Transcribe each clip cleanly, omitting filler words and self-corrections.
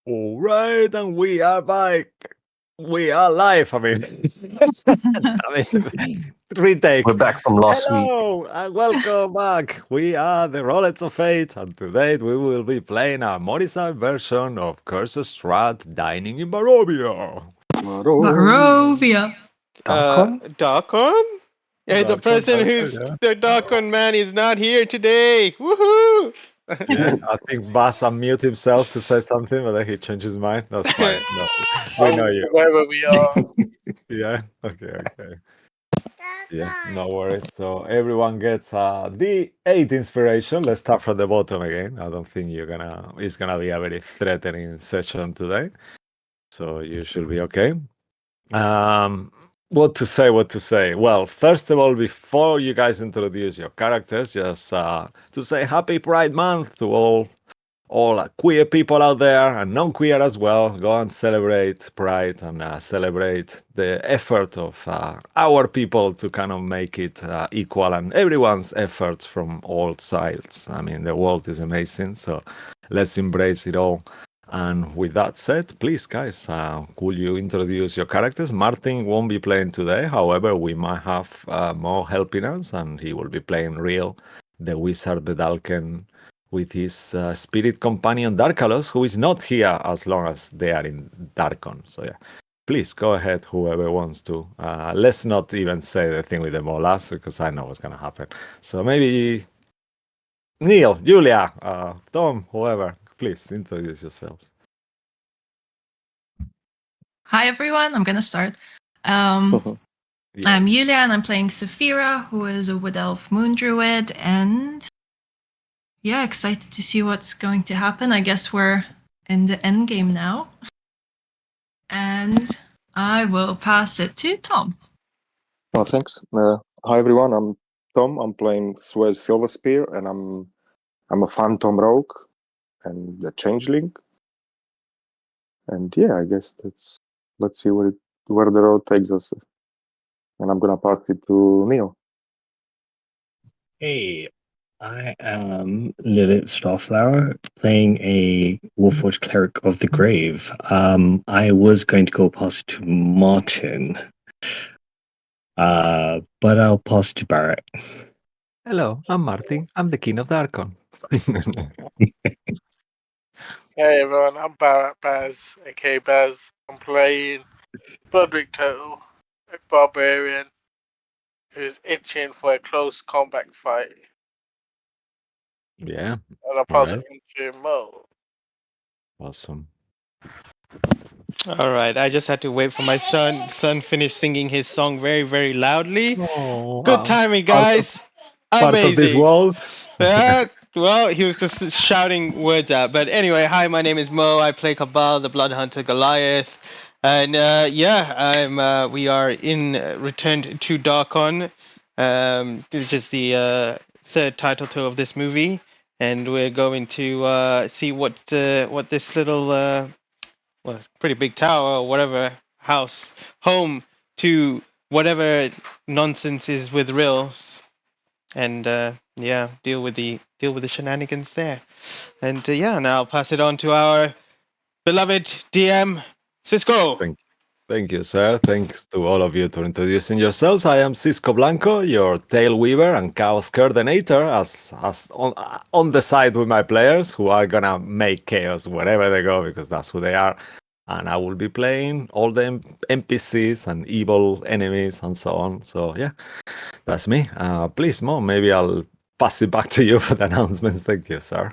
All right, and we are back. We are live. I mean, retake. We're back from last week. Hello and welcome back. We are the Rollets of Fate, and today we will be playing a modified version of Curse of Strahd Dining in Barovia. Barovia. Darkon? Darkon? Yeah, the person who's the Darkon man is not here today. Woohoo! Yeah, I think Bass unmute himself to say something, but then he changed his mind. That's fine. No, we know you. Wherever we are. Yeah. Okay. Yeah, no worries. So everyone gets the 8 inspiration. Let's start from the bottom again. I don't think it's gonna be a very threatening session today. So you should be okay. What to say? Well, first of all, before you guys introduce your characters, just to say happy Pride Month to all queer people out there and non-queer as well. Go and celebrate Pride and celebrate the effort of our people to kind of make it equal and everyone's effort from all sides. I mean, the world is amazing, so let's embrace it all. And with that said, please, guys, could you introduce your characters? Martin won't be playing today. However, we might have Mo helping us, and he will be playing Real, the wizard, the Dalken, with his spirit companion Darkalos, who is not here as long as they are in Darkon. So yeah, please go ahead, whoever wants to. Let's not even say the thing with the molas, because I know what's going to happen. So maybe Neil, Julia, Tom, whoever, please introduce yourselves. Hi everyone, I'm gonna start. Yeah. I'm Yulia and I'm playing Saphira, who is a Wood Elf Moon Druid, and yeah, excited to see what's going to happen. I guess we're in the end game now. And I will pass it to Tom. Oh, thanks. Hi everyone, I'm Tom. I'm playing Swell Silverspear, and I'm a Phantom Rogue and a Changeling. And yeah, I guess let's see where the road takes us. And I'm gonna pass it to Neil. Hey, I am Lilith Starflower, playing a Warforged Cleric of the Grave. I was going to go pass it to Martin, but I'll pass it to Barrett. Hello, I'm Martin. I'm the King of Darkon. Hey everyone, I'm Barrett Baz, aka Baz. I'm playing Broderick Turtle, a barbarian who's itching for a close combat fight. Yeah, And I'll pass it into Mo. awesome. All right, I just had to wait for my son finish singing his song very, very loudly. Oh, Good timing, part of- guys. Part of this Amazing. world. Well, he was just shouting words out. But anyway, hi, my name is Mo. I play Cabal, the Blood Hunter Goliath. And we are returned to Darkon. This is the third title of this movie. And we're going to see what this little, pretty big tower or whatever, home to whatever nonsense is with Rills. And deal with the shenanigans there. And now I'll pass it on to our beloved DM Cisco. Thank you, sir. Thanks to all of you for introducing yourselves. I am Cisco Blanco, your tail weaver and chaos coordinator, as on the side with my players who are gonna make chaos wherever they go, because that's who they are. And I will be playing all the NPCs and evil enemies and so on. So yeah, that's me. Please, Mo, maybe I'll pass it back to you for the announcements. Thank you, sir.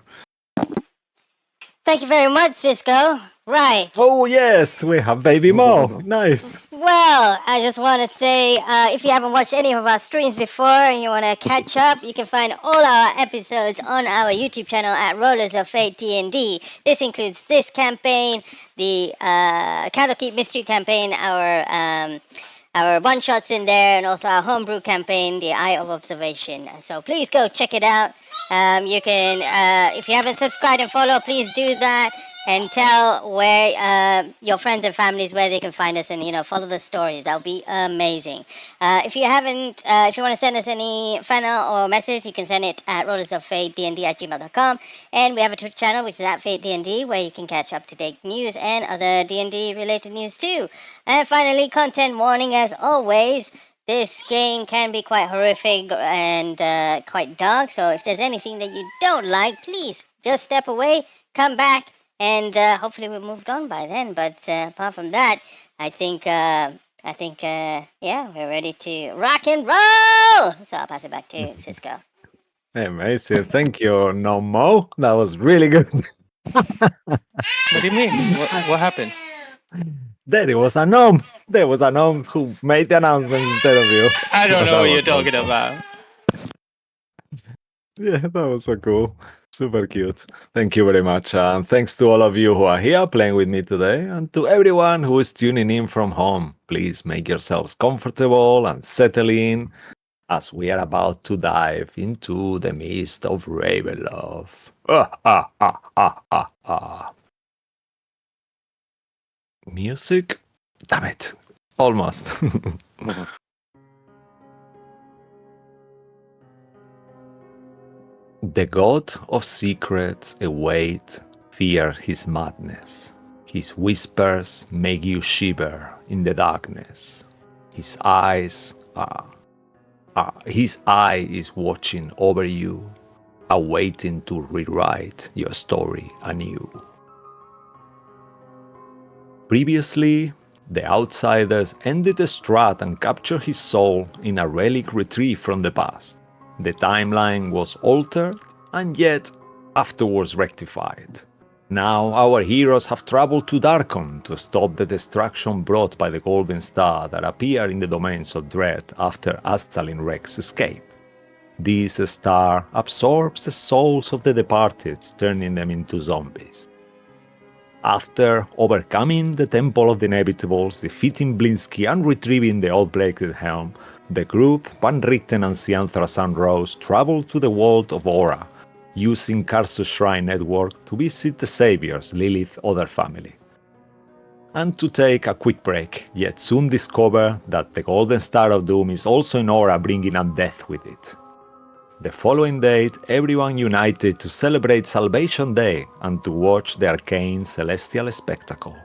Thank you very much, Cisco. Right. Oh yes, we have Baby Mo. Nice. Well, I just want to say, if you haven't watched any of our streams before and you want to catch up, you can find all our episodes on our YouTube channel at Rollers of Fate D&D. This includes this campaign, the Candlekeep Mystery campaign, our one-shots in there, and also our homebrew campaign, the Eye of Observation. So please go check it out. You can, if you haven't subscribed and follow, please do that. and tell where your friends and families where they can find us, and follow the stories. That would be amazing. If you haven't, if you want to send us any fan art or message, you can send it at rollersoffatednd@gmail.com. And we have a Twitter channel which is at FateDND, where you can catch up to date news and other D&D related news too. And finally, content warning as always. This game can be quite horrific and quite dark, so if there's anything that you don't like, please just step away, come back, and hopefully we've moved on by then. But apart from that, I think yeah, we're ready to rock and roll. So I'll pass it back to Cisco. Amazing. Thank you, Nomo. That was really good. What do you mean? What happened? There was a gnome. There was a gnome who made the announcement instead of you. I don't know That what you're was talking awesome. about. Yeah, that was so cool. Super cute. Thank you very much. And thanks to all of you who are here playing with me today, and to everyone who is tuning in from home. Please make yourselves comfortable and settle in as we are about to dive into the mist of Ravenloft. Music? Damn it. Almost. The god of secrets await, fear his madness. His whispers make you shiver in the darkness. His eye is watching over you, awaiting to rewrite your story anew. Previously, the outsiders ended Strahd and captured his soul in a relic retrieved from the past. The timeline was altered and yet afterwards rectified. Now our heroes have traveled to Darkon to stop the destruction brought by the Golden Star that appeared in the domains of Dread after Aztalin Rex's escape. This star absorbs the souls of the departed, turning them into zombies. After overcoming the Temple of the Inevitables, defeating Blinsky and retrieving the Old-Bladed Helm, the group, Van Richten and Cianthra Sunrose, traveled to the world of Aura, using Karsus Shrine Network to visit the Savior's Lilith other family. And to take a quick break, yet soon discover that the Golden Star of Doom is also in Aura, bringing undeath with it. The following date, everyone united to celebrate Salvation Day and to watch the arcane celestial spectacle.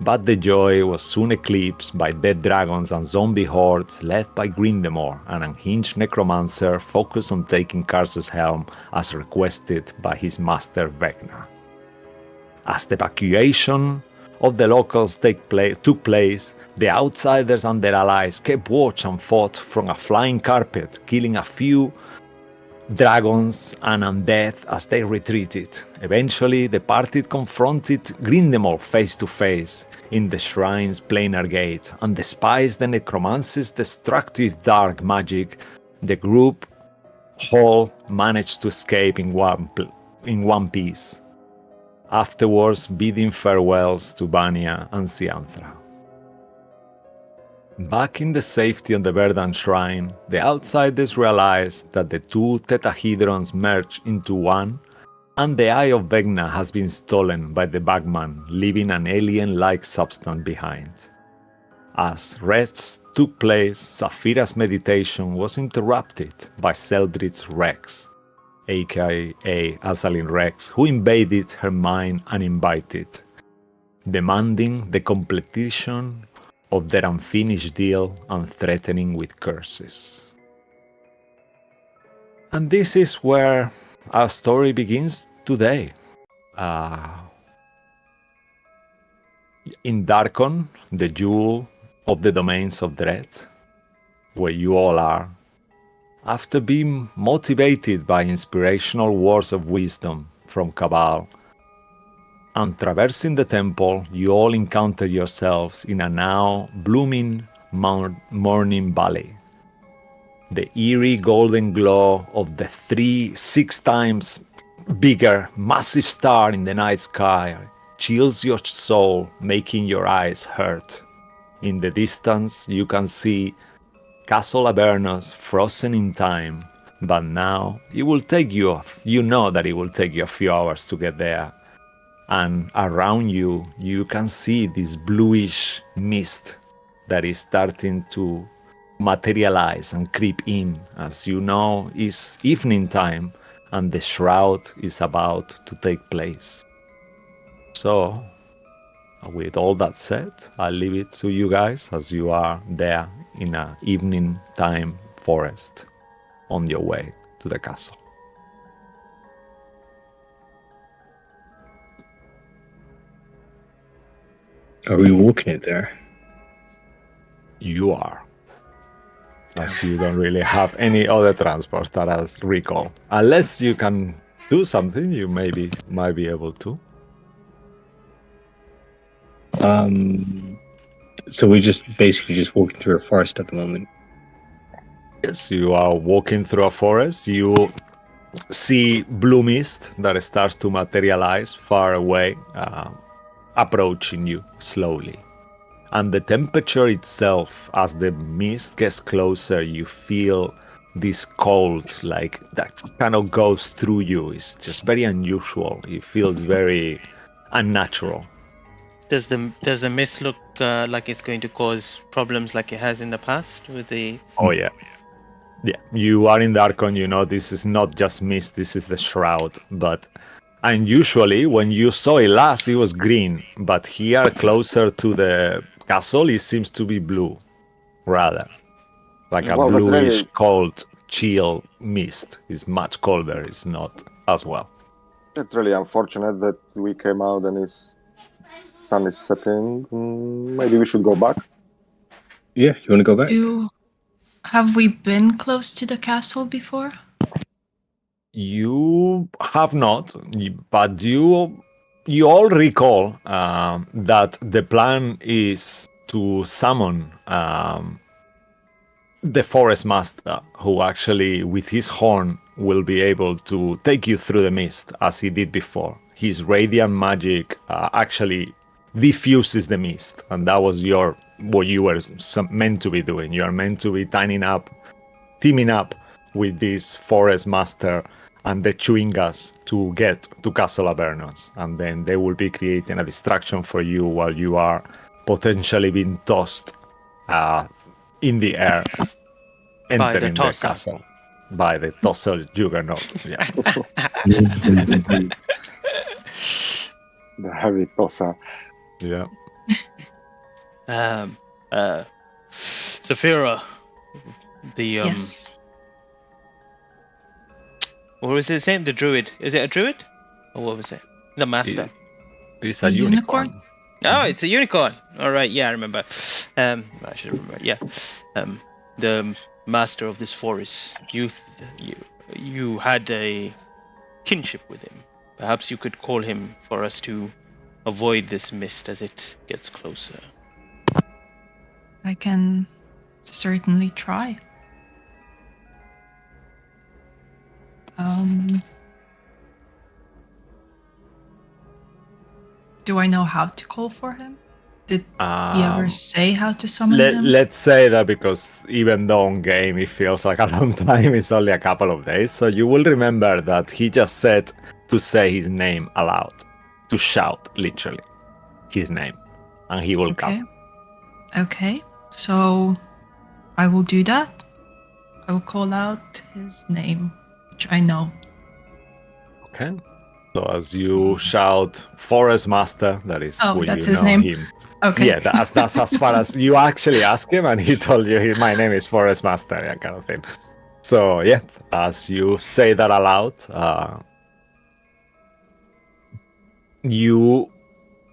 But the joy was soon eclipsed by dead dragons and zombie hordes led by Grindemore, an unhinged necromancer focused on taking Karsus' helm as requested by his master Vecna. As the evacuation of the locals took place, the outsiders and their allies kept watch and fought from a flying carpet, killing a few dragons and undead as they retreated. Eventually, the party confronted Grindemore face to face in the shrine's planar gate, and despite the necromancy's destructive dark magic, the group whole managed to escape in one piece. Afterwards, bidding farewells to Vanya and Cianthra. Back in the safety of the Verdant Shrine, the outsiders realized that the two tetrahedrons merged into one, and the Eye of Vecna has been stolen by the Bagman, leaving an alien-like substance behind. As rest took place, Saphira's meditation was interrupted by Seldritch Rex, aka Azalin Rex, who invaded her mind uninvited, demanding the completion of their unfinished deal and threatening with curses. And this is where our story begins today. In Darkon, the jewel of the domains of Dread, where you all are, after being motivated by inspirational words of wisdom from Cabal, and traversing the temple, you all encounter yourselves in a now blooming morning valley. The eerie golden glow of the 6 times bigger, massive star in the night sky chills your soul, making your eyes hurt. In the distance, you can see Castle Avernus frozen in time, but now you know that it will take you a few hours to get there. and around you, you can see this bluish mist that is starting to materialize and creep in. As you know, it's evening time and the shroud is about to take place. So, with all that said, I'll leave it to you guys as you are there in an evening time forest on your way to the castle. Are we walking it there? You are. As you don't really have any other transport that has recall. Unless you can do something, you might be able to. So we just basically just walking through a forest at the moment. Yes, you are walking through a forest. You see blue mist that starts to materialize far away, approaching you slowly. And the temperature itself, as the mist gets closer, you feel this cold, like that kind of goes through you. It's just very unusual. It feels very unnatural. Does the mist look like it's going to cause problems like it has in the past with the? Oh yeah. Yeah, you are in the Archon, you know, this is not just mist, this is the shroud. But unusually, when you saw it last, it was green. But here, closer to the castle, it seems to be blue, rather. Like a Well, that's bluish, really cold, chill mist. It's much colder, it's not as well. It's really unfortunate that we came out and his sun is setting. Maybe we should go back. Yeah, you want to go back? Have we been close to the castle before? You have not, but you all recall that the plan is to summon the forest master, who actually, with his horn, will be able to take you through the mist as he did before. His radiant magic actually diffuses the mist, and that was what you were meant to be doing. You are meant to be teaming up with this forest master and the Chewingas to get to Castle Avernus, and then they will be creating a distraction for you while you are potentially being tossed in the air, entering the tosser. castle by the Tossel Juggernaut. Yeah. The heavy Tosa. Yeah. Saphira, the Yes. what was his name? The druid. Is it a druid? Or what was it? The master. It's A a unicorn? unicorn. Oh, it's a unicorn. All right, yeah, I remember. I should remember. Yeah, the master of this forest. You had a kinship with him. Perhaps you could call him for us to avoid this mist as it gets closer. I can certainly try. Do I know how to call for him? Did he ever say how to summon him? Let's say that, because even though on game it feels like a long time, it's only a couple of days. So you will remember that he just said to say his name aloud, to shout literally his name, and he will come. Okay, so I will do that. I will call out his name, which I know. Okay. So as you shout Forest Master, that is what that's you his know name. him. Okay. Yeah, that's as far as you actually ask him, and he told you, my name is Forest Master, yeah, kind of thing. So yeah, as you say that aloud, you,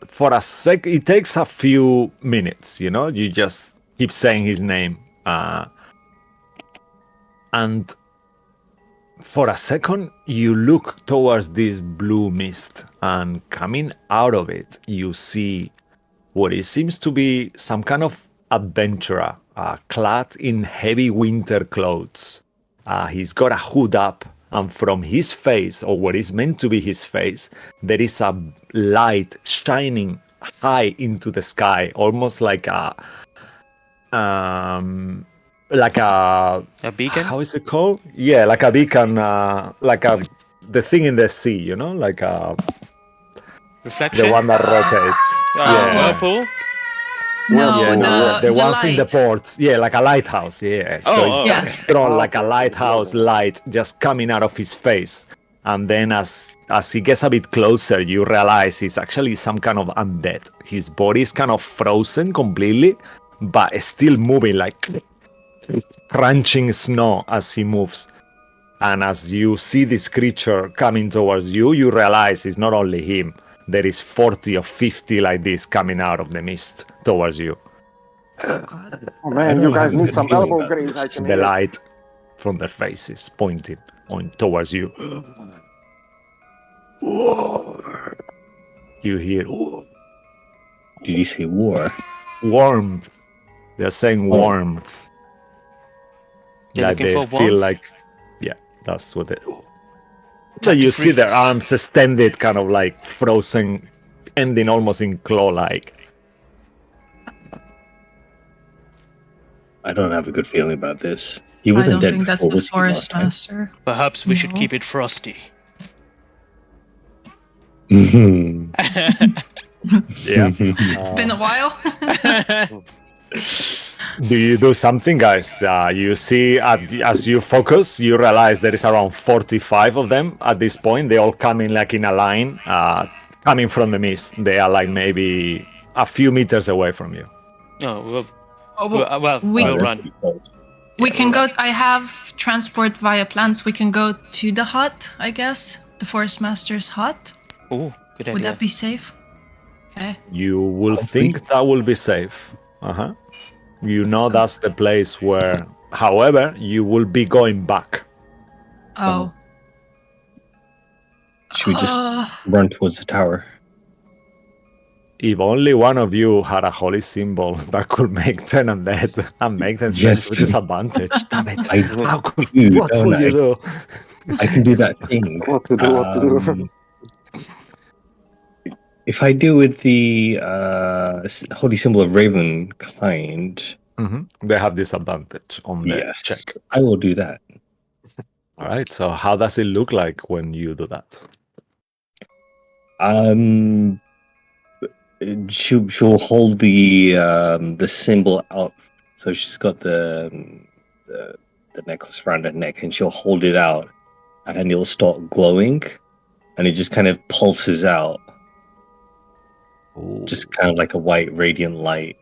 for a sec, it takes a few minutes, you know, you just keep saying his name, and for a second, you look towards this blue mist, and coming out of it, you see what it seems to be some kind of adventurer, clad in heavy winter clothes. He's got a hood up, and from his face, or what is meant to be his face, there is a light shining high into the sky, almost like a beacon? How is it called? Yeah, like a beacon, the thing in the sea, you know, like a Reflection? The one that rotates. Yeah. Whirlpool? No, Whirlpool, Yeah, the the ones in the light. ports. Yeah, like a lighthouse. Yeah. So it's Oh, that okay. strong, like a Okay, lighthouse global. light just coming out of his face. And then as he gets a bit closer, you realize he's actually some kind of undead. His body is kind of frozen completely, but it's still moving, like crunching snow as he moves. And as you see this creature coming towards you, you realize it's not only him. There is 40 or 50 like this coming out of the mist towards you. Oh man, you don't have guys a need good some feeling elbow about grease, I this. can The hear. light from their faces pointing towards you. You hear Did you say war? warmth. They're saying Oh. warmth. They're Like looking they for feel warmth? like, yeah, that's what they. So Time to you see their freeze. arms extended, kind of like frozen, ending almost in claw-like. I don't have a good feeling about this. He I wasn't don't dead think that's before, the was he, last forest time? master. Perhaps we should No. keep it frosty. Mhm. Yeah. It's been a while. Do you do something, guys? You see, as you focus, you realize there is around 45 of them at this point. They all coming like in a line, coming from the mist. They are like maybe a few meters away from you. No, Oh, well, we- we'll They're run. pretty cold. we Yeah, can we'll go. I have transport via plants. We can go to the hut, I guess. The forest master's hut. Oh, good idea. Would that be safe? Okay. You will think that will be safe. Uh-huh. You know that's the place where, however, you will be going back. Oh. Should we just Uh, run towards the tower? If only one of you had a holy symbol that could make them undead and make them Yes. with disadvantage. Damn it. I How could, do, what don't will you I? do? I can do that thing. What to do, what to do. If I do with the holy symbol of Ravenkind, They have disadvantage on the yes, check. I will do that. All right. So how does it look like when you do that? She'll hold the symbol out. So she's got the necklace around her neck, and she'll hold it out, and then it'll start glowing, and it just kind of pulses out, Ooh. just kind of like a white radiant light.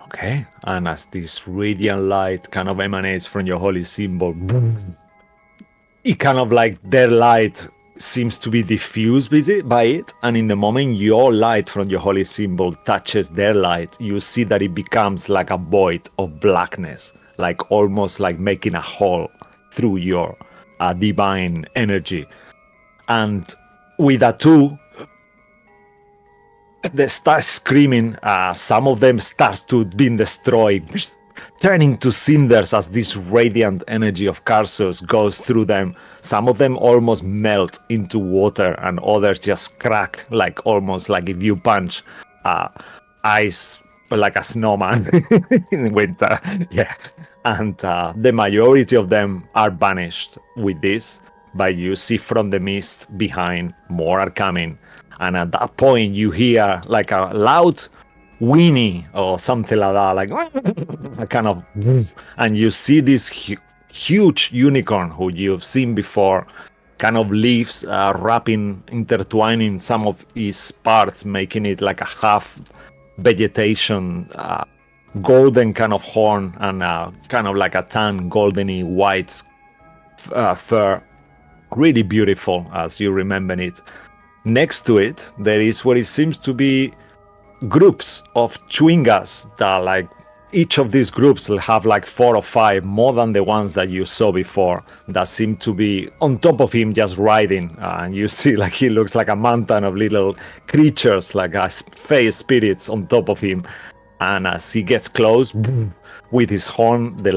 Okay. And as this radiant light kind of emanates from your holy symbol, boom, it kind of like their light seems to be diffused by it. And in the moment your light from your holy symbol touches their light, you see that it becomes like a void of blackness, like almost like making a hole through your divine energy. And with that too, they start screaming. Some of them starts to being destroyed, turning to cinders as this radiant energy of Karsus goes through them. Some of them almost melt into water, and others just crack, like almost like if you punch ice, like a snowman in winter. Yeah, and the majority of them are banished with this. But you see from the mist behind, more are coming. And at that point, you hear like a loud whinny or something like that, like a kind of, and you see this huge unicorn who you've seen before, kind of leaves intertwining some of its parts, making it like a half vegetation, golden kind of horn, and kind of like a tan, goldeny white fur. Really beautiful as you remember it. Next to it, there is what it seems to be groups of chewingas that, like, each of these groups will have like 4 or 5 more than the ones that you saw before, that seem to be on top of him just riding. And you see like he looks like a mountain of little creatures, like fey spirits on top of him. And as he gets close, with his horn, the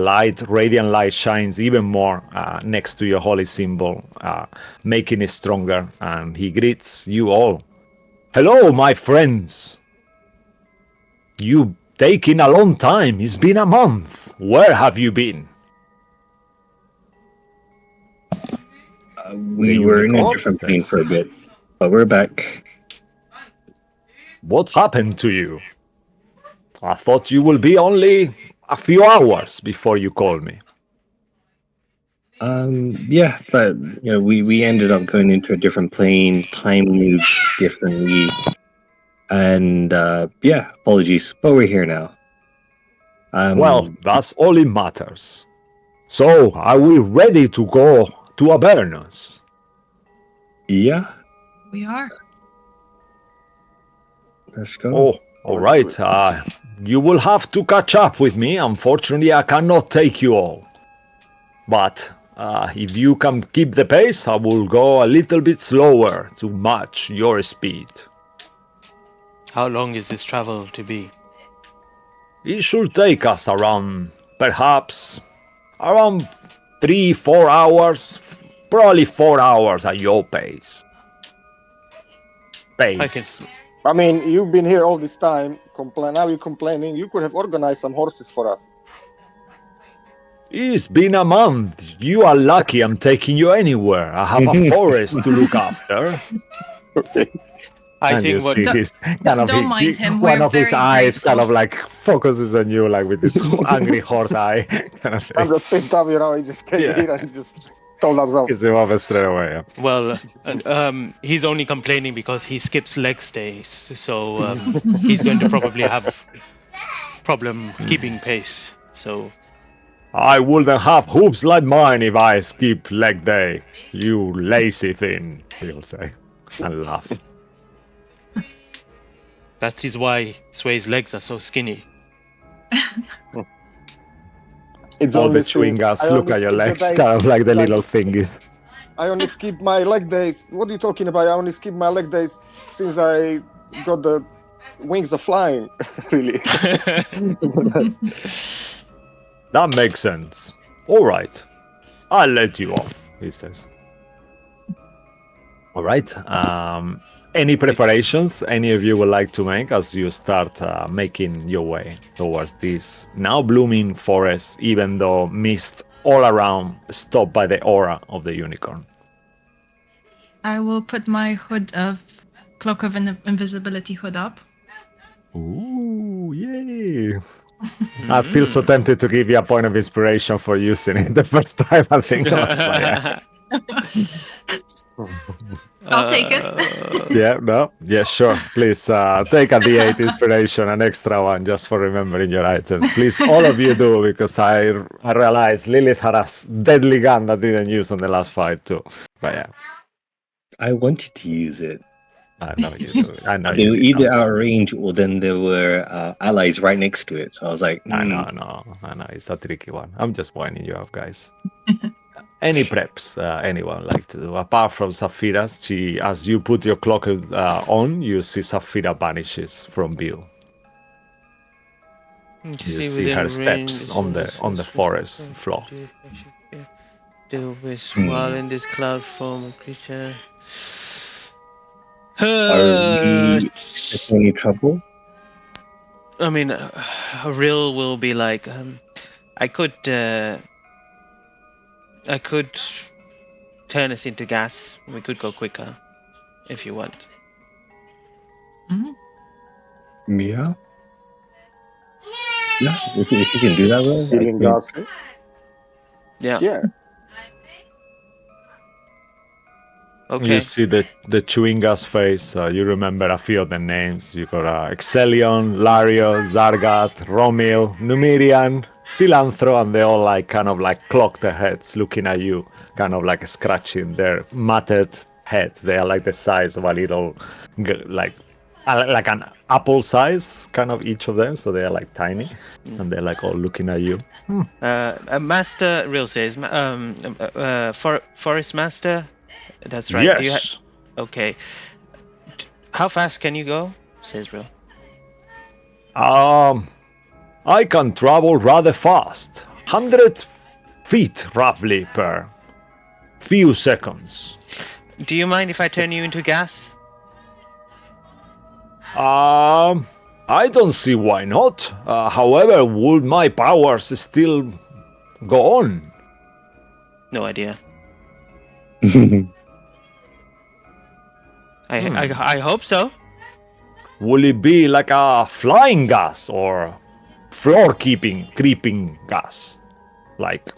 radiant light shines even more next to your holy symbol, making it stronger. And he greets you all. Hello, my friends. You've taken a long time. It's been a month. Where have you been? We were in a unicorn different plane says, for a bit, but we're back. What happened to you? I thought you will be only a few hours before you call me. Yeah, but we ended up going into a different plane. Time moves differently, and yeah, apologies, but we're here now. Well, that's all it matters. So, are we ready to go to Avernus? Yeah, We are. let's go. Oh, all right. You will have to catch up with me. Unfortunately, I cannot take you all. But if you can keep the pace, I will go a little bit slower to match your speed. How long is this travel to be? It should take us perhaps around 3-4 hours. Probably 4 hours at your pace. I mean, you've been here all this time. Now you're complaining. You could have organized some horses for us. It's been a month. You are lucky I'm taking you anywhere. I have a forest to look after. Okay. I And you think what see his kind of don't mind him. one We're of his very eyes kind grateful. of like focuses on you like with this angry horse eye kind of I'm thing. just pissed off, he just came here and just told us off. Gets him off straight away. Yeah. well, he's only complaining because he skips leg days, so he's going to probably have problem keeping pace. So I wouldn't have hoops like mine if I skip leg day. You lazy thing, he'll say, and laugh. that is why Sway's legs are so skinny. It's All only the chewing gas I look only at your skip the legs, days, kind of like the like- little thingies. I only skip my leg days. What are you talking about? I only skip my leg days since I got the wings of flying. Really. That makes sense. All right, I'll let you off, he says. All right. Any preparations any of you would like to make as you start making your way towards this now blooming forest, even though mist all around, stopped by the aura of the unicorn? I will put my cloak of invisibility hood up. Ooh, yay! I feel so tempted to give you a point of inspiration for using it the first time I think about it. But yeah. I'll take it. Yeah, no? Yeah, sure. Please take a D8 inspiration, an extra one, just for remembering your items. Please, all of you do, because I realized Lilith had a deadly gun that didn't use on the last fight, too. But yeah, I wanted to use it. I know you do. I know They you were did. either out of range or then there were allies right next to it. So I was like, I know. It's a tricky one. I'm just winding you up, guys. Any preps anyone like to do? Apart from Saphira's, as you put your clock on, you see Saphira vanishes from view. You see her steps on the forest floor. Do wish while in this cloud form of creature. Are we expecting any trouble? I mean, Rill will be like, I could turn us into gas. We could go quicker, if you want. Yeah. Yeah, if you can do that, well, Feeling gassy. Yeah. Yeah. Okay. You see the chewing gas face. You remember a few of the names. You got Exelion, Lario, Zargat, Romil, Numerian, Cilantro, and they all like kind of like clock their heads, looking at you, kind of like scratching their matted heads. They are like the size of a little, like an apple size, kind of each of them. So they are like tiny, and they're like all looking at you. Master Rill says, Forest Master. That's right. Yes. Okay. How fast can you go? Says Rill. I can travel rather fast. 100 feet roughly per few seconds. Do you mind if I turn you into gas? I don't see why not. However, would my powers still go on? No idea. I hope so. Will it be like a flying gas or creeping gas? Like,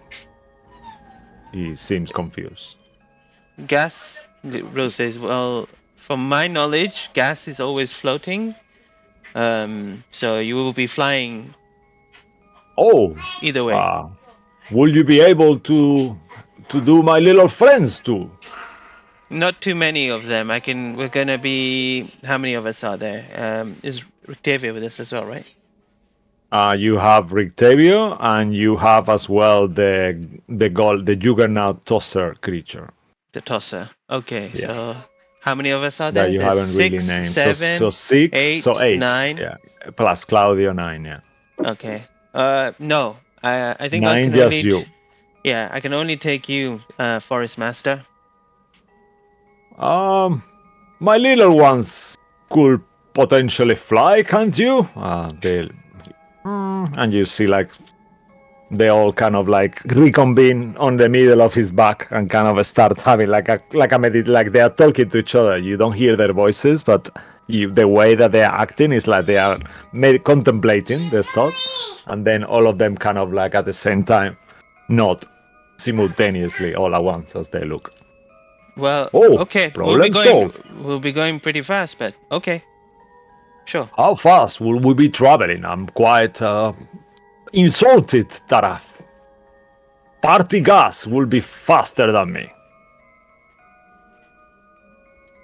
he seems confused. Gas, Rose says, well, from my knowledge, gas is always floating. So you will be flying Oh, either way. will you be able to do my little friends too? Not too many of them. We're gonna be. How many of us are there? Is Rictavia with us as well, right? You have Rictavio, and you have as well the Juggernaut tosser creature The tosser. Okay, Yeah. so how many of us are that there? you There's haven't really 6, named. 7, Six, 8, so 8. 9. Yeah, plus Claudio 9. Yeah, Okay. No. I think I 9 can just only. you. Yeah, I can only take you, Forest Master. My little ones could potentially fly, can't you? And you see like they all kind of like reconvene on the middle of his back and kind of start having like like they are talking to each other. You don't hear their voices, but the way that they are acting is like they are contemplating this thought, and then all of them kind of like at the same time, not simultaneously all at once as they look. Well, Oh, okay. problem solved. We'll be going pretty fast, but okay. Sure. How fast will we be traveling? I'm quite insulted that a party gas will be faster than me.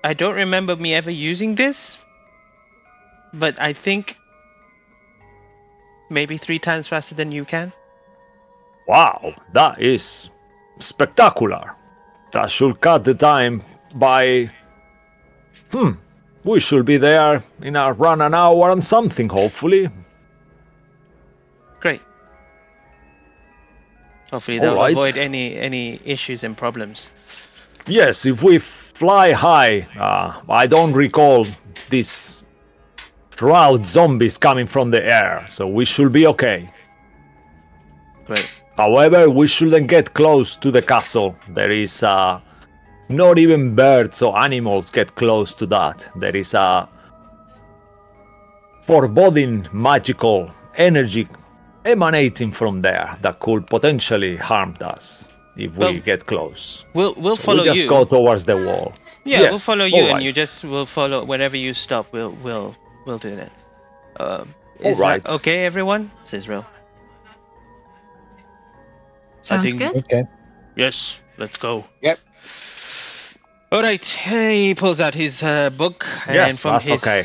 I don't remember me ever using this, but I think maybe 3 times faster than you can. Wow, that is spectacular. That should cut the time by... We should be there in around an hour and something, hopefully. Great. Hopefully All they'll right. avoid any issues and problems. Yes, if we fly high, I don't recall these Strahd zombies coming from the air, so we should be okay. Great. However, we shouldn't get close to the castle. There is not even birds or animals get close to that. There is a foreboding magical energy emanating from there that could potentially harm us if we get close. We'll follow we'll just you. go towards the wall. Yeah, Yes, we'll follow you, all and right. you just will follow wherever you stop. We'll do that. Is All right. that okay, everyone? Says Ro. Sounds think- good. Okay. Yes, let's go. Yep. All right. He pulls out his book, and Yes, from that's his. okay.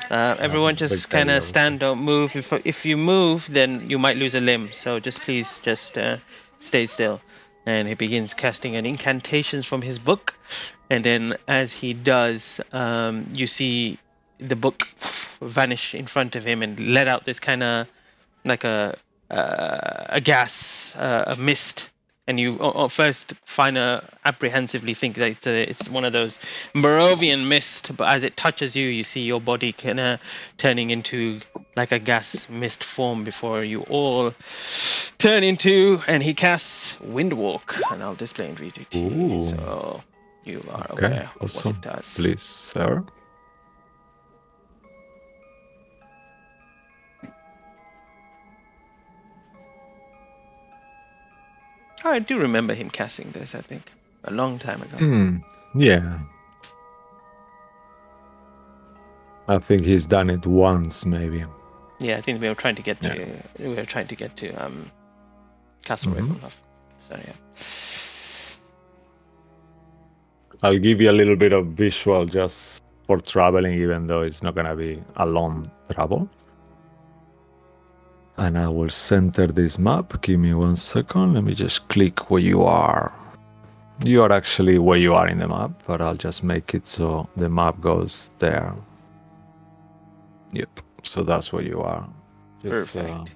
Everyone just big kind belly, of stand, don't move. If you move, then you might lose a limb. So please stay still. And he begins casting an incantations from his book, and then as he does, you see the book vanish in front of him and let out this kind of like a gas, a mist. And you first find apprehensively think that it's one of those Barovian mist, but as it touches you, you see your body kind of turning into like a gas mist form before you all turn into, and he casts Windwalk, and I'll display and read it to you, Ooh. so you are Okay, aware of awesome. what it does. Please, sir. Oh, I do remember him casting this, I think, a long time ago. Yeah. I think he's done it once, maybe. Yeah, I think we were trying to get to Castle Mhm. Ravenloft. So yeah. I'll give you a little bit of visual just for traveling, even though it's not gonna be a long travel. And I will center this map. Give me 1 second. Let me just click where you are. You are actually where you are in the map, but I'll just make it so the map goes there. Yep. So that's where you are. Just, Perfect.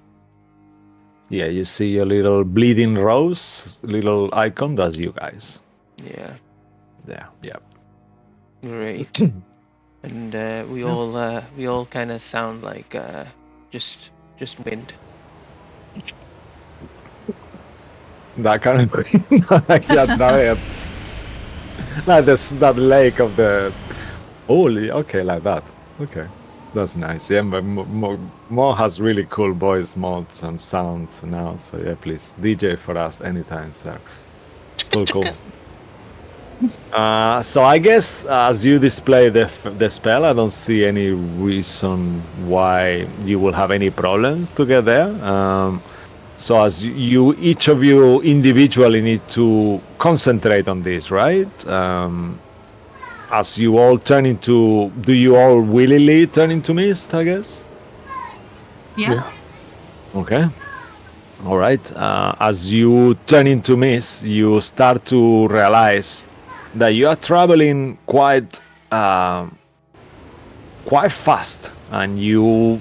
yeah, you see a little bleeding rose, little icon. That's you guys. Yeah. There. Yep. Great. And we all kind of sound like just wind. That kind of thing. Like that lake of the. Holy. Okay, like that. Okay. That's nice. Yeah, but Mo has really cool voice mods and sounds now. So yeah, please DJ for us anytime, sir. Cool. So I guess as you display the spell, I don't see any reason why you will have any problems to get there. So as you, each of you individually need to concentrate on this, right? As you all turn into, do you all willingly turn into mist, I guess? Yeah. Okay. All right. As you turn into mist, you start to realize that you are traveling quite fast, and you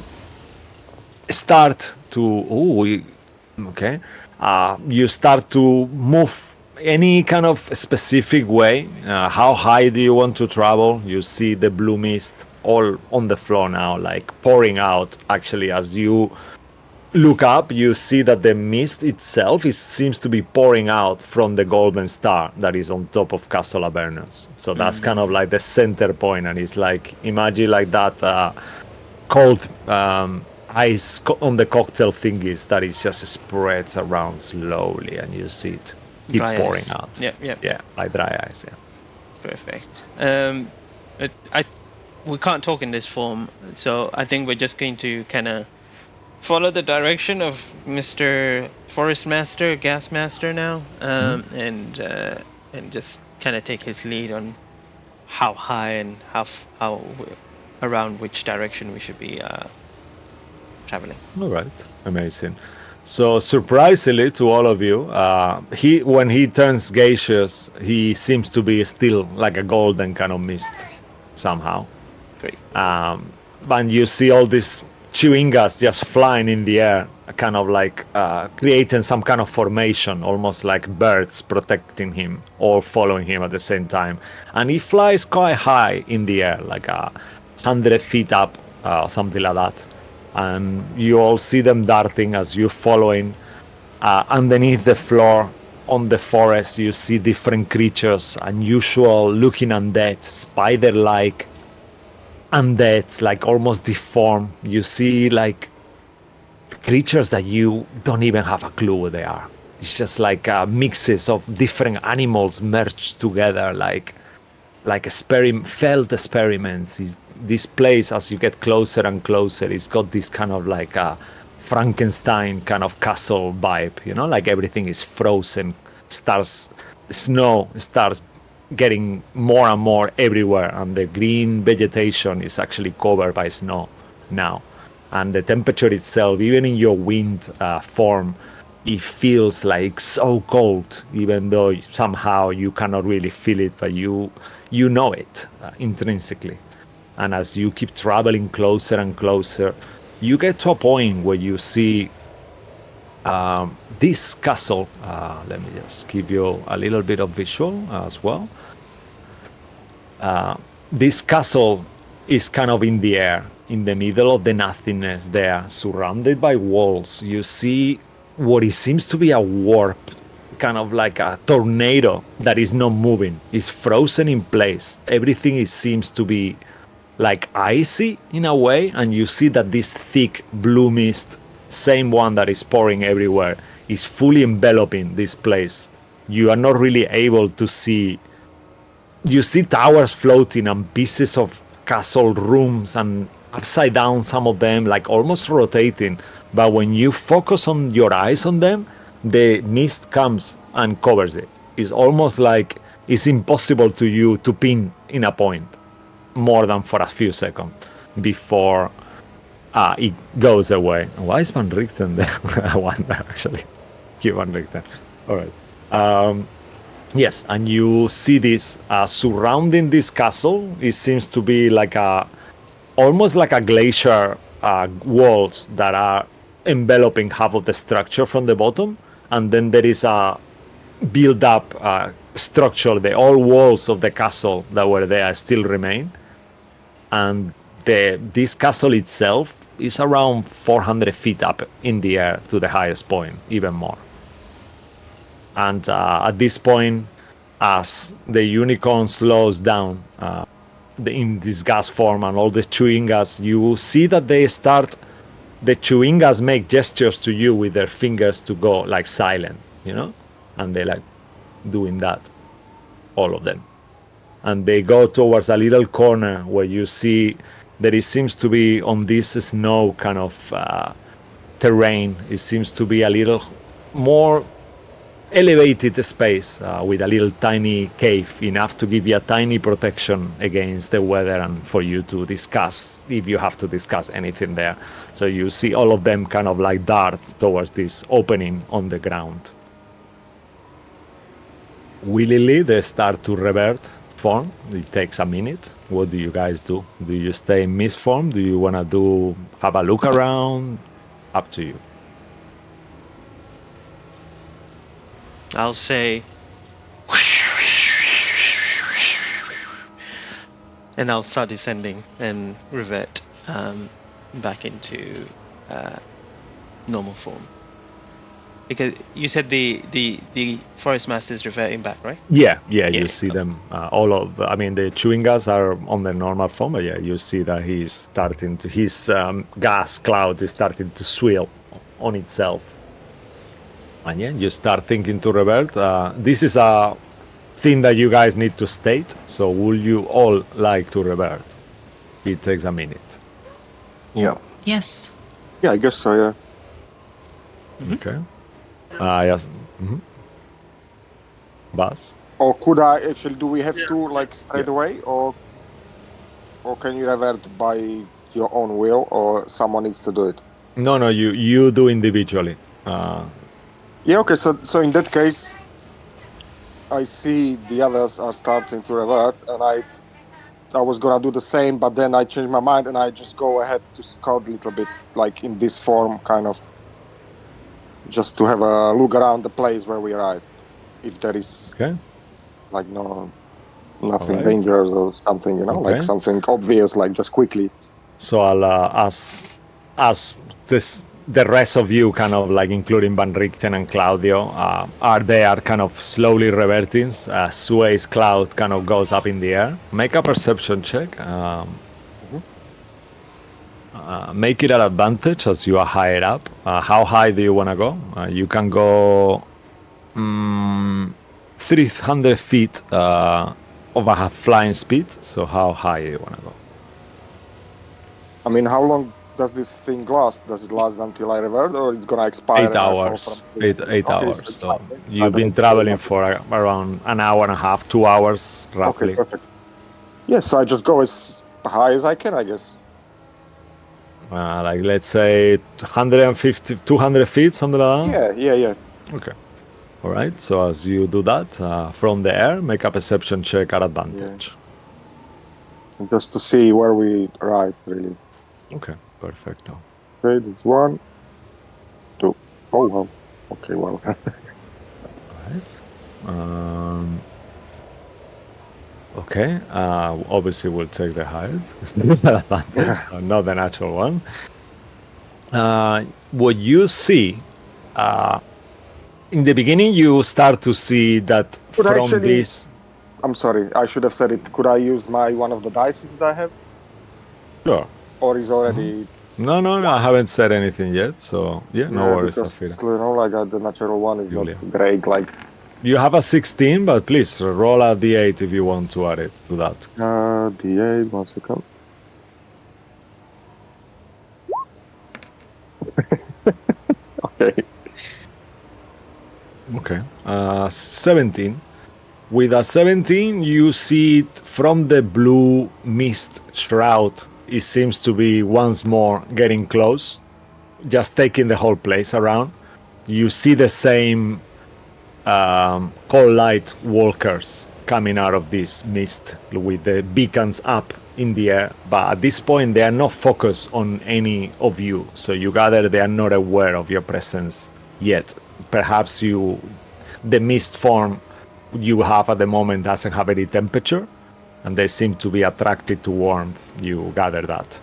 start to okay. You start to move any kind of specific way. How high do you want to travel? You see the blue mist all on the floor now, like pouring out. Actually, as you look up, you see that the mist itself seems to be pouring out from the golden star that is on top of Castle Avernus. So that's kind of like the center point, and it's like, imagine like that cold ice on the cocktail thingies that it just spreads around slowly, and you see it keep Dry pouring ice. out. Yep. Yeah, like dry ice. Yeah. Perfect. We can't talk in this form, so I think we're just going to kind of follow the direction of Mr. Forest Master, Gas Master now, and just kind of take his lead on how high and how around which direction we should be traveling. All right, amazing. So surprisingly to all of you, when he turns gaseous, he seems to be still like a golden kind of mist somehow. Great. And you see all these chewing gas just flying in the air, kind of like creating some kind of formation, almost like birds protecting him or following him at the same time. And he flies quite high in the air, like 100 feet up, something like that. And you all see them darting as you're following. Underneath the floor on the forest, you see different creatures, unusual looking undead, spider-like undead, like almost deformed. You see like creatures that you don't even have a clue what they are. It's just like mixes of different animals merged together, like failed experiments. This place, as you get closer and closer, it's got this kind of like a Frankenstein kind of castle vibe, you know, like everything is frozen, snow starts getting more and more everywhere, and the green vegetation is actually covered by snow now. And the temperature itself, even in your wind form, it feels like so cold, even though somehow you cannot really feel it, but you know it intrinsically. And as you keep traveling closer and closer, you get to a point where you see this castle. Let me just give you a little bit of visual as well. This castle is kind of in the air, in the middle of the nothingness there, surrounded by walls. You see what it seems to be a warp, kind of like a tornado that is not moving. It's frozen in place. Everything seems to be like icy in a way, and you see that this thick blue mist, same one that is pouring everywhere, is fully enveloping this place. You are not really able to see. You see towers floating and pieces of castle rooms and upside down, some of them like almost rotating. But when you focus on your eyes on them, the mist comes and covers it. It's almost like it's impossible to you to pin in a point more than for a few seconds before it goes away. Why is Van Richten there? I wonder, actually. Keep Van Richten. All right. Yes, and you see this surrounding this castle. It seems to be like almost like a glacier walls that are enveloping half of the structure from the bottom, and then there is a build-up structure. The old walls of the castle that were there still remain, and this castle itself is around 400 feet up in the air to the highest point, even more. And at this point, as the unicorn slows down, in this gas form and all this chewing gas, you see that the chewing gas make gestures to you with their fingers to go like silent, and they like doing that, all of them. And they go towards a little corner where you see that it seems to be on this snow kind of terrain. It seems to be a little more elevated space with a little tiny cave, enough to give you a tiny protection against the weather and for you to discuss if you have to discuss anything there. So you see all of them kind of like dart towards this opening on the ground. Willingly, they start to revert form. It takes a minute. What do you guys do? Do you stay in mist form? Do you want to have a look around? Up to you. I'll say, and I'll start descending and revert back into normal form. Because you said the forest master is reverting back, right? Yeah, you see them. The chewing gas are on the normal form, but yeah, you see that he's starting to, his gas cloud is starting to swirl on itself. And yeah, you start thinking to revert. This is a thing that you guys need to state, so would you all like to revert? It takes a minute. Yeah. Yes. Yeah, I guess so, yeah. Okay. Yes. Mm-hmm. Bas? Or could I actually, do we have to like straight away, or can you revert by your own will, or someone needs to do it? No, you do individually. Yeah, okay, so in that case, I see the others are starting to revert, and I was gonna do the same, but then I changed my mind and I just go ahead to scout a little bit, like in this form, kind of, just to have a look around the place where we arrived, if there is like nothing dangerous or something, like something obvious, like just quickly. So I'll as the rest of you, kind of like including Van Richten and Claudio, are there kind of slowly reverting. Sue's cloud kind of goes up in the air. Make a perception check. Make it an advantage as you are higher up. How high do you want to go? You can go 300 feet of a flying speed. So how high do you want to go? I mean, how long does this thing last? Does it last until I revert, or it's gonna expire? 8 hours. 8 hours. So you've been traveling for around an hour and a half, 2 hours roughly. Okay, perfect. Yes, so I just go as high as I can, I guess. Like let's say 150, 200 feet, something like that? Yeah. Okay. All right. So as you do that from the air, make a perception check at advantage. Yeah. Just to see where we arrived, really. Okay. Perfecto. Okay, that's 1, 2. Oh, wow. Okay, well. All right. Okay. Obviously, we'll take the highest. It's not an advantage, not the natural one. What you see, in the beginning, you start to see that this. I'm sorry, I should have said it. Could I use one of the dice that I have? Sure. Or is already... No, I haven't said anything yet, so no worries, Safira. Like the natural one is not great, like... You have a 16, but please roll a d8 if you want to add it to that. D8, 1 second. Okay. 17. With a 17, you see it from the blue mist shroud. It seems to be once more getting close, just taking the whole place around. You see the same cold light walkers coming out of this mist with the beacons up in the air. But at this point, they are not focused on any of you. So you gather they are not aware of your presence yet. Perhaps the mist form you have at the moment doesn't have any temperature, and they seem to be attracted to warmth. You gather that.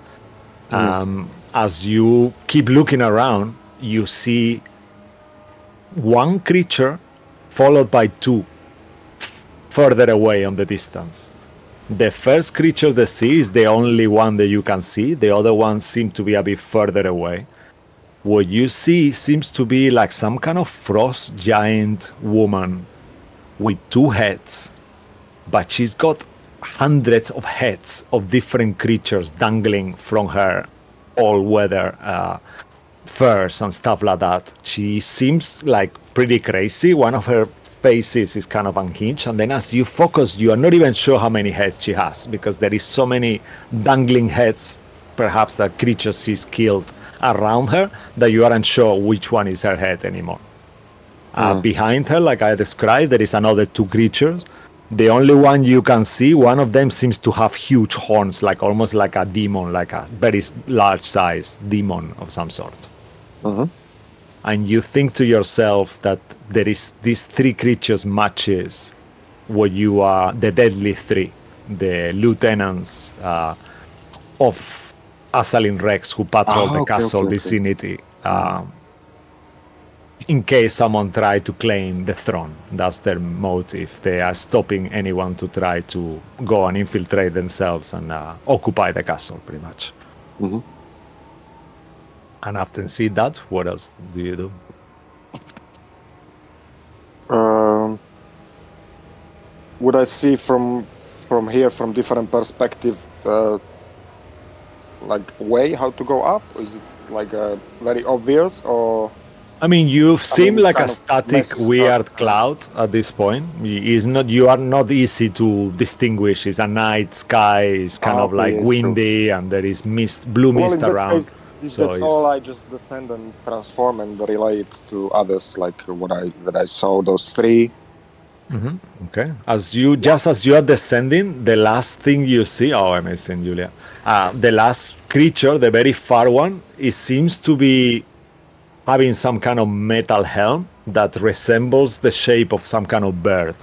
As you keep looking around, you see one creature followed by two further away on the distance. The first creature they see is the only one that you can see. The other ones seem to be a bit further away. What you see seems to be like some kind of frost giant woman with 2 heads, but she's got hundreds of heads of different creatures dangling from her all-weather furs and stuff like that. She seems like pretty crazy. One of her faces is kind of unhinged, and then as you focus, you are not even sure how many heads she has, because there is so many dangling heads, perhaps that creatures she's killed around her, that you aren't sure which one is her head anymore. Behind her, like I described, there is another 2 creatures. The only one you can see, one of them seems to have huge horns, like almost like a demon, like a very large size demon of some sort. And you think to yourself that there is these 3 creatures matches what you are, the deadly 3, the lieutenants of Assalin Rex who patrol the castle vicinity. In case someone tried to claim the throne. That's their motive. They are stopping anyone to try to go and infiltrate themselves and occupy the castle, pretty much. And after seeing that, what else do you do? Would I see from here, from different perspective, like way how to go up? Is it like very obvious, or? I mean, you seem it's like a kind of static, messy weird stuff. cloud at this point. You are not easy to distinguish. It's a night sky. It's kind of Okay, like yeah, it's true. windy, and there is blue Well, mist in that around. case, if So that's all, it's- I just descend and transform and relay it to others, like that I saw those 3. Okay. As you are descending, the last thing you see. Oh, amazing, Julia. The last creature, the very far one, it seems to be having some kind of metal helm that resembles the shape of some kind of bird.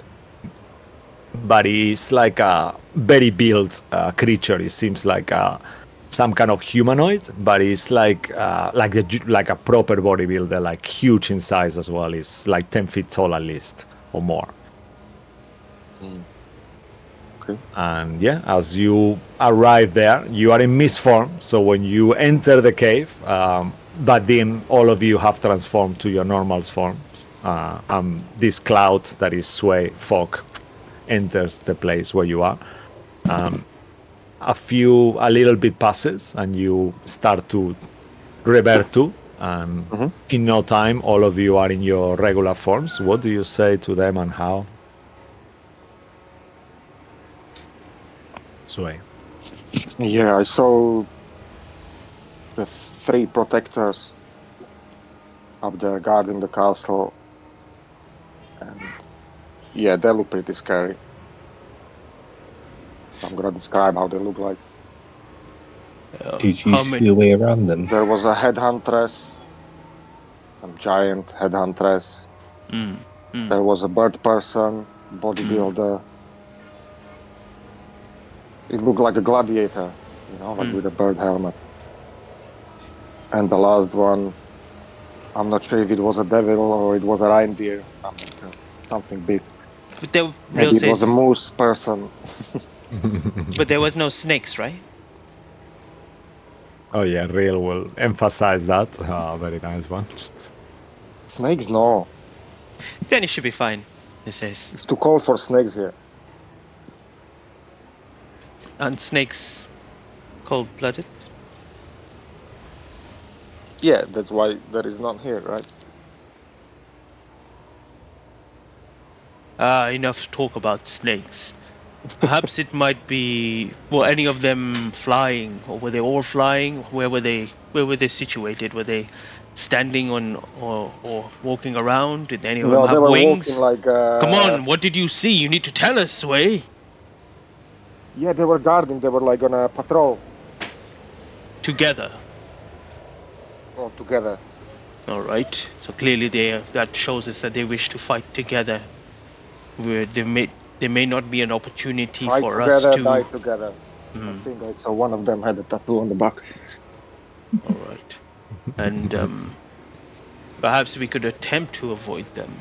But it's like a very built creature. It seems like some kind of humanoid, but it's like a proper bodybuilder, like huge in size as well. It's like 10 feet tall at least or more. Okay. And yeah, as you arrive there, you are in mist form. So when you enter the cave, but then all of you have transformed to your normal forms. And this cloud that is sway fog enters the place where you are. A little bit passes, and you start to revert to. And in no time, all of you are in your regular forms. What do you say to them, and how? Sway. Yeah, I saw the 3 protectors up there guarding the castle, and yeah, they look pretty scary. I'm gonna describe how they look like. Did you see your way around them? There was a headhuntress, a giant headhuntress. There was a bird person, bodybuilder. It looked like a gladiator, like with a bird helmet. And the last one, I'm not sure if it was a devil or it was a reindeer. Something big. But there, Maybe it was a moose person. but there was no snakes, right? Oh yeah, Real will emphasize that. Very nice one. Snakes, no. Then it should be fine, it says. It's too cold for snakes here. And snakes cold-blooded? Yeah, that's why there is none here, right? Enough talk about snakes. Perhaps it might be, were any of them flying, or were they all flying? Where were they situated? Were they standing on or walking around? Did any of them they have were wings? walking like. Come on, what did you see? You need to tell us, Sway. Yeah, they were guarding. They were like on a patrol. Together. All together. All right. So clearly, that shows us that they wish to fight together. Where there may not be an opportunity Fight for together, us to die together. I think I saw one of them had a tattoo on the back. All right. And perhaps we could attempt to avoid them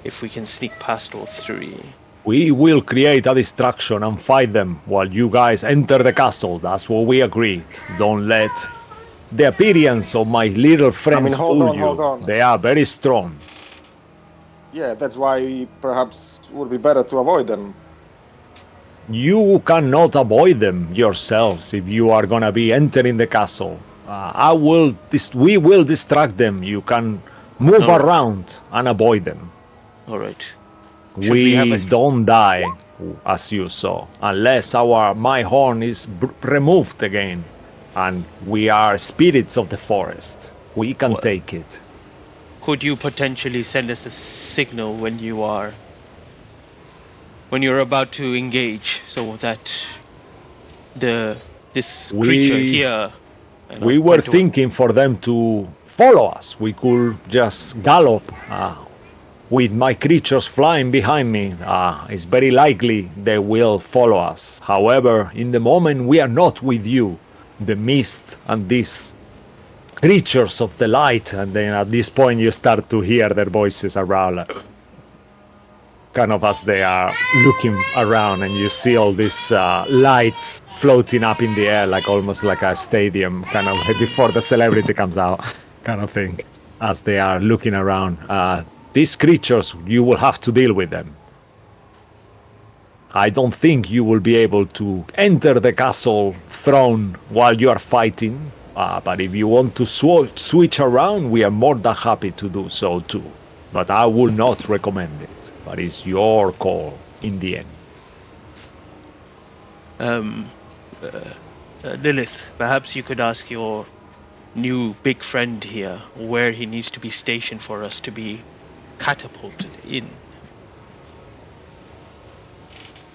if we can sneak past all 3. We will create a distraction and fight them while you guys enter the castle. That's what we agreed. Don't let the appearance of my little friends hold fool on, you. hold on. They are very strong. Yeah, that's why perhaps would be better to avoid them. You cannot avoid them yourselves if you are gonna be entering the castle. We will distract them. You can move Alright. around and avoid them. All right. Should we have We a- don't die, as you saw, unless my horn is removed again, and we are spirits of the forest. We can What? take it. Could you potentially send us a signal when you're about to engage, so that this creature We- here? We were thinking for them to follow us. We could just gallop with my creatures flying behind me. It's very likely they will follow us. However, in the moment we are not with you, the mist and these creatures of the light, and then at this point you start to hear their voices around, like, kind of as they are looking around, and you see all these lights floating up in the air, like almost like a stadium, kind of like before the celebrity comes out, kind of thing, as they are looking around. These creatures, you will have to deal with them. I don't think you will be able to enter the castle throne while you are fighting, but if you want to switch around, we are more than happy to do so too. But I will not recommend it. But it's your call in the end. Lilith, perhaps you could ask your new big friend here where he needs to be stationed for us to be catapulted in.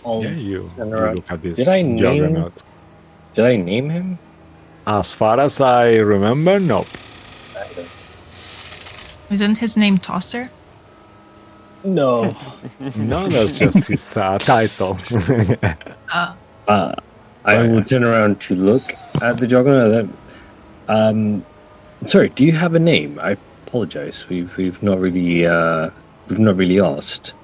Yeah, you look at this Did I name- juggernaut. Did I name him? As far as I remember, no. Isn't his name Tosser? No. No, that's just his title. I will turn around to look at the juggernaut. Sorry, do you have a name? I apologize. We've not really asked.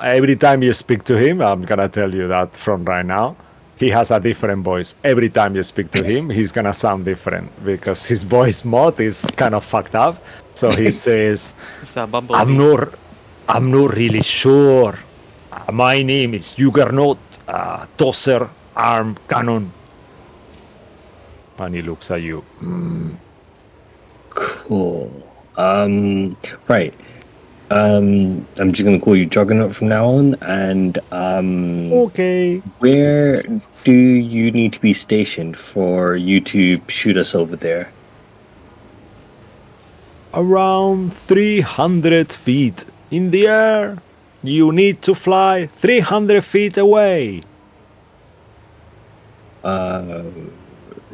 Every time you speak to him, I'm gonna tell you that from right now. He has a different voice. Every time you speak to him, he's gonna sound different because his voice mod is kind of fucked up. So he says, It's a bumblebee. I'm not really sure. My name is Juggernaut Tosser Arm Cannon. And he looks at you. Cool. Right. I'm just gonna call you Juggernaut from now on. And Okay. where do you need to be stationed for you to shoot us over there? Around 300 feet in the air. You need to fly 300 feet away.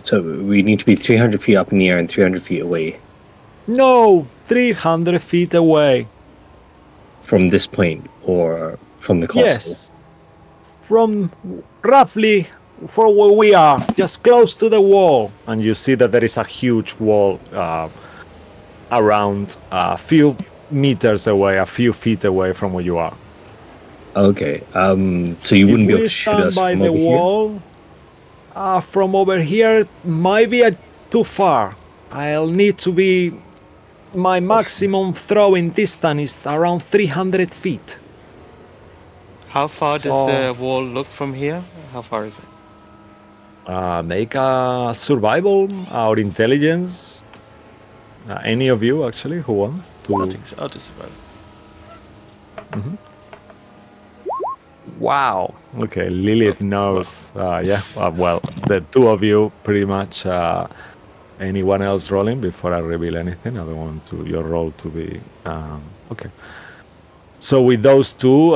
So we need to be 300 feet up in the air and 300 feet away No, 300 feet away. from this point or from the castle. Yes. From roughly for where we are, just close to the wall. And you see that there is a huge wall around a few meters away, a few feet away from where you are. Okay. So you wouldn't be able to If we shoot stand us by from the over here? wall, from over here might be too far. I'll need to be. My maximum throwing distance is around 300 feet. How far does So- the wall look from here? How far is it? Make a survival or intelligence. Any of you actually who wants I'll to? take so. I'll just survive. Wow. Okay, Lilith knows. Well, the two of you pretty much. Anyone else rolling before I reveal anything? I don't want your roll to be okay. So with those two,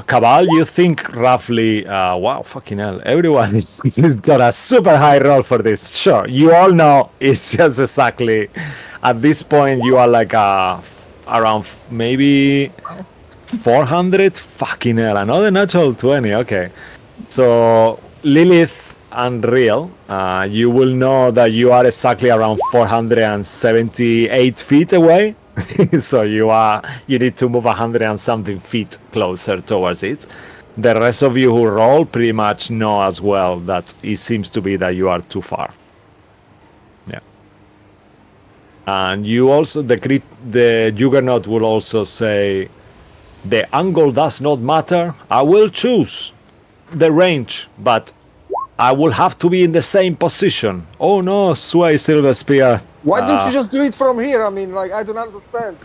Cabal, you think roughly? Wow, fucking hell! Everyone is got a super high roll for this. Sure, you all know it's just exactly. At this point, you are like around maybe 400. Fucking hell! Another natural 20. Okay, so Lilith and Real, you will know that you are exactly around 478 feet away. So you need to move 100 and something feet closer towards it. The rest of you who roll pretty much know as well that it seems to be that you are too far. Yeah. And you also, the Juggernaut will also say, the angle does not matter. I will choose the range, but I will have to be in the same position. Oh no, Sway Silver Spear. Why don't you just do it from here? I mean, like, I don't understand.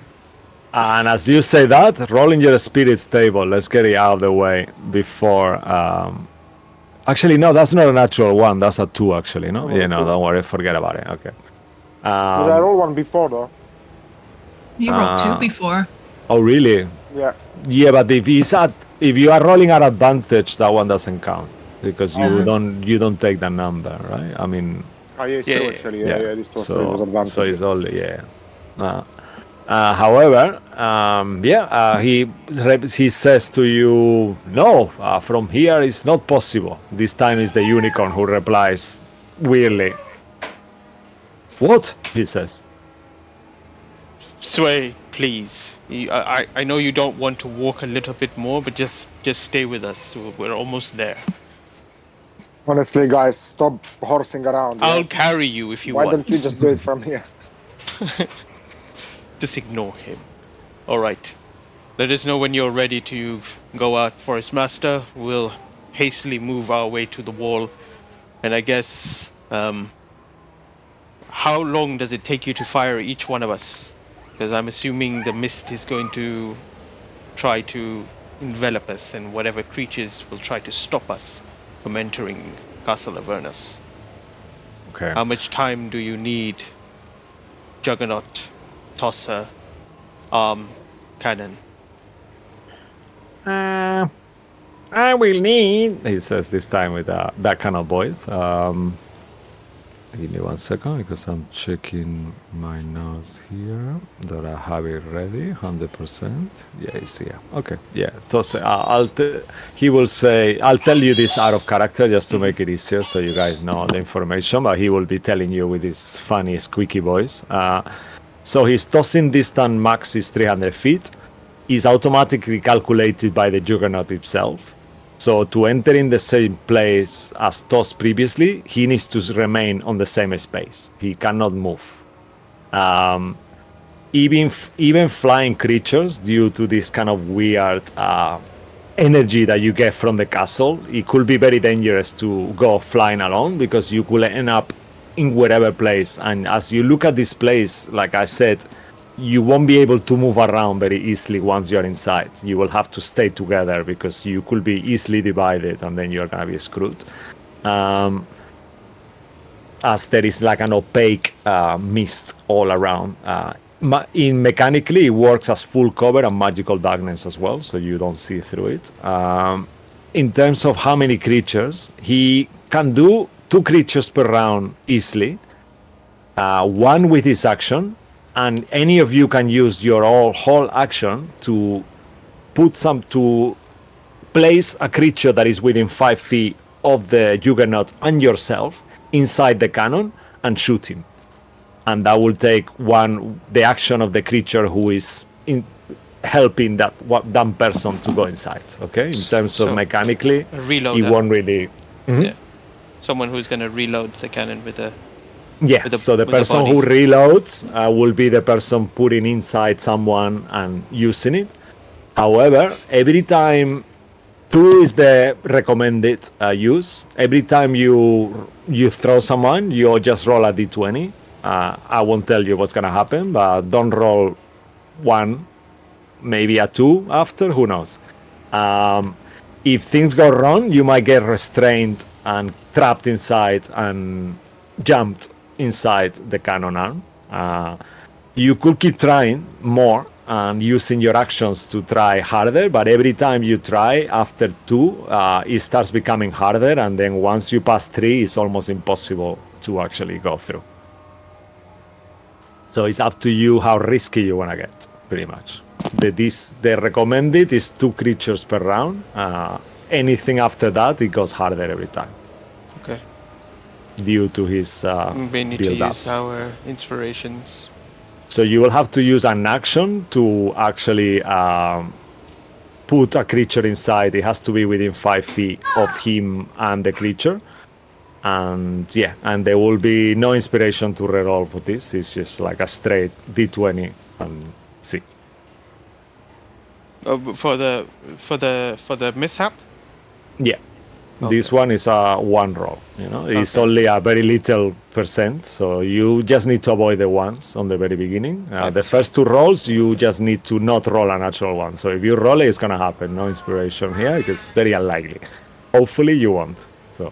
And as you say that, rolling your spirits table. Let's get it out of the way before. Actually, no, that's not a natural one. That's a 2, actually. No, yeah, no, don't worry. Forget about it. Okay. But I rolled one before, though. You rolled 2 before. Oh, really? Yeah. Yeah, but if you are rolling at advantage, that one doesn't count because you don't take the number, right? I mean. Oh, yeah, it's true, actually. Yeah, this was advantage. So it's only, however, he says to you, no, from here is not possible. This time is the unicorn who replies weirdly. What? He says. Sway, please. I know you don't want to walk a little bit more, but just stay with us. We're almost there. Honestly, guys, stop horsing around. I'll carry you if you want. want. Why don't you just do it from here? Just ignore him. Alright. Let us know when you're ready to go out, Forest Master. We'll hastily move our way to the wall. And I guess, how long does it take you to fire each one of us? Because I'm assuming the mist is going to try to envelop us, and whatever creatures will try to stop us from entering Castle Avernus. Okay. How much time do you need, Juggernaut, Tosser, Cannon? I will need, he says this time with that kind of voice. Give me 1 second because I'm checking my notes here that I have it ready 100%. Yeah, it's here. Okay, yeah. So he will say, I'll tell you this out of character just to make it easier so you guys know the information, but he will be telling you with his funny squeaky voice. So his tossing distance max is 300 feet. Is automatically calculated by the Juggernaut itself. So to enter in the same place as Toss previously, he needs to remain on the same space. He cannot move. Even flying creatures, due to this kind of weird energy that you get from the castle, it could be very dangerous to go flying alone because you could end up in whatever place. And as you look at this place, like I said, you won't be able to move around very easily once you're inside. You will have to stay together because you could be easily divided and then you're going to be screwed. As there is like an opaque mist all around. Mechanically, it works as full cover and magical darkness as well, so you don't see through it. In terms of how many creatures, he can do 2 creatures per round easily. 1 with his action, and any of you can use your whole action to place a creature that is within 5 feet of the Juggernaut and yourself inside the cannon and shoot him. And that will take the action of the creature who is helping that person to go inside. Okay, in terms of mechanically, it won't really. Mm-hmm. Yeah. Someone who's going to reload the cannon with a. Yeah, so the person who reloads will be the person putting inside someone and using it. However, every time 2 is the recommended use. Every time you throw someone, you just roll a d20. I won't tell you what's going to happen, but don't roll 1, maybe a 2 after, who knows. If things go wrong, you might get restrained and trapped inside and jumped inside the cannon arm. You could keep trying more and using your actions to try harder, but every time you try after 2, it starts becoming harder, and then once you pass 3, it's almost impossible to actually go through. So it's up to you how risky you want to get, pretty much. The recommended is 2 creatures per round. Anything after that, it goes harder every time. Okay. Due to his we need to use build-ups. our inspirations. So you will have to use an action to actually put a creature inside. It has to be within 5 feet of him and the creature. And yeah, and there will be no inspiration to reroll for this. It's just like a straight D20 and see. For the mishap. Yeah. This Okay. one is a one roll, it's Okay. only a very little percent, so you just need to avoid the ones on the very beginning. The first 2 rolls, you just need to not roll a natural one. So if you roll it, it's gonna happen. No inspiration here, because it's very unlikely. Hopefully you won't. So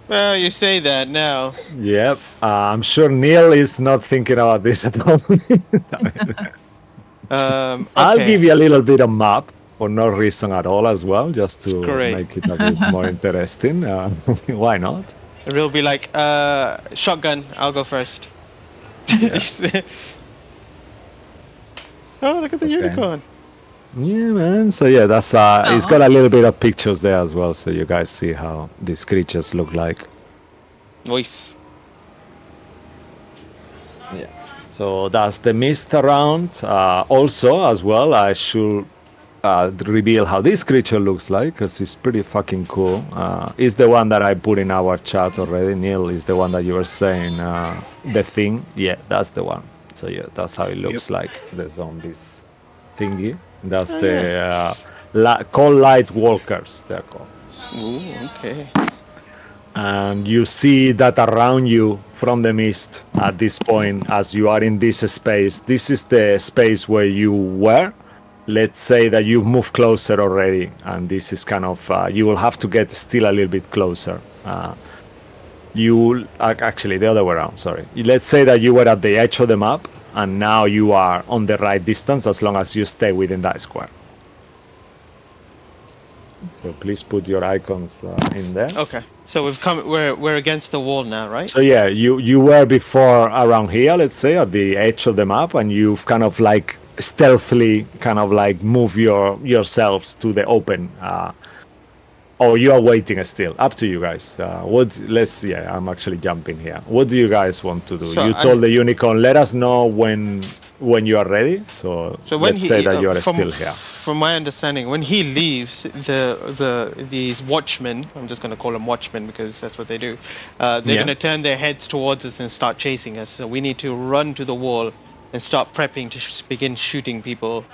Well, you say that now. yep, I'm sure Neil is not thinking about this at all. I'll Okay. give you a little bit of map for no reason at all as well, just to Great. make it a bit more interesting. Why not? It'll be like shotgun. I'll go first. Oh, look at the Okay. unicorn. Yeah, man. So yeah, that's it's got a little bit of pictures there as well, so you guys see how these creatures look like. Nice. Yeah. So that's the mist around. Also, as well, I should reveal how this creature looks like, because it's pretty fucking cool. It's the one that I put in our chat already. Neil is the one that you were saying. The thing. Yeah, that's the one. So yeah, that's how it looks like. The zombies thingy. That's Oh, the cold light walkers. They're called. Ooh, okay. And you see that around you from the mist at this point, as you are in this space. This is the space where you were. Let's say that you've moved closer already, and this is kind of you will have to get still a little bit closer. You actually the other way around. Sorry. Let's say that you were at the edge of the map, and now you are on the right distance as long as you stay within that square. So please put your icons in there. Okay. So we've come. We're against the wall now, right? So yeah, you were before around here, let's say, at the edge of the map, and you've kind of like stealthily kind of like move yourselves to the open. Or you are waiting still. Up to you guys. I'm actually jumping here. What do you guys want to do? So You told the unicorn, let us know when you are ready. So when let's say that you are from, still here. From my understanding, when he leaves, these watchmen, I'm just gonna call them watchmen because that's what they do. They're gonna turn their heads towards us and start chasing us. So we need to run to the wall and start prepping to begin shooting people.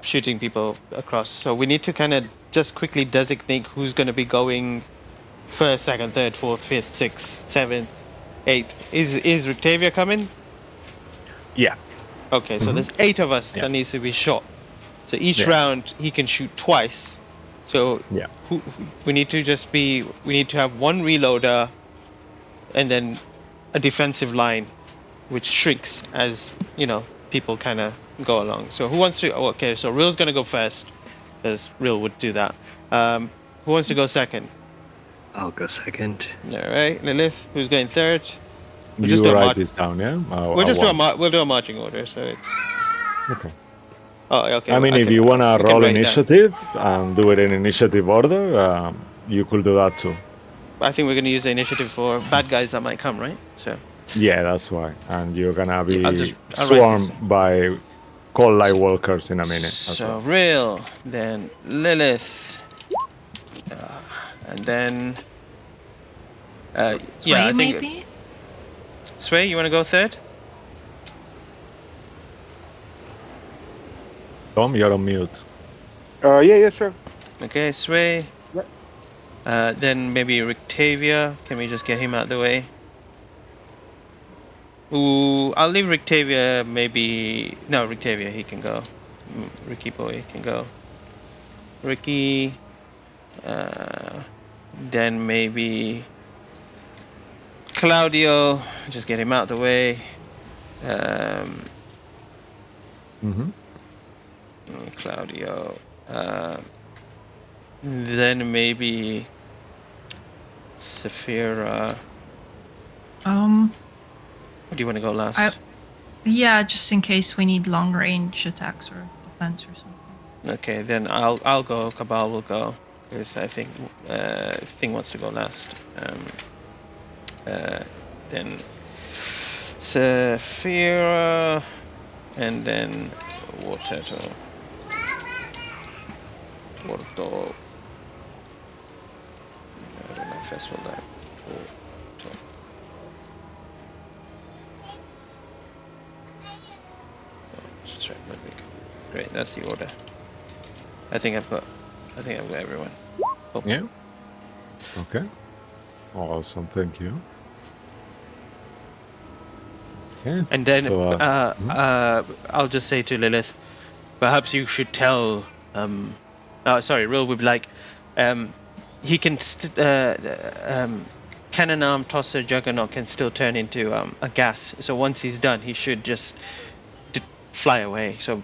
Shooting people across. So we need to kind of just quickly designate who's going to be going first, second, third, fourth, fifth, sixth, seventh, eighth. Is Rictavia coming? Yeah. Okay, so there's 8 of us that needs to be shot. So each round he can shoot twice. So we need to have one reloader and then a defensive line, which shrinks as people kind of go along. So who wants to? Oh, okay, so Real's gonna go first, because Real would do that. Who wants to go second? I'll go second. All right, Lilith, who's going third? You write this down, yeah? We'll do a marching order. So it's okay. Oh, okay. I mean, if you wanna roll initiative and do it in initiative order, you could do that too. I think we're gonna use the initiative for bad guys that might come, right? So. Yeah, that's why. And you're gonna be swarmed by cold light walkers in a minute. So Real, then Lilith, and then Sway, I think maybe. Sway, you want to go third? Tom, you're on mute. Yeah, sure. Okay, Sway. Then maybe Rictavia. Can we just get him out of the way? Ooh, I'll leave Rictavia. Maybe no, Rictavia. He can go. Ricky boy can go. Ricky. Then maybe Claudio. Just get him out of the way. Claudio. Then maybe Saphira. Or do you want to go last? Yeah, just in case we need long range attacks or defense or something. Okay, then I'll go. Cabal will go because I think Thing wants to go last. Then Saphira, and then water to Porto. I don't know if that's what that. Porto. Straight, great, that's the order. I think I've got everyone. Oh. Yeah. Okay. Awesome. Thank you. Okay. And then so, I'll just say to Lilith, perhaps you should tell Real would be like, he can cannon arm tosser Juggernaut can still turn into a gas. So once he's done, he should just fly away. So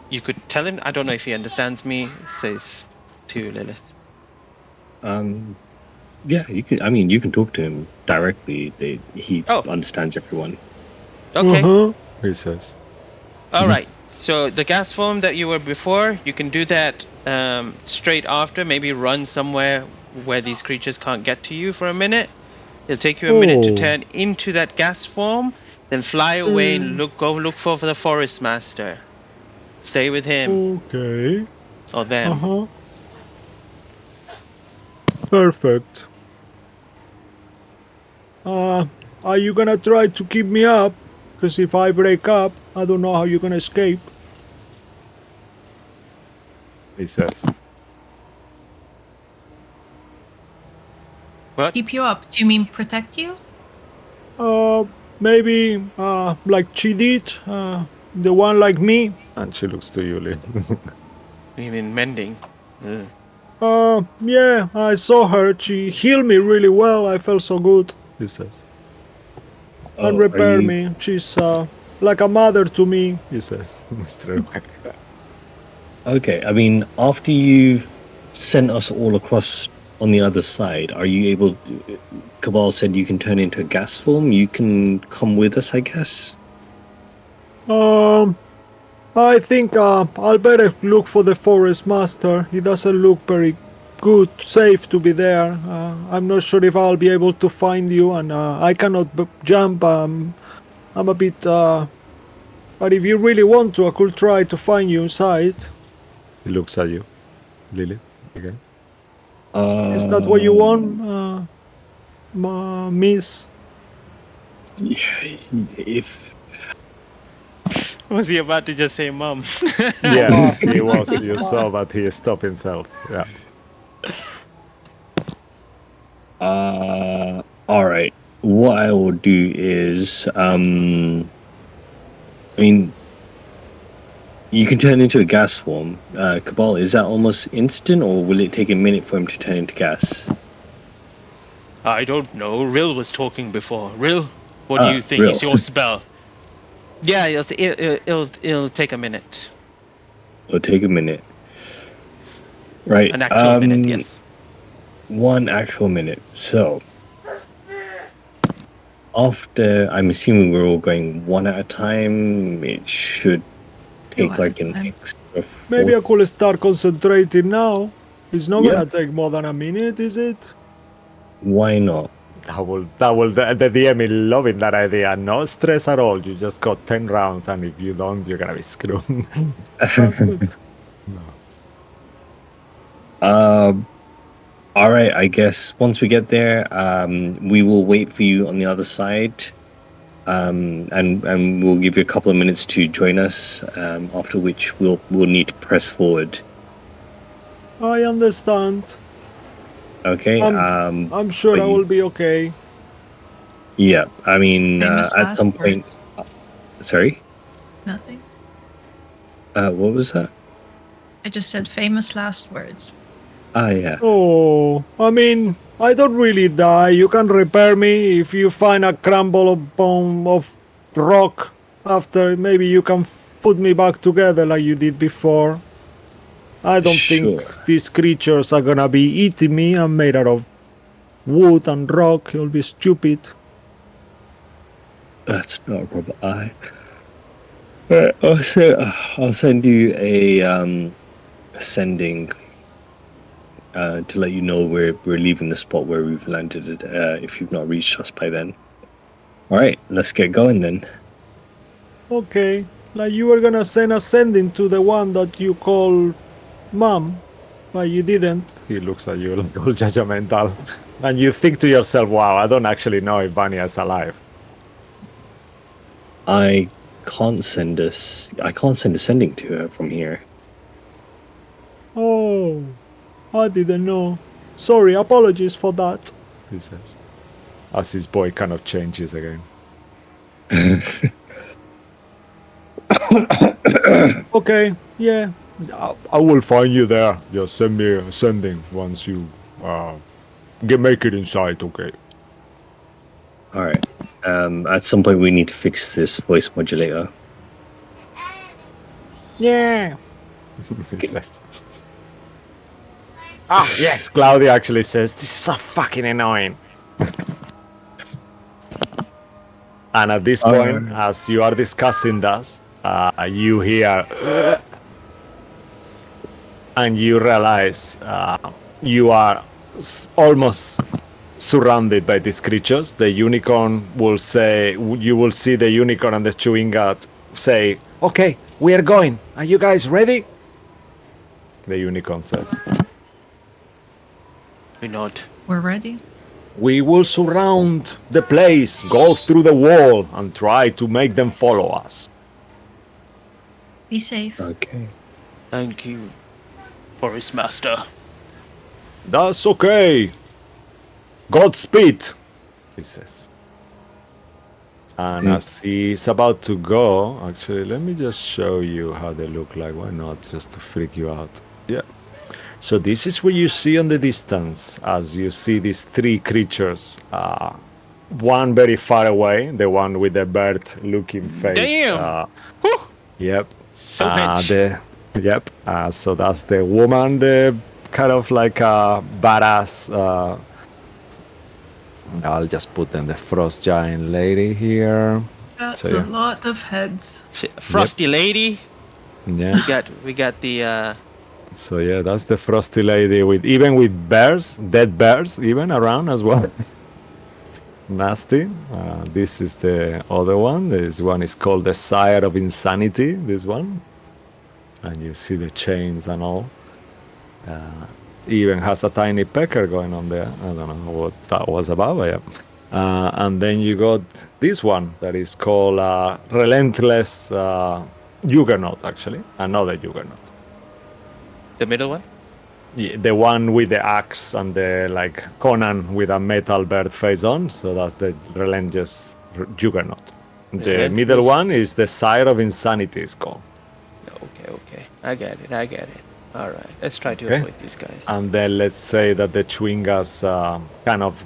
you could tell him. I don't know if he understands me. Says to Lilith. Yeah, you can. I mean, you can talk to him directly. He Oh. understands everyone. Okay. he says. All right. So the gas form that you were before, you can do that straight after. Maybe run somewhere where these creatures can't get to you for a minute. It'll take you a minute to Oh. turn into that gas form, then fly away and go look for the Forest Master. Stay with him Okay. or them. Perfect. Are you gonna try to keep me up? Because if I break up, I don't know how you're gonna escape. He says. What? Keep you up. Do you mean protect you? Maybe, like she did, the one like me. And she looks to you, Lynn. You mean mending? Ugh. Yeah, I saw her. She healed me really well. I felt so good, he says. And Oh, repair me. She's, like a mother to me, he says. Straight away. Okay, I mean, after you've sent us all across on the other side, are you able... Cabal said you can turn into a gas form. You can come with us, I guess? I think I'll better look for the Forest Master. He doesn't look very good, safe to be there. I'm not sure if I'll be able to find you, and I cannot jump. I'm a bit... but if you really want to, I could try to find you inside. He looks at you, Lily, again. Is that what you want, miss? If... Was he about to just say mum? Yeah, he was. You saw that he stopped himself. Yeah. All right. What I will do is, I mean, you can turn into a gas form. Cabal, is that almost instant, or will it take a minute for him to turn into gas? I don't know. Rill was talking before. Rill, what do you think Rill. is your spell? Yeah, it'll take a minute. It'll take a minute. Right. An actual minute, yes. One actual minute. So, after, I'm assuming we're all going one at a time, it should take like an extra... Maybe I could start concentrating now. It's not Yeah. gonna take more than a minute, is it? Why not? The DM is loving that idea. No stress at all. You just got 10 rounds, and if you don't, you're gonna be screwed. Sounds good. All right, I guess once we get there, we will wait for you on the other side, and we'll give you a couple of minutes to join us. After which we'll need to press forward. I understand. Okay. I'm sure but I will be okay. Yeah, I mean, Famous at last some point. words. Sorry. Nothing. What was that? I just said famous last words. Ah, yeah. Oh, I mean, I don't really die. You can repair me if you find a crumble of bone of rock. After, maybe you can put me back together like you did before. I don't think these creatures are gonna be eating me. I'm made out of wood and rock. It'll be stupid. That's not a problem. I'll send you a sending to let you know we're leaving the spot where we've landed. If you've not reached us by then. All right, let's get going then. Okay, like you were gonna send a sending to the one that you call Mom, but you didn't. He looks at you like all judgmental. And you think to yourself, wow, I don't actually know if Vanya is alive. I can't send a sending to her from here. Oh, I didn't know. Sorry, apologies for that, he says. As his boy kind of changes again. Okay, yeah, I will find you there. Just send me a sending once you make it inside, okay? All right. At some point, we need to fix this voice modulator. Yeah. He says. Ah, yes, Claudia actually says, this is so fucking annoying. And at this point, as you are discussing that, you hear and you realize you are almost surrounded by these creatures. The unicorn will say, you will see the unicorn and the chewing gut say, okay, we are going. Are you guys ready? The unicorn says, We nod. We're ready. we will surround the place, go through the wall, and try to make them follow us. Be safe. Okay. Thank you, Forest Master. That's okay. Godspeed, he says. And as he's about to go, actually, let me just show you how they look like. Why not? Just to freak you out. Yeah. So this is what you see on the distance as you see these three creatures. One very far away, the one with the bird-looking face. Damn! Whew! Yep. So hench. Yep. So that's the woman, the kind of like a badass. I'll just put in the frost giant lady here. That's So, yeah. a lot of heads. Frosty lady. Yeah. We got the So yeah, that's the frosty lady with bears, dead bears, even around as well. Nasty. This is the other one. This one is called the Sire of Insanity. This one, and you see the chains and all. Even has a tiny pecker going on there. I don't know what that was about, but yeah. And then you got this one that is called Relentless Juggernaut, actually. Another Juggernaut. the middle one. Yeah, the one with the axe and the like Conan with a metal bird face on. So that's the Relentless Juggernaut. The Relentless. middle one is the Sire of Insanity, it's called. Okay. I get it. All right. Let's try to Okay. avoid these guys. And then let's say that the Chwingas kind of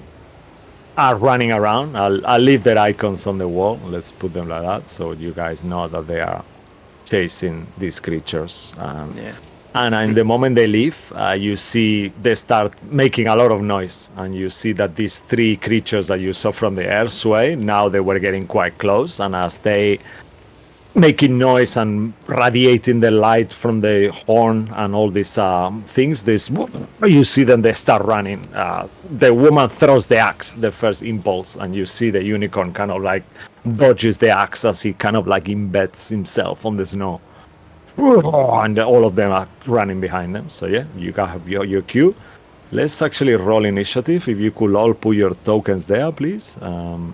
are running around. I'll leave their icons on the wall. Let's put them like that so you guys know that they are chasing these creatures. Yeah. And in the moment they leave, you see they start making a lot of noise. And you see that these three creatures that you saw from the air sway, now they were getting quite close. And as they making noise and radiating the light from the horn and all these things, you see them, they start running. The woman throws the axe, the first impulse, and you see the unicorn kind of like dodges the axe as he kind of like embeds himself on the snow. And all of them are running behind them. So yeah, you have your cue. Let's actually roll initiative. If you could all put your tokens there, please.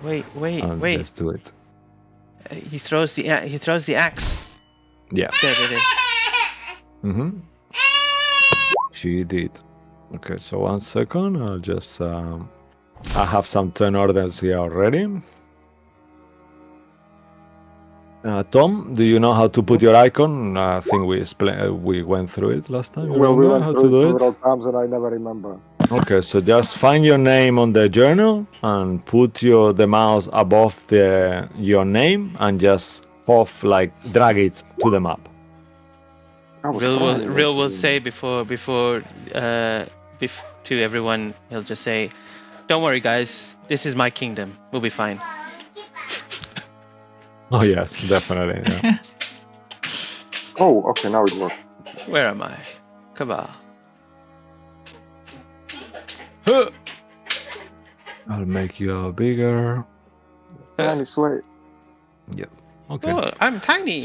Wait. Let's do it. He throws the axe. Yeah. There it is. Mm-hmm. She did. Okay, so 1 second. I'll just. I have some turn orders here already. Tom, do you know how to put your icon? I think we went through it last time. Well, we went how through to it do several times and I never remember. Okay, so just find your name on the journal and put the mouse above your name and just drag it to the map. Real will say before to everyone, he'll just say, "Don't worry, guys. This is my kingdom. We'll be fine." Oh yes, definitely. Yeah. Oh, okay, now it works. Where am I? Cabal. I'll make you bigger. Tiny Sway. Okay. Oh, I'm tiny.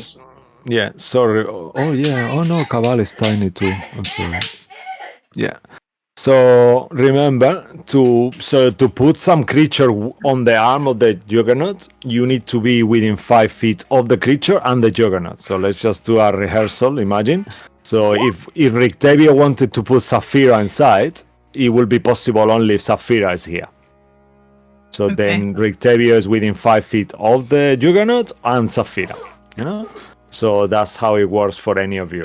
Yeah, sorry. Oh, yeah. Oh, no, Cabal is tiny too. I'm sorry. Yeah. So remember to put some creature on the arm of the Juggernaut, you need to be within 5 feet of the creature and the Juggernaut. So let's just do a rehearsal. Imagine. So if Rictavia wanted to put Saphira inside, it will be possible only if Saphira is here. So Okay. then Rictavia is within 5 feet of the Juggernaut and Saphira. You know. So that's how it works for any of you.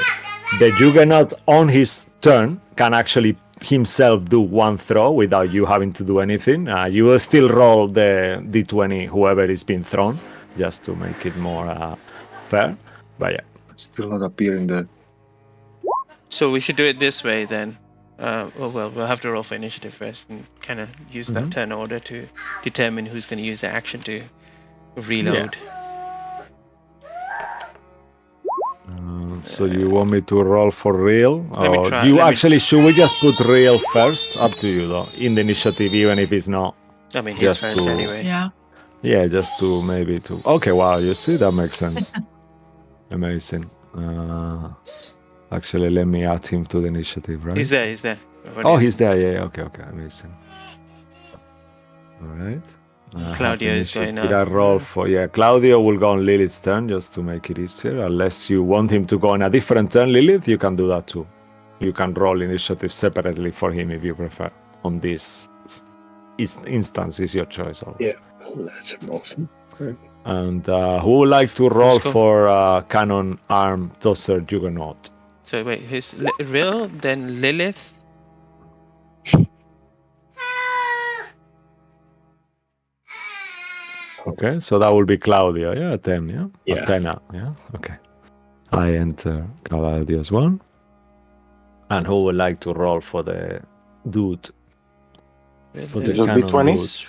The Juggernaut on his turn can actually himself do one throw without you having to do anything. You will still roll the d20 whoever is being thrown, just to make it more fair. But yeah. Still not appearing there. So we should do it this way then. We'll have to roll for initiative first and kind of use that turn order to determine who's going to use the action to reload. So you want me to roll for real? Let me Or try- you let me- actually should we just put real first? Up to you though. In the initiative, even if it's not. I mean, he's Just first to- anyway. Yeah. Yeah, just to maybe to. Okay, wow, you see that makes sense. Amazing. Actually, let me add him to the initiative, right? He's there. Oh, he's there. Yeah. Okay. Amazing. All right. Claudio is going Did I up. roll for? Yeah, Claudio will go on Lilith's turn just to make it easier. Unless you want him to go on a different turn, Lilith, you can do that too. You can roll initiative separately for him if you prefer. On this instance, is your choice. Always. Yeah, that's awesome. And who would like to roll Let's go. for Cannon Arm Tosser Juggernaut? So wait, who's Real, then Lilith? Okay, so that will be Claudio, yeah, 10, yeah? Yeah. Athena, yeah? Okay. I enter Claudio's one. And who would like to roll for the dude? For the Lilith cannon cannon D20?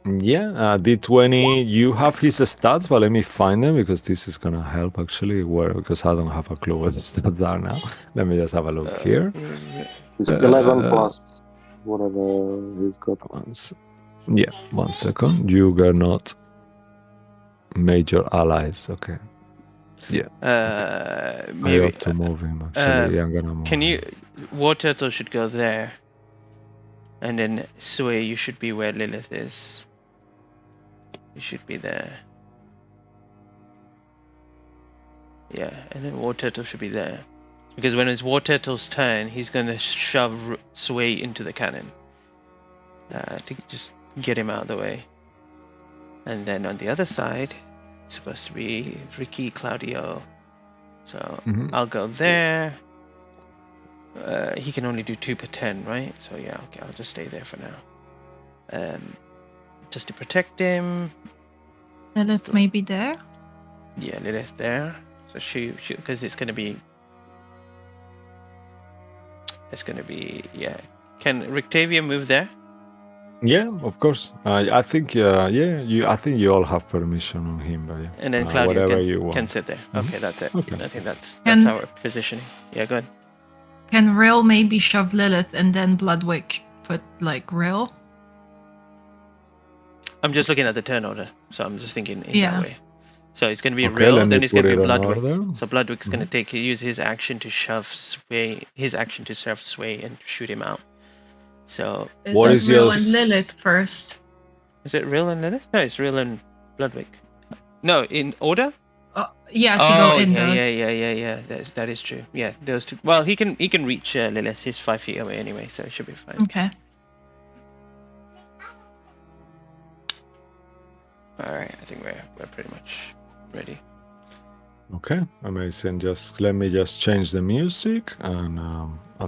dude. Yeah, D20, you have his stats, but let me find them because this is going to help actually, because I don't have a clue what the stats are now. Let me just have a look here. It's 11 plus whatever he's got. Yeah, 1 second. Juggernaut. Major allies, okay. Yeah. I Maybe. ought to move him actually. Yeah, I'm gonna move Can him. you? War Turtle should go there. And then Sway, you should be where Lilith is. You should be there. Yeah, and then War Turtle should be there. Because when it's War Turtle's turn, he's gonna shove Sway into the cannon. To just get him out of the way. And then on the other side, it's supposed to be Ricky, Claudio. So I'll go there. He can only do 2 per 10, right? So yeah, okay, I'll just stay there for now. Just to protect him. Lilith may be there. Yeah, Lilith there. So she because it's gonna be. Yeah. Can Rictavia move there? Yeah, of course. I think I think you all have permission on him, but yeah. And then Claudio whatever you want. can sit there. Okay, that's it. Okay. I think that's And- our positioning. Yeah, go ahead. Can Rill maybe shove Lilith and then Bloodwick put like Rill? I'm just looking at the turn order, so I'm just thinking in Yeah. that way. So it's going to be Okay, Rill, let me then it's going to put be it on Bloodwick. order. So Bloodwick's going to use his action to shove Sway, Sway and shoot him out. So What is Rill your and Lilith first? is it Rill and Lilith? No, it's Rill and Bloodwick. No, in order? Yeah, to go in yeah, the. yeah. That is true. Yeah, those two. Well, he can reach Lilith. He's 5 feet away anyway, so it should be fine. Okay. All right, I think we're pretty much ready. Okay, amazing. Just let me just change the music and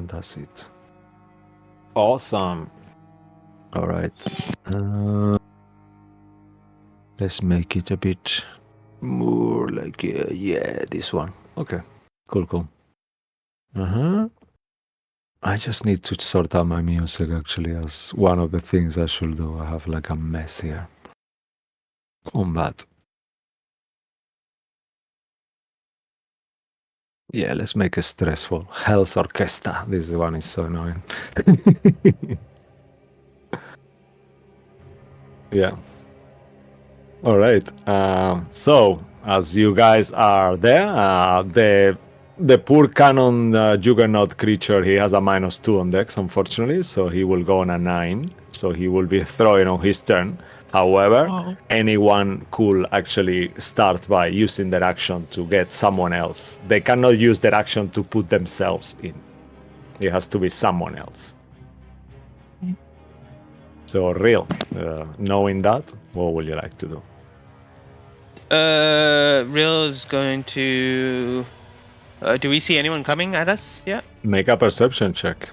that's it. Awesome. All right. Let's make it a bit more like this one. Okay. Cool. I just need to sort out my music actually as one of the things I should do. I have like a mess here. Combat. Yeah, let's make it stressful. Hell's Orchestra. This one is so annoying. Yeah. All right. So as you guys are there, the poor cannon juggernaut creature, he has a -2 on dex, unfortunately, so he will go on a 9. So he will be throwing on his turn. However, Oh. anyone could actually start by using their action to get someone else. They cannot use their action to put themselves in. It has to be someone else. Okay. So, real, knowing that, what would you like to do? Real is going to. Do we see anyone coming at us yet? Make a perception check.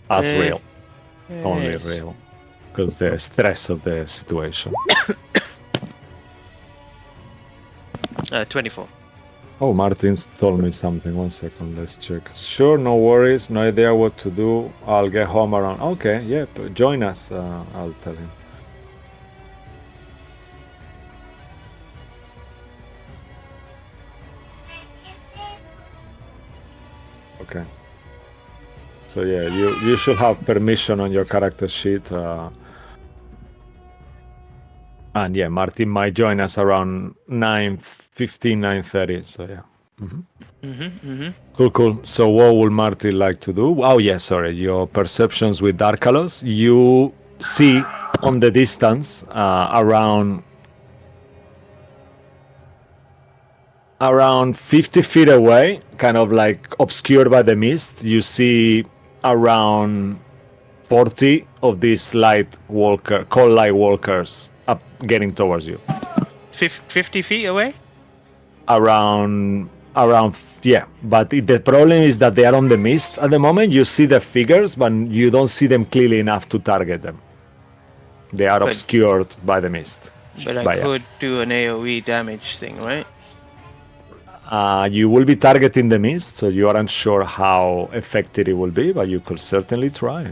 As real. Only Yes. real. Because the stress of the situation. 24. Oh, Martin's told me something. 1 second, let's check. Sure, no worries. No idea what to do. I'll get home around. Okay, yeah, join us. I'll tell him. Okay. So yeah, you should have permission on your character sheet. And yeah, Martin might join us around 9:15, 9:30. So yeah. Cool. So what would Martin like to do? Oh yeah, sorry. Your perceptions with Darkalos. You see on the distance around 50 feet away, kind of like obscured by the mist, you see around 40 of these cold light walkers up getting towards you. 50 feet away? Around yeah, but the problem is that they are on the mist at the moment. You see the figures, but you don't see them clearly enough to target them. They are But- obscured by the mist. But I yeah. could do an AoE damage thing, right? You will be targeting the mist, so you aren't sure how effective it will be, but you could certainly try.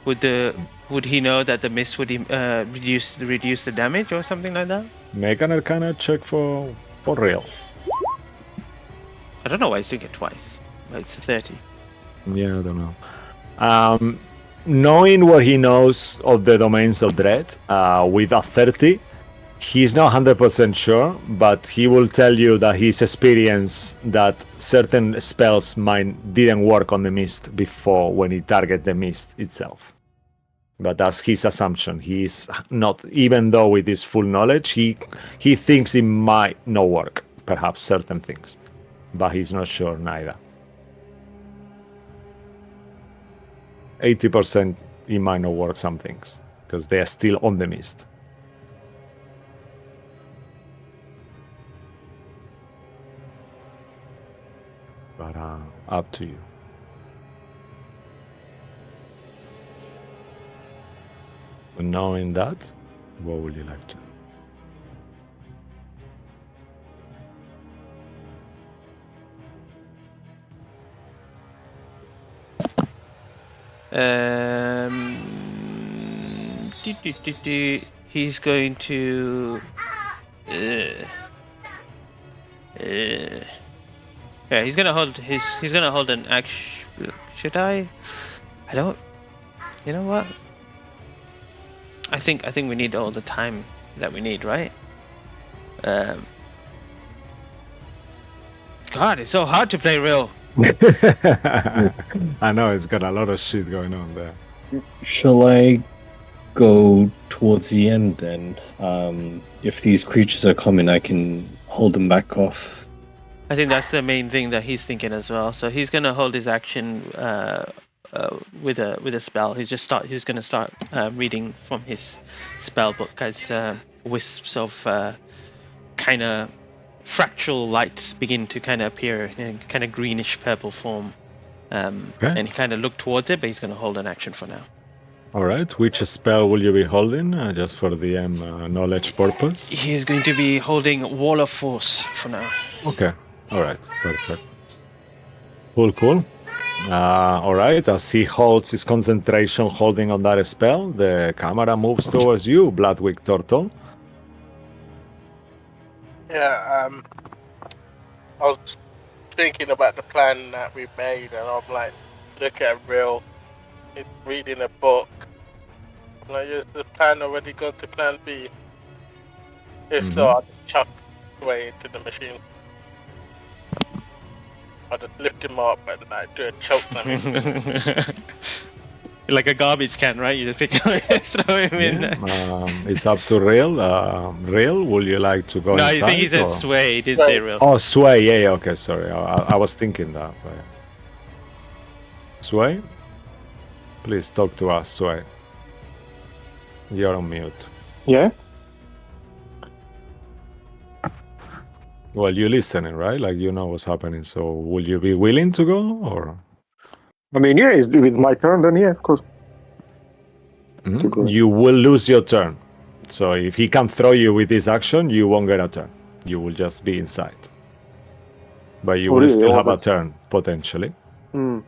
Would he know that the mist would reduce the damage or something like that? Make an Arcana check for real. I don't know why he's doing it twice. But it's a 30. Yeah, I don't know. Knowing what he knows of the domains of dread, with a 30, he's not 100% sure, but he will tell you that he's experienced that certain spells didn't work on the mist before when he target the mist itself. But that's his assumption. He's not, even though with his full knowledge, he thinks it might not work, perhaps certain things, but he's not sure neither. 80% it might not work some things because they are still on the mist. But up to you. But knowing that, what would you like to do? He's going to. Yeah, he's gonna hold an action. Should I? I don't. You know what? I think we need all the time that we need, right? God, it's so hard to play real. I know it's got a lot of shit going on there. Shall I go towards the end then? If these creatures are coming, I can hold them back off. I think that's the main thing that he's thinking as well. So he's gonna hold his action with a spell. He's gonna start reading from his spell book as wisps of kind of fractal light begin to kind of appear in kind of greenish purple form. And he kind of look towards it, but he's gonna hold an action for now. All right, which spell will you be holding, just for the knowledge purpose? He's going to be holding Wall of Force for now. Okay, all right, perfect. Cool. All right, as he holds his concentration holding on that spell, the camera moves towards you, Bloodwick Turtle. Yeah, I was thinking about the plan that we made, and I'm like, look at Real, it's reading a book, Like, is the plan already gone to plan B? If so, Mhm. I'll just chuck Sway into the machine. I'll just lift him up and like do a choke slam. Like a garbage can, right? You just pick him up and throw him in there. It's up to Real. Real, would you like to go No, inside? I think he said or- sway. He didn't say real. Oh, Sway. Yeah, okay, sorry. I was thinking that. But... Sway? Please talk to us, Sway. You're on mute. Yeah. Well, you're listening, right? Like, you know what's happening. So, will you be willing to go, or? I mean, yeah, it's with my turn, then yeah, of course. To go. You will lose your turn. So, if he can throw you with this action, you won't get a turn. You will just be inside. But you Oh, will really? still Oh, have a that's- turn, potentially. Hmm.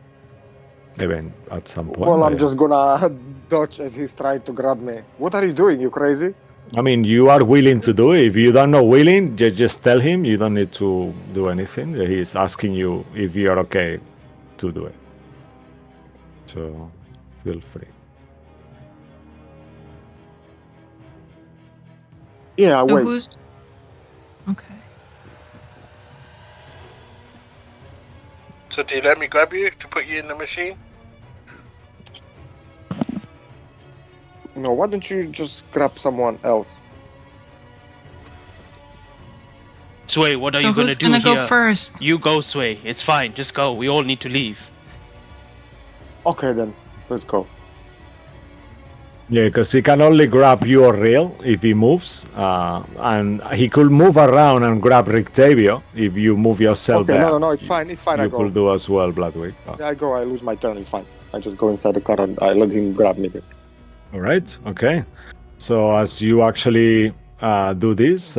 Even at some point. Well, I'm like- just gonna dodge as he's trying to grab me. What are you doing? You crazy? I mean, you are willing to do it. If you don't know willing, just tell him. You don't need to do anything. He's asking you if you're okay to do it. So, feel free. Yeah, So wait. who's okay? So do you let me grab you to put you in the machine? No, why don't you just grab someone else? Sway, what are So you gonna who's do gonna go here? first? You go, Sway. It's fine. Just go. We all need to leave. Okay, then let's go. Yeah, because he can only grab you or Real if he moves. And he could move around and grab Rictavio if you move yourself Okay, there. no, it's fine. It's fine. I You go. could do as well, Bloodwick. Yeah, I go. I lose my turn. It's fine. I just go inside the car and I let him grab me. All right. Okay. So as you actually do this,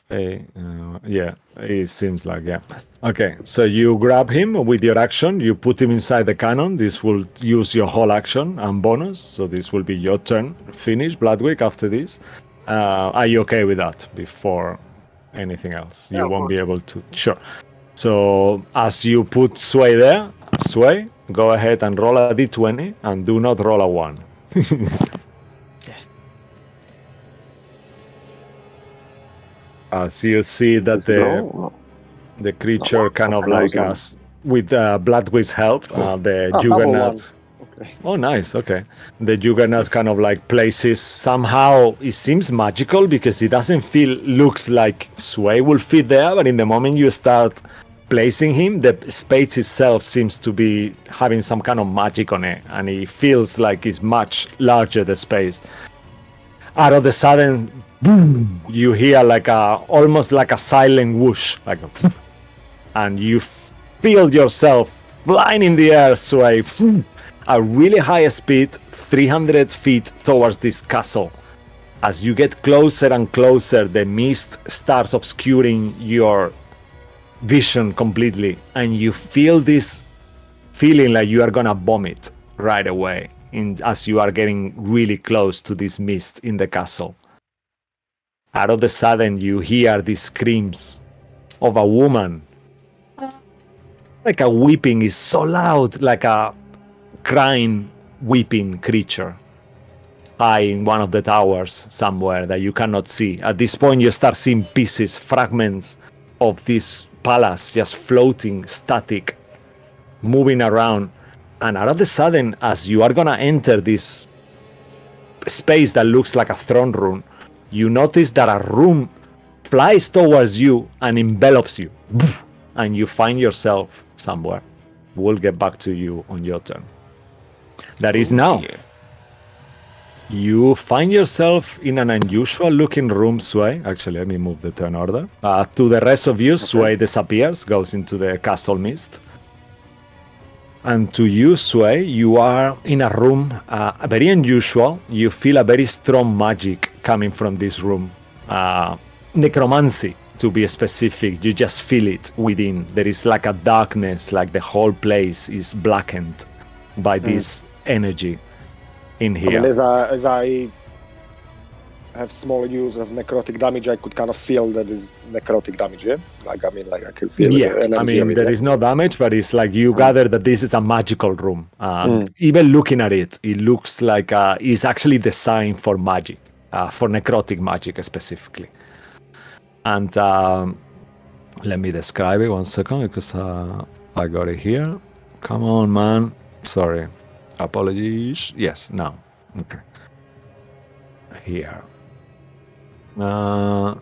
yeah, it seems like yeah. Okay. So you grab him with your action. You put him inside the cannon. This will use your whole action and bonus. So this will be your turn. Finish Bloodwick after this. Are you okay with that? Before anything else, Yeah, you of won't be course. able to. Sure. So as you put Sway there, Sway, go ahead and roll a d20 and do not roll a 1. As you see that the creature kind of Okay, now like it's on. us with Bloodwick's help, the double Juggernaut. Okay. Oh, nice. Okay. The Juggernaut kind of like places somehow it seems magical because it doesn't looks like Sway will fit there, but in the moment you start placing him, the space itself seems to be having some kind of magic on it, and it feels like it's much larger, the space. Out of the sudden, boom, you hear like almost like a silent whoosh, like a, and you feel yourself flying in the air, Sway, a really high speed, 300 feet towards this castle. As you get closer and closer, the mist starts obscuring your vision completely, and you feel this feeling like you are gonna vomit right away as you are getting really close to this mist in the castle. Out of the sudden, you hear these screams of a woman. Like a weeping is so loud, like a crying, weeping creature high in one of the towers somewhere that you cannot see. At this point, you start seeing pieces, fragments of this palace just floating, static, moving around. And out of the sudden, as you are gonna enter this space that looks like a throne room, you notice that a room flies towards you and envelops you. And you find yourself somewhere. We'll get back to you on your turn. That is now. Dear. You find yourself in an unusual looking room, Sway. Actually, let me move the turn order. To the rest of you, Sway disappears, goes into the castle mist. And to you, Sway, you are in a room very unusual. You feel a very strong magic coming from this room. Necromancy, to be specific. You just feel it within. There is like a darkness, like the whole place is blackened by this energy in I here. mean, as have small use of necrotic damage, I could kind of feel that is necrotic damage, yeah? Like, I mean, like, I can feel the Yeah, energy I of mean, it, there yeah? is no damage, but it's like you gather that this is a magical room. Even looking at it, it looks like it's actually designed for magic, for necrotic magic specifically. And let me describe it 1 second, because I got it here. Come on, man. Sorry. Apologies. Yes, now. Okay. Here. You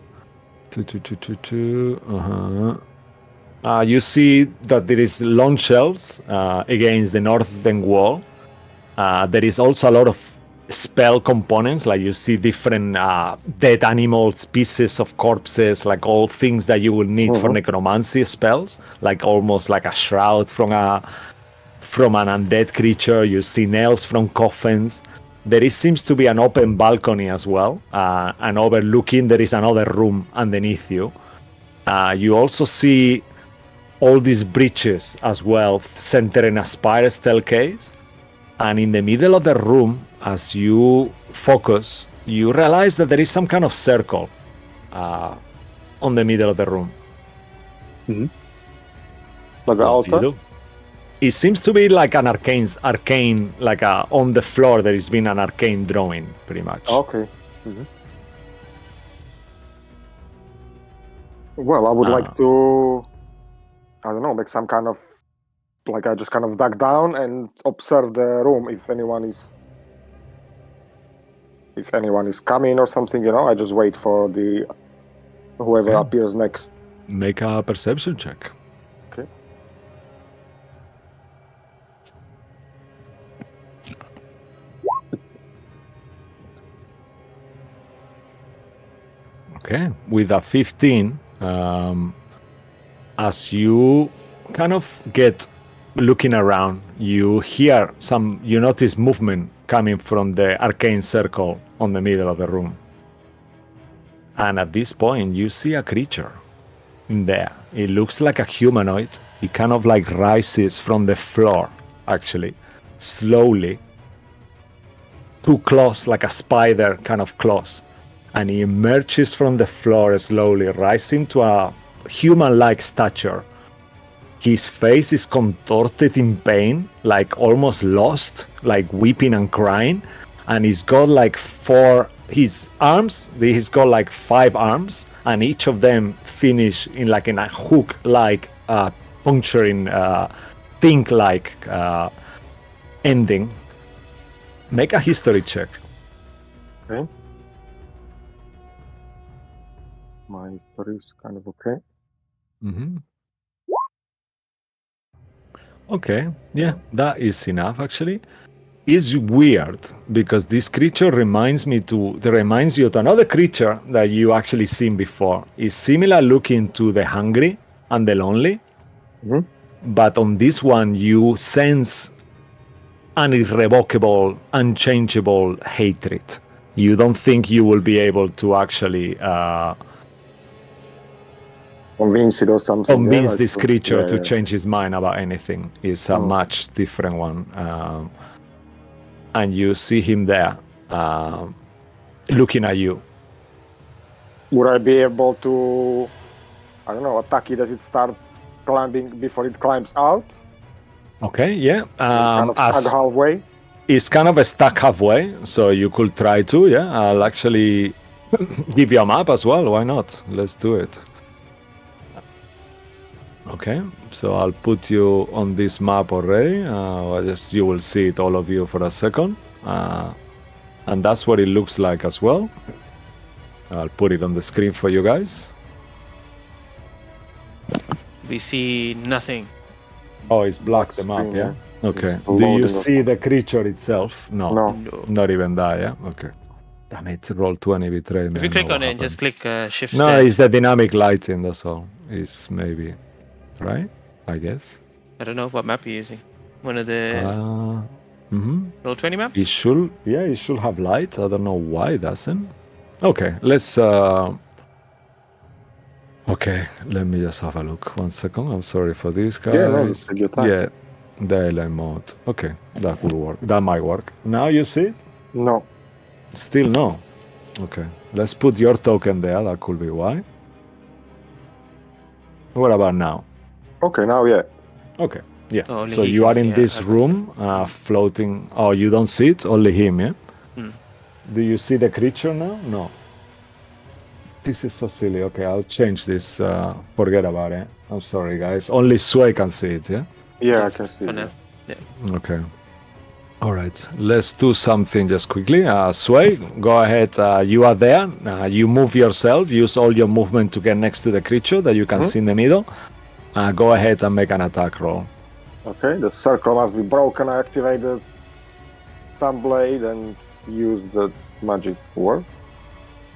see that there is long shelves against the northern wall. There is also a lot of spell components, like you see different dead animals, pieces of corpses, like all things that you will need for necromancy spells, like almost like a shroud from an undead creature. You see nails from coffins. There seems to be an open balcony as well, and overlooking there is another room underneath you. You also see all these breaches as well, centering a spiral staircase. And in the middle of the room, as you focus, you realize that there is some kind of circle on the middle of the room. Like an What do you altar? do? It seems to be like an arcane, like on the floor there has been an arcane drawing, pretty much. Okay. Well, I would like to, I don't know, make some kind of, like, I just kind of duck down and observe the room if anyone is coming or something, you know. I just wait for the whoever appears next. Make a perception check. Okay. Okay, with a 15, as you kind of get looking around, you notice movement coming from the arcane circle on the middle of the room. And at this point, you see a creature in there. It looks like a humanoid. It kind of like rises from the floor, actually, slowly. Two claws, like a spider kind of claws. And he emerges from the floor slowly, rising to a human-like stature. His face is contorted in pain, like almost lost, like weeping and crying. And he's got like his arms, he's got like 5 arms, and each of them finish in a hook-like, puncturing, think-like ending. Make a history check. Okay. My history is kind of okay. Okay, yeah, that is enough actually. It's weird because this creature reminds you of another creature that you actually seen before. It's similar looking to the hungry and the lonely, but on this one you sense an irrevocable, unchangeable hatred. You don't think you will be able to actually convince it or something. Convince like this creature to yeah. change his mind about anything. It's a much different one. And you see him there, looking at you. Would I be able to, I don't know, attack it as it starts climbing before it climbs out? Okay, yeah. It's kind of stuck halfway. It's kind of stuck halfway, so you could try to, yeah. I'll actually give you a map as well. Why not? Let's do it. Okay, so I'll put you on this map already. You will see it, all of you, for a second. And that's what it looks like as well. I'll put it on the screen for you guys. We see nothing. Oh, it's black, the map, yeah? Okay. It's Do you loading see the creature itself? No. No. Not even that, yeah? Okay. Damn it, roll 20 betray me. If you click on it and just click Shift No, Z. it's the dynamic lighting, that's all. It's maybe... Right? I guess. I don't know what map you're using. One of the roll 20 maps? It should have light. I don't know why it doesn't. Okay, let's okay, let me just have a look. 1 second. I'm sorry for this, guys. Yeah, no, take your time. Yeah, daylight mode. Okay, that will work. That might work. Now you see? No. Still no. Okay, let's put your token there. That could be why. What about now? Okay, now yeah. Okay, yeah. Oh, only So he you can are see in it, this I thought room, floating. Oh, you don't see it? Only him, yeah? Hmm. Do you see the creature now? No. This is so silly. Okay, I'll change this. Forget about it. I'm sorry, guys. Only Sway can see it, yeah? Yeah, I can see for it. now. Okay. All right. Let's do something just quickly. Sway, go ahead. You are there. You move yourself. Use all your movement to get next to the creature that you can see in the middle. Go ahead and make an attack roll. Okay, the circle must be broken. I activate the Sunblade and use the magic word.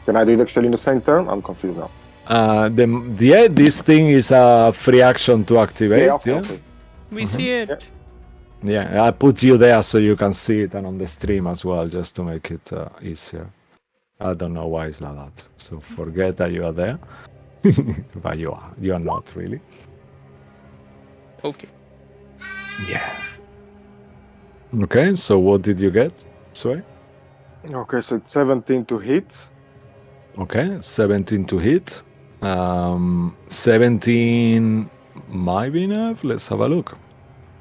Can I do it actually in the same turn? I'm confused now. This thing is a free action to activate. Yeah, okay. We see it. Yeah. Yeah, I put you there so you can see it and on the stream as well, just to make it easier. I don't know why it's like that. So forget that you are there. But you are. You are not really. Okay. Yeah. Okay, so what did you get? Sorry? Okay, so it's 17 to hit. Okay, 17 to hit. 17 might be enough. Let's have a look.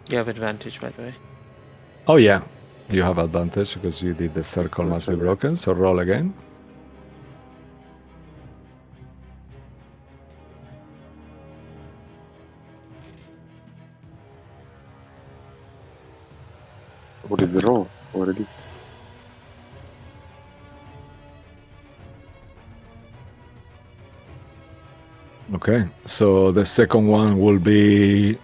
You have advantage, by the way. Oh, yeah. You have advantage because you did the circle must be broken. So roll again. What did the roll already? Okay, so the second one will be.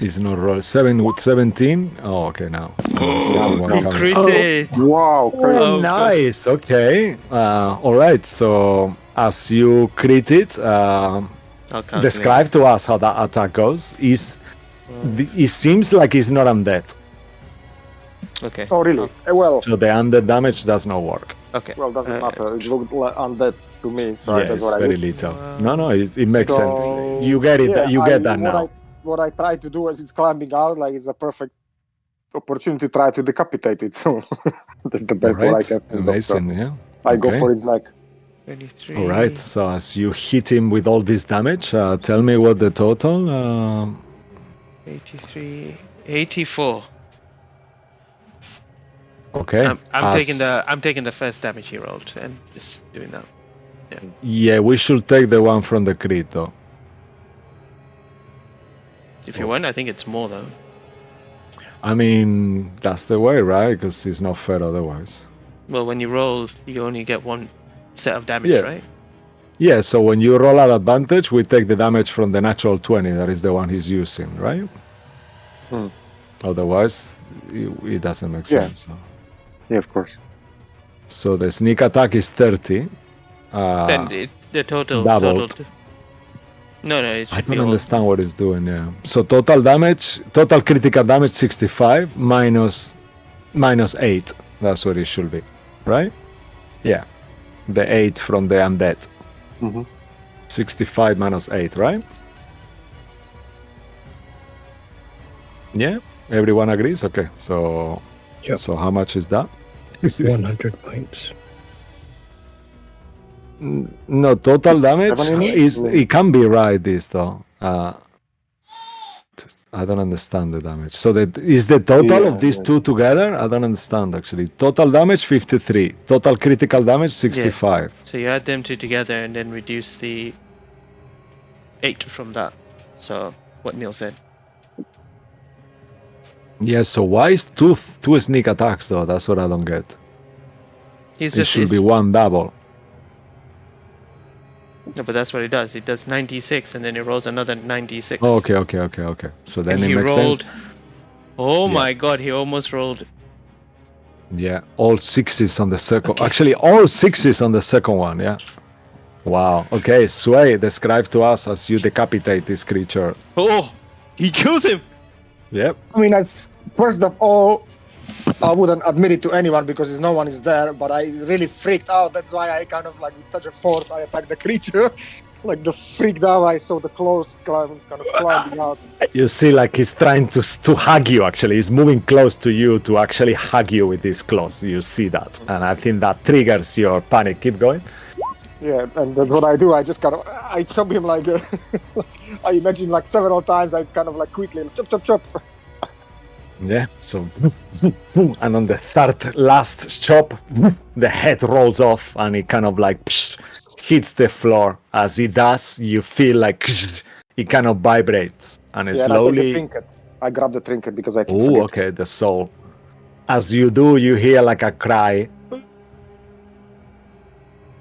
Is not roll 7 with 17. Oh, okay, now. He critted. Wow, crazy. Oh, Nice. Okay. All right. So as you crit it, I'll calculate. describe to us how that attack goes. It seems like it's not undead. Okay. Oh, really? Well, So the undead damage does not work. Okay. well, doesn't matter. It looked like undead to me, so Yeah, that's it's what I very did. little. No, it makes So, sense. You get it. yeah, You get that now. What I try to do as it's climbing out, like, it's a perfect opportunity to try to decapitate it. So that's the best what I can think Amazing. of. Yeah. I go Okay. for its neck. 23. All right. So as you hit him with all this damage, tell me what the total. 83. 84. Okay. I'm taking the first damage he rolled and just doing that. Yeah, we should take the one from the crit though. If you want, I think it's more though. I mean, that's the way, right? Because it's not fair otherwise. Well, when you roll, you only get one set of damage, Yeah. right? Yeah, so when you roll at advantage, we take the damage from the natural 20. That is the one he's using, right? Otherwise, it doesn't make Yeah. sense. So. Yeah, of course. So the sneak attack is 30. Then the total. doubled. No, it should I be don't all. understand what it's doing, yeah. So total critical damage 65 minus 8. That's what it should be, right? Yeah. The 8 from the undead. 65 minus 8, right? Yeah? Everyone agrees? Okay, so... Yep. So how much is that? 100 points. No, total damage 7 is... It can be right, this, though. I don't understand the damage. So is the total of these two together? I don't understand, actually. Total damage, 53. Total critical damage, 65. So you add them two together and then reduce the 8 from that. So what Neil said. Yeah, so why is two sneak attacks, though? That's what I don't get. He's It just should be one double. No, but that's what he does. He does 96 and then he rolls another 96. Oh, okay. So then And it he makes rolled. sense. Oh Yeah. my god, he almost rolled. Yeah, all 6s on the second. Okay. Actually, all 6s on the second one, yeah. Wow. Okay, Sway, describe to us as you decapitate this creature. Oh, he kills him. Yep. I mean, first of all, I wouldn't admit it to anyone because no one is there, but I really freaked out. That's why I kind of, like, with such a force, I attacked the creature. like the freaked out. I saw the claws kind of climbing out. You see, like he's trying to hug you. Actually, he's moving close to you to actually hug you with his claws. You see that, and I think that triggers your panic. Keep going. Yeah, and that's what I do. I just kind of I chop him like I imagine like several times. I kind of like quickly chop. Yeah. So, and on the third last chop, the head rolls off, and it kind of like hits the floor. As it does, you feel like it kind of vibrates, and it Yeah, and I take the slowly. trinket. I grab the trinket because I keep Oh, forgetting. okay, the soul. As you do, you hear like a cry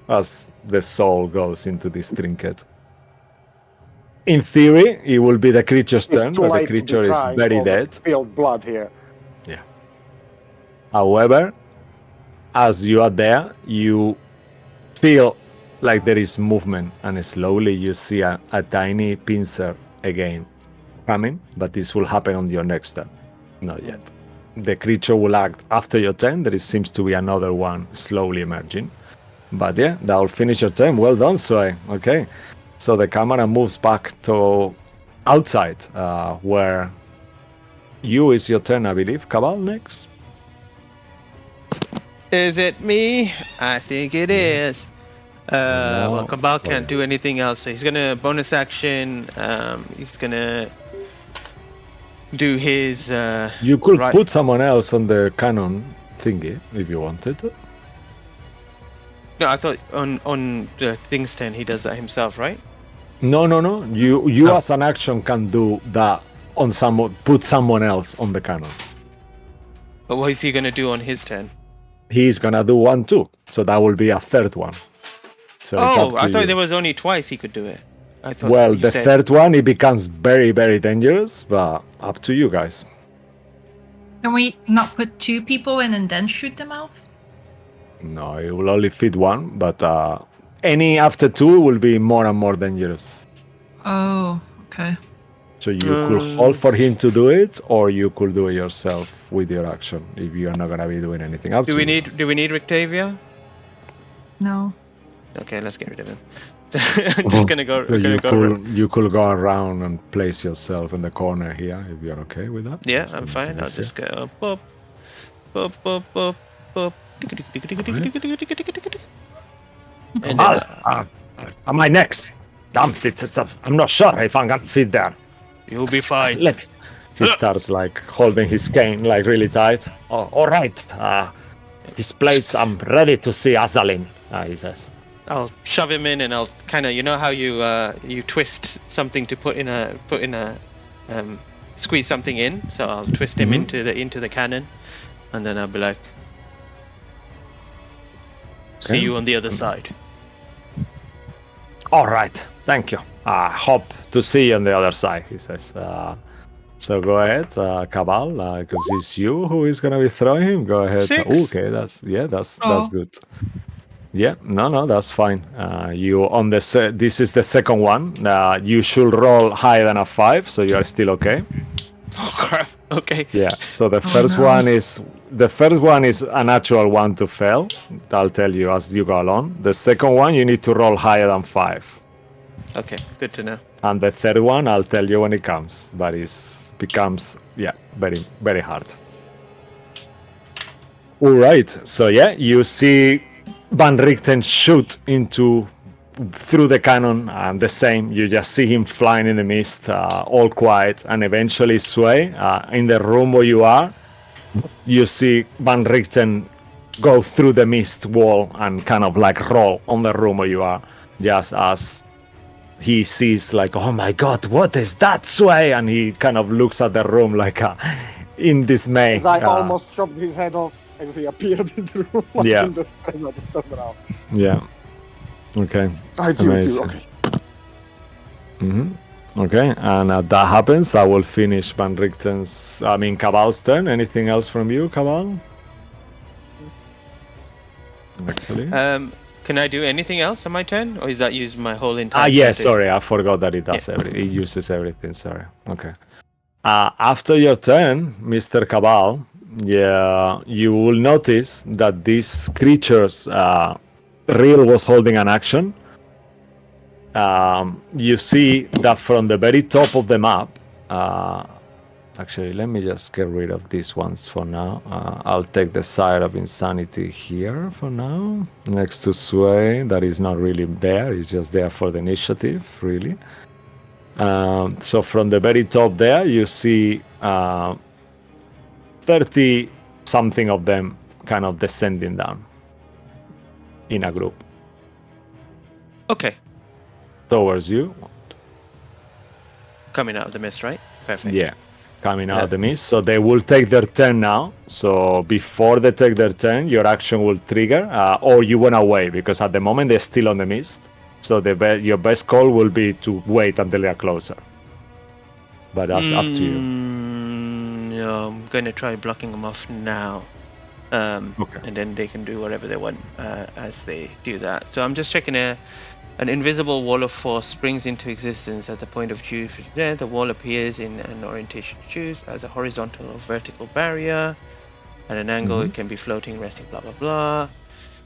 as the soul goes into this trinket. In theory, it will be the creature's It's turn, too but the late to be creature is crying. very All the dead. spilled blood here. However, as you are there, you feel like there is movement, and slowly you see a tiny pincer again coming, but this will happen on your next turn. Not yet. The creature will act after your turn. There seems to be another one slowly emerging. But yeah, that will finish your turn. Well done, Sway. Okay. So the camera moves back to outside, where you is your turn, I believe. Cabal next. Is it me? I think it is. Well, No. Cabal can't do anything else, so he's gonna bonus action. He's gonna do his. You could right. put someone else on the cannon thingy if you wanted. No, I thought on the thing's turn he does that himself, right? No. You Oh. as an action can do that on someone. Put someone else on the cannon. But what is he gonna do on his turn? He's gonna do one too, so that will be a third one. So it's up to I thought you. there was only twice he could do it. I thought. Well, you the said... third one, it becomes very, very dangerous, but up to you guys. Can we not put two people in and then shoot them off? No, it will only fit one, but any after two will be more and more dangerous. Oh, okay. So you could hold for him to do it, or you could do it yourself with your action if you are not gonna be doing anything. Up Do to we you. need Rictavia? No. Okay, let's get rid of him. I'm just gonna go. So I'm gonna go. you could go around and place yourself in the corner here if you're okay with that. Yeah, Just to I'm make fine. it I'll easier. just go. Boop, boop, boop, boop, boop. And then, Am I next? Damn, I'm not sure if I'm gonna fit there. you'll be fine. Let me. He starts like holding his cane like really tight. Oh, all right. This place, I'm ready to see Azalin. He says. I'll shove him in, and I'll kind of, you know how you twist something to put in a squeeze something in. So I'll twist him into the cannon, and then I'll be like, "See Okay. you on the other side." All right. Thank you. Hope to see you on the other side. He says. So go ahead, Cabal, because it's you who is gonna be throwing him. Go ahead. 6. Okay, that's Oh. good. Yeah, no, that's fine. You on the this is the second one. You should roll higher than a 5, so you are still okay. Oh crap. Okay. Yeah. So the first no. one is a natural one to fail. I'll tell you as you go along. The second one you need to roll higher than 5, Okay. Good to know. and the third one I'll tell you when it comes. But becomes very, very hard. All right. So yeah, you see Van Richten shoot through the cannon, and the same. You just see him flying in the mist, all quiet, and eventually Sway in the room where you are. You see Van Richten go through the mist wall and kind of like roll on the room where you are, just as he sees like, oh my god, what is that, Sway? And he kind of looks at the room like in dismay. As I almost chopped his head off as he appeared in the room. Like Yeah. in the stairs, I just turned around. Yeah. Okay. It's you, Amazing. okay. Okay, and that happens. I will finish Van Richten's, Cabal's turn. Anything else from you, Cabal? Actually. Can I do anything else on my turn, or is that use my whole entire? Yeah, turn to- sorry, I forgot that it does It uses everything. Sorry. Okay. After your turn, Mr. Cabal, yeah, you will notice that these creatures, Real was holding an action. you see that from the very top of the map. Actually, let me just get rid of these ones for now. I'll take the side of insanity here for now, next to Sway. That is not really there. It's just there for the initiative, really. So from the very top there, you see 30 something of them kind of descending down in a group Okay, towards you. coming out of the mist, right? Perfect. Yeah, coming out of the mist. So they will take their turn now. So before they take their turn, your action will trigger, or you went away, because at the moment they're still on the mist. So your best call will be to wait until they're closer. But that's up to you. No, I'm going to try blocking them off now. Okay. And then they can do whatever they want as they do that. So I'm just checking an invisible wall of force springs into existence at the point of choose. There, the wall appears in an orientation to choose as a horizontal or vertical barrier. At an angle, it can be floating, resting, blah, blah, blah.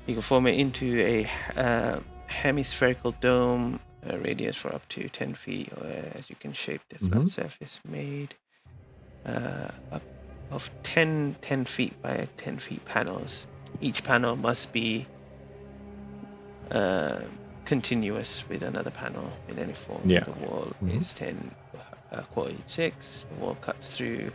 You can form it into a hemispherical dome, radius for up to 10 feet, as you can shape the flat surface made up of 10 feet by 10 feet panels. Each panel must be continuous with another panel in any form. Yeah. The wall is 10 quarter each 6. The wall cuts through.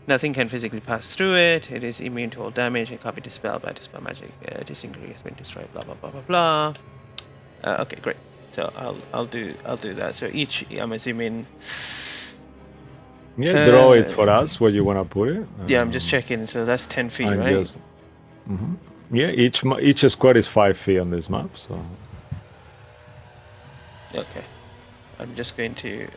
Nothing can physically pass through it. It is immune to all damage. It can't be dispelled by dispel magic. Disintegrate has been destroyed. Blah blah blah blah blah. Okay, great. So I'll do that. So each, I'm assuming. Yeah, draw it for us where you want to put it. Yeah, I'm just checking. So that's 10 feet, and right? just yeah, each square is 5 feet on this map. So okay, I'm just going to.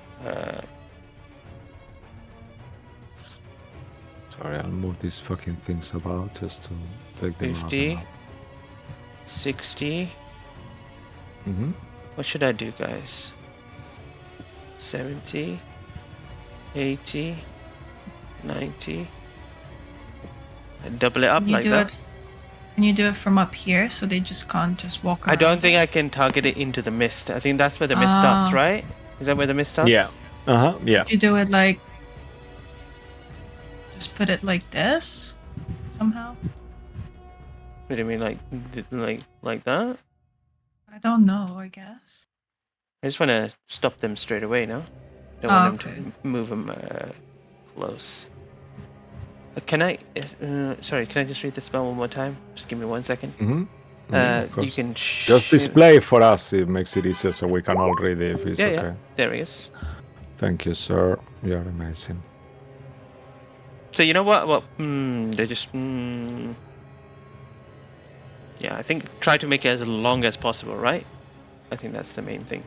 Sorry, I'll move these fucking things about just to take them 50, out. 60. What should I do, guys? 70, 80, 90. And double it up Can you like do that. it? Can you do it from up here so they just can't just walk around? I don't think I can target it into the mist. I think that's where the mist starts, right? Is that where the mist starts? Yeah. Yeah. Could you do it like? Just put it like this, somehow. What do you mean, like that? I don't know. I guess. I just want to stop them straight away, no? Don't want them to move them close. Can I? Sorry, can I just read the spell one more time? Just give me 1 second. You can just display for us. It makes it easier so we can all read it if it's okay. Yeah, there he is. Thank you, sir. You're amazing. So you know what? They just. Yeah, I think try to make it as long as possible, right? I think that's the main thing.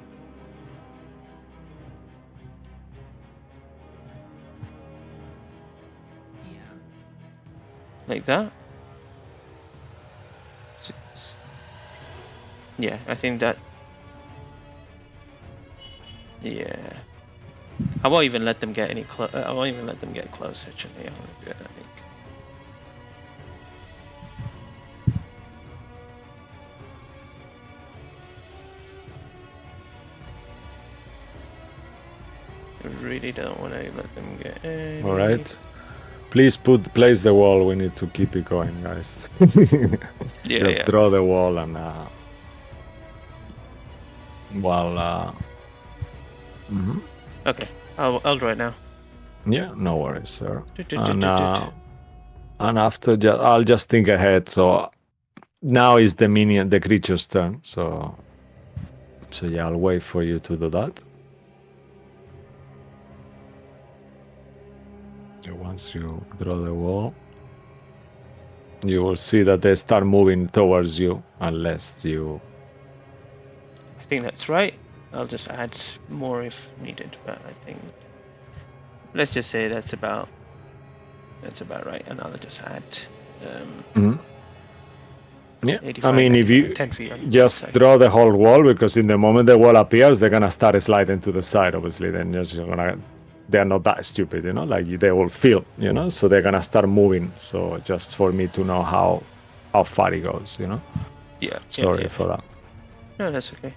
Yeah. Like that. Yeah, I think that. Yeah. I won't even let them get any close. I won't even let them get close. Actually, I want to do it, I think. I really don't want to let them get any. All right. Please place the wall. We need to keep it going, guys. Just draw the wall and Okay, I'll draw it now. Yeah, no worries, sir. And after I'll just think ahead. So now is the creature's turn. So yeah, I'll wait for you to do that. So once you draw the wall, you will see that they start moving towards you unless you. I think that's right. I'll just add more if needed, but I think let's just say that's about right, and I'll just add. Yeah, 85, I mean, if you 10 feet just draw the whole wall, because in the moment the wall appears, they're gonna start sliding to the side. Obviously, then they're not that stupid, you know. Like they will feel, you know, so they're gonna start moving. So just for me to know how far it goes, you know. Yeah. Sorry for that. No, that's okay.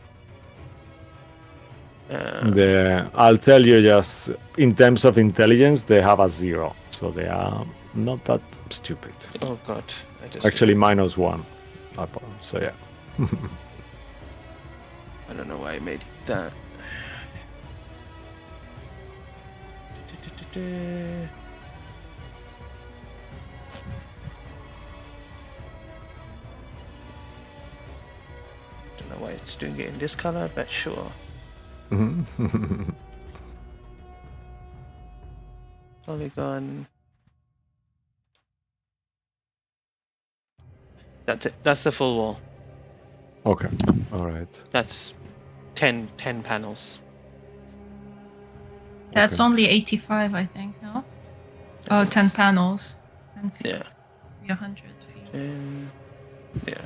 I'll tell you, just in terms of intelligence, they have a 0, so they are not that stupid. Oh god. I just Actually, -1. So yeah. I don't know why I made that. Don't know why it's doing it in this color, but sure. Polygon. That's it. That's the full wall. Okay. All right. That's 10 panels. That's Okay. only 85, I think, no? Oh, 10 panels. 10 feet. Yeah. 100 feet. Yeah.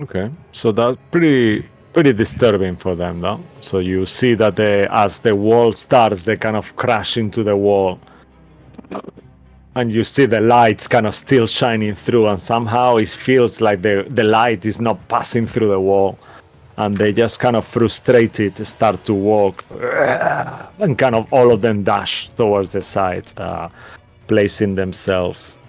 Okay. So that's pretty disturbing for them, though. So you see that as the wall starts, they kind of crash into the wall. And you see the lights kind of still shining through, and somehow it feels like the light is not passing through the wall. And they just kind of frustrated start to walk, and kind of all of them dash towards the side, placing themselves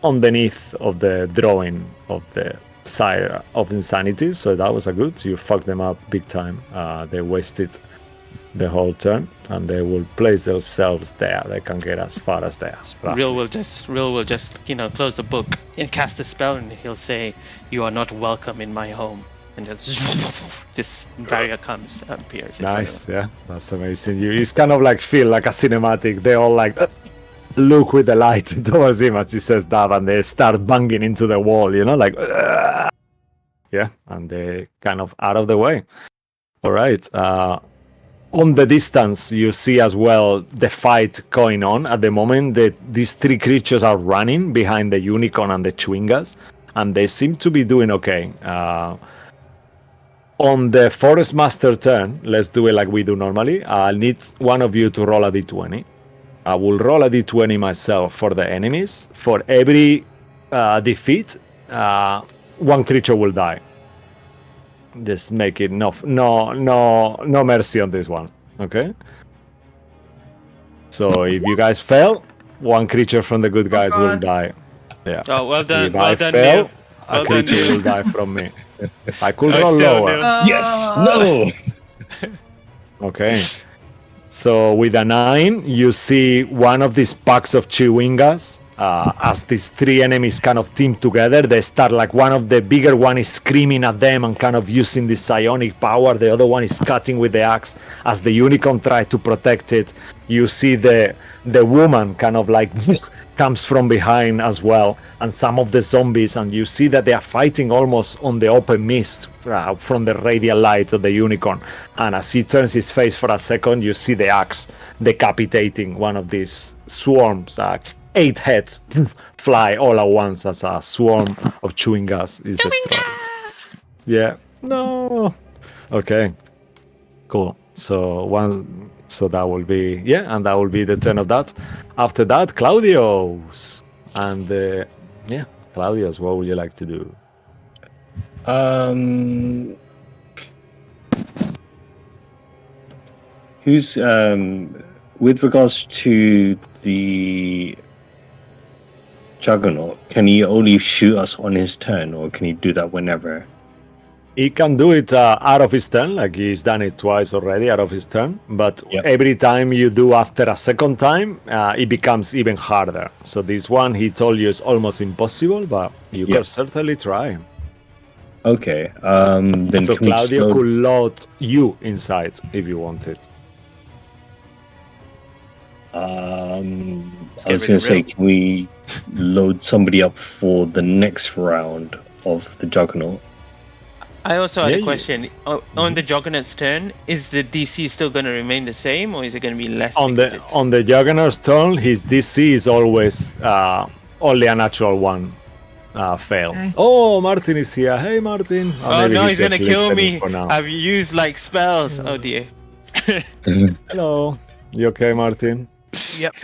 underneath of the drawing of the side of insanity. So that was a good. You fucked them up big time. They wasted the whole turn, and they will place themselves there. They can get as far as there. Real will just close the book and cast a spell, and he'll say, "You are not welcome in my home." And just this barrier appears. Nice, yeah, that's amazing. It's kind of like feel like a cinematic. They all like look with the light towards him as he says that, and they start banging into the wall, like yeah, and they kind of out of the way. All right. On the distance, you see as well the fight going on at the moment. These 3 creatures are running behind the unicorn and the chewingas, and they seem to be doing okay. On the Forest Master turn, let's do it like we do normally. I'll need one of you to roll a d20. I will roll a d20 myself for the enemies. For every defeat, 1 creature will die. Just make it no mercy on this one, okay? So if you guys fail, 1 creature from the good guys will God. die. Yeah. Oh, well done. If Well I done, fail, Neil. a Well done, creature Neil. will die from me. I could Oh, roll still, lower. Neil. Yes. No. Okay. So with a 9, you see one of these packs of chewingas. As these 3 enemies kind of team together, they start like one of the bigger one is screaming at them and kind of using this psionic power. The other one is cutting with the axe. As the unicorn tries to protect it, you see the woman kind of like comes from behind as well, and some of the zombies, and you see that they are fighting almost on the open mist from the radial light of the unicorn. And as he turns his face for a second, you see the axe decapitating one of these swarms. 8 heads fly all at once as a swarm of chewing gas is destroyed. Yeah. No. Okay. Cool. So that will be and that will be the turn of that. After that, Claudio's, and Claudius, what would you like to do? Who's with regards to the Juggernaut? Can he only shoot us on his turn, or can he do that whenever? He can do it out of his turn, like he's done it twice already out of his turn. But every time you do after a second time, it becomes even harder. So this one, he told you, is almost impossible, but you can certainly try. Okay. Then so can we Claudio could load you inside if you wanted. I was going to say, can we load somebody up for the next round of the Juggernaut? I also had a question. On the Juggernaut's turn, is the DC still going to remain the same, or is it going to be less? On the Juggernaut's turn, his DC is always only a natural one fails. Okay. Oh, Martin is here. Hey, Martin. Oh no, he's going to kill me. I've used like spells. Oh dear. Hello. You okay, Martin? Yep.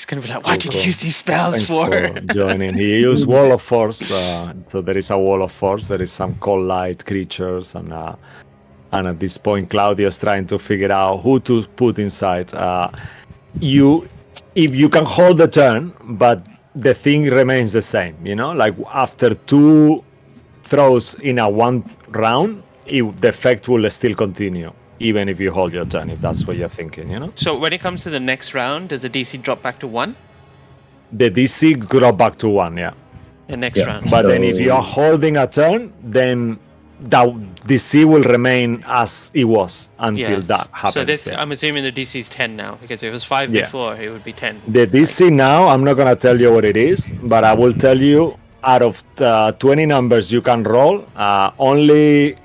He's gonna be like, "What did you Cool. use these spells Thanks for?" for joining. He used Wall of Force, so there is a Wall of Force. There is some cold light creatures, and at this point, Claudio's trying to figure out who to put inside. If you can hold the turn, but the thing remains the same. Like after 2 throws in a 1 round, the effect will still continue, even if you hold your turn. If that's what you're thinking. So when it comes to the next round, does the DC drop back to 1? The DC drop back to 1, yeah. The next Yeah. round. But then if So- you're holding a turn, then that DC will remain as it was until that happens. So this, yeah. I'm assuming the DC is 10 now, because if it was 5 Yeah. before, it would be 10. The DC now, I'm not gonna tell you what it is, but I will tell you out of 20 numbers you can roll, only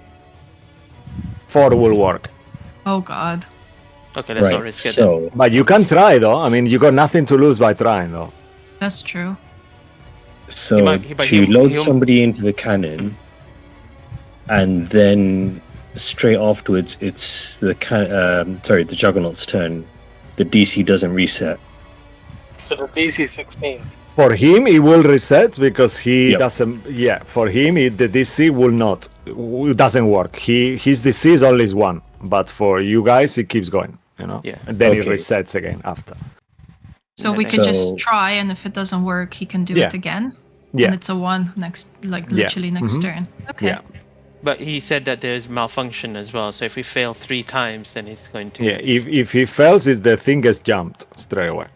4 will work. Oh God. Okay, let's not Right. risk it. then. So But you can try though. I mean, you got nothing to lose by trying though. That's true. So but to load he'll- somebody into the cannon, and then straight afterwards, it's the the Juggernaut's turn. The DC doesn't reset. So the DC is 16. For him, it will reset because he Yep. doesn't. Yeah, for him, the DC will not. It doesn't work. His DC is always 1, but for you guys, it keeps going. Yeah. And then it Okay. resets again after. So we So- could just try, and if it doesn't work, he can do Yeah. it again. Yeah. And it's a 1 next, like Yeah. literally next Mhm. turn. Okay. Yeah. But he said that there's malfunction as well, so if we fail 3 times, then he's going to... Yeah, if he fails, the thing gets jumped straight away.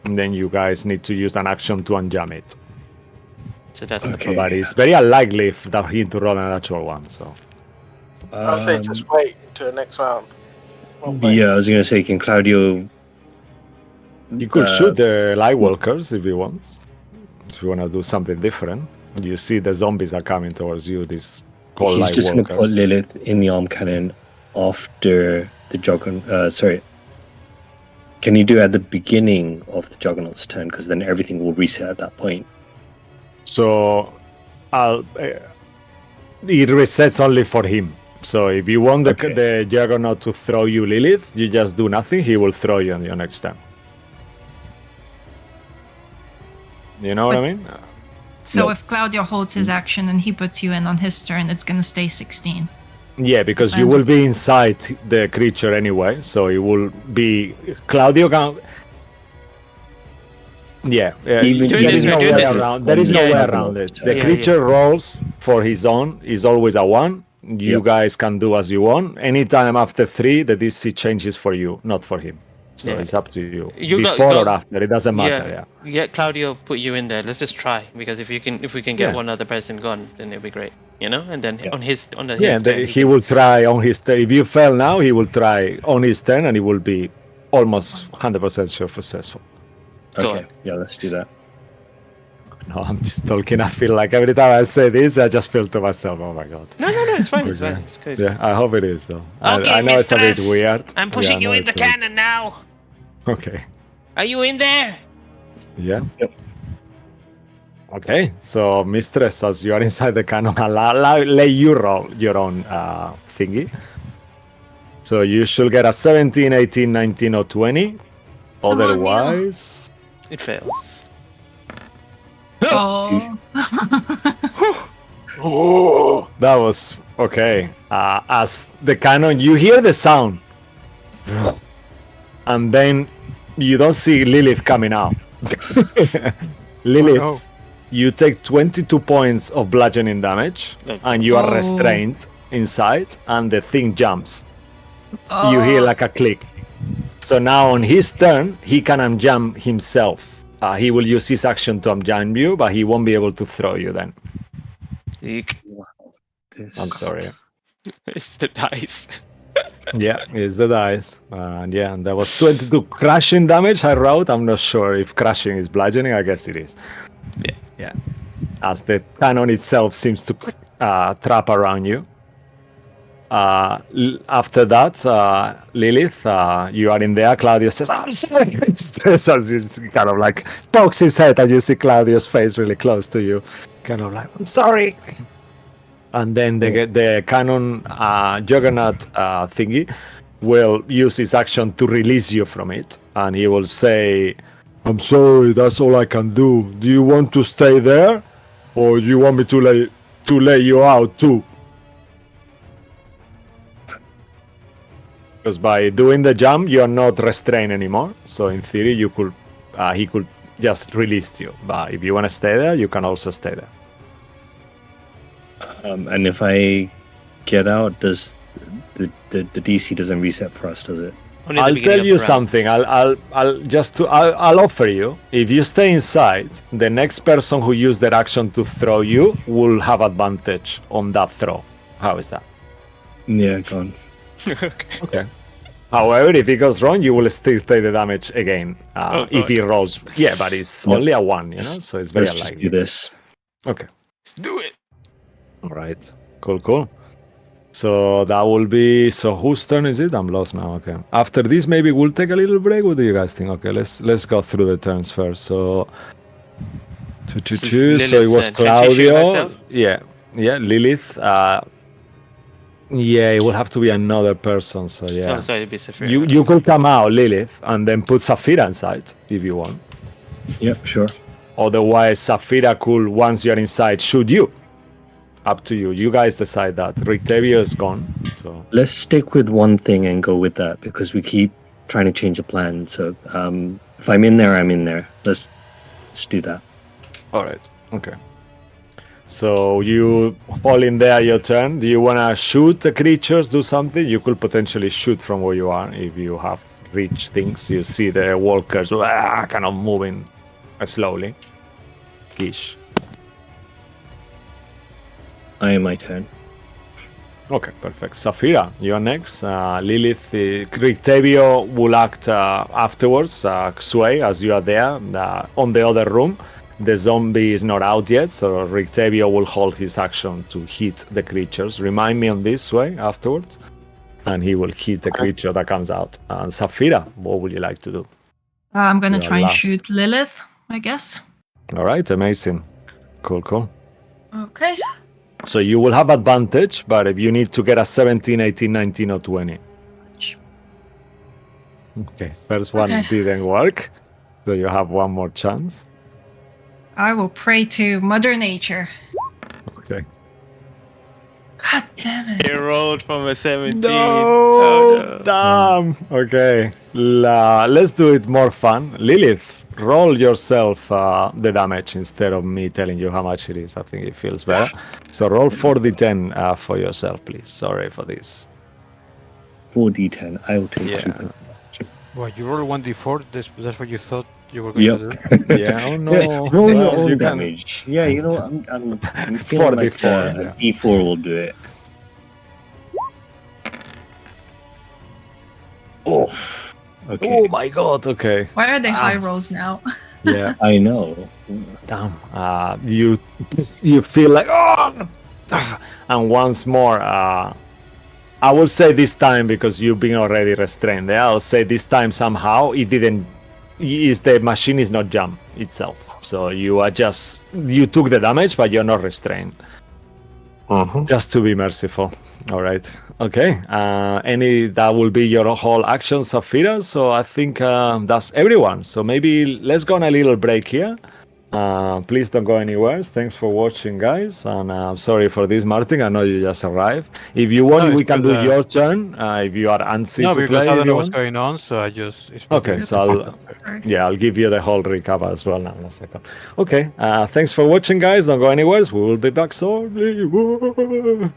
And then you guys need to use an action to unjam it. So that's the Okay. But it's very unlikely that he to roll an actual one, so... I'll say just wait until the next round. It's not wait. Yeah, I was gonna say, can Claudio? You could Uh, shoot the Lightwalkers if you want. If you want to do something different. You see the zombies are coming towards you, these cold He's just gonna put Lightwalkers. Lilith in the arm cannon after the Juggernaut. Sorry. Can you do it at the beginning of the Juggernaut's turn? Because then everything will reset at that point. So, it resets only for him. So if you want Okay. the Juggernaut to throw you Lilith, you just do nothing, he will throw you on your next turn. You know what I mean? So No. if Claudio holds his action and he puts you in on his turn, it's gonna stay 16. Yeah, because you will be inside the creature anyway, so it will be Claudio can. Yeah, Even- there even is if no you're way doing this- around. There is no Yeah, way yeah. around it. The Yeah, creature rolls for his own is always a 1. You Yep. guys can do as you want. Anytime after 3, the DC changes for you, not for him. So Yeah. it's up to you. You got- Before or got- after, it doesn't matter. Yeah. Yeah, Claudio put you in there. Let's just try, because if we can get Yeah. one other person gone, then it'll be great, And then Yeah. on his Yeah, turn, he will try on his turn. If you fail now, he will try on his turn, and it will be almost 100% sure successful. Go Okay, on. yeah, let's do that. No, I'm just talking. I feel like every time I say this, I just feel to myself, oh my god. No, it's fine. It's Okay. fine. It's good. Yeah, I hope it is though. Okay, I know it's a bit mistress. weird. I'm pushing Yeah, I you know in the it's a bit- cannon now. Okay. Are you in there? Yeah. Yep. Okay, so Mistress, as you are inside the cannon, let you roll your own thingy. So you should get a 17, 18, 19, or 20. on, Neil. Otherwise, It fails. Oh. that was okay. As the cannon, you hear the sound, and then you don't see Lilith coming out. Lilith, no. you take 22 points of bludgeoning damage, Like- and you are Oh. restrained inside, and the thing jumps. Oh. You hear like a click. So now on his turn, he can unjam himself. He will use his action to unjam you, but he won't be able to throw you then. Eek. This- I'm sorry. It's the dice. Yeah, it's the dice. And yeah, and there was 22 crushing damage I wrote. I'm not sure if crushing is bludgeoning. I guess it is. Yeah. Yeah. As the cannon itself seems to trap around you. After that, Lilith, you are in there. Claudio says, I'm sorry. Mistress, as he kind of like pokes his head, and you see Claudio's face really close to you. Kind of like, I'm sorry. And then the cannon juggernaut thingy will use his action to release you from it. And he will say, I'm sorry, that's all I can do. Do you want to stay there? Or do you want me to lay you out too? Because by doing the jump, you're not restrained anymore. So in theory, he could just release you. But if you want to stay there, you can also stay there. And if I get out, does the DC doesn't reset for us, does it? Only the I'll beginning tell of you the round. something. I'll offer you. If you stay inside, the next person who used their action to throw you will have advantage on that throw. How is that? Yeah, go on. Okay. However, if it goes wrong, you will still take the damage again. If he rolls, yeah, but it's Yep. only a 1, you know, so it's very Let's just unlikely. do this. Okay. Let's do it. All right. Cool. So that will be. So whose turn is it? I'm lost now. Okay. After this, maybe we'll take a little break. What do you guys think? Okay, let's go through the turns first. So, Lilith's so it was turn. Can she shield Claudio. herself? Yeah. Lilith. Yeah, it will have to be another person. So yeah. Oh, sorry, it'd be Saphira. You could come out, Lilith, and then put Saphira inside if you want. Yep, sure. Otherwise, Saphira could, once you're inside, shoot you. Up to you. You guys decide that. Rictevio is gone. So Let's stick with one thing and go with that because we keep trying to change the plan. So if I'm in there, I'm in there. Let's do that. all right. Okay. So you fall in there, your turn. Do you want to shoot the creatures, do something? You could potentially shoot from where you are if you have reached things. You see the walkers kind of moving slowly. Ish. I am my turn. Okay, perfect. Saphira, you're next. Lilith, Rictevio will act afterwards. Xue, as you are there, on the other room. The zombie is not out yet, so Rictevio will hold his action to hit the creatures. Remind me on this way afterwards, and he will hit the creature that comes out. And Saphira, what would you like to do? I'm gonna You're try and last. shoot Lilith, I guess. All right, amazing. Cool. Okay. So you will have advantage, but if you need to get a 17, 18, 19, or 20. Okay, first one Okay. didn't work, so you have one more chance. I will pray to Mother Nature. Okay. God damn it. He rolled from a 17. No, Oh, no. damn. Okay, let's do it more fun. Lilith, roll yourself the damage instead of me telling you how much it is. I think it feels better. So roll 4d10 for yourself, please. Sorry for this. 4d10. I will take Yeah. 2 points. Well, you roll 1d4. That's what you thought you were going to do. Yeah, oh no. Yeah, roll your Well, own you can- damage. Yeah, you know, I'm feeling like 4d4, a yeah. d4 will do it. Oh, okay. Oh my god, okay. Why are they high rolls now? Yeah. I know. Damn. You feel like and once more I will say this time because you've been already restrained. I'll say this time somehow it didn't the machine is not jump itself. So you took the damage but you're not restrained. Just to be merciful. All right. Okay. That will be your whole action, Saphira. So I think that's everyone. So maybe let's go on a little break here. Please don't go anywhere. Thanks for watching, guys. And I'm sorry for this, Martin. I know you just arrived. If you want, No, we it's can do good, your turn. If you are antsy No, to because play, I if don't you know what's want. going on, so I just... Okay, so I'll give you the whole recap as well now in a second. Okay, thanks for watching, guys. Don't go anywhere. We will be back shortly. Woo!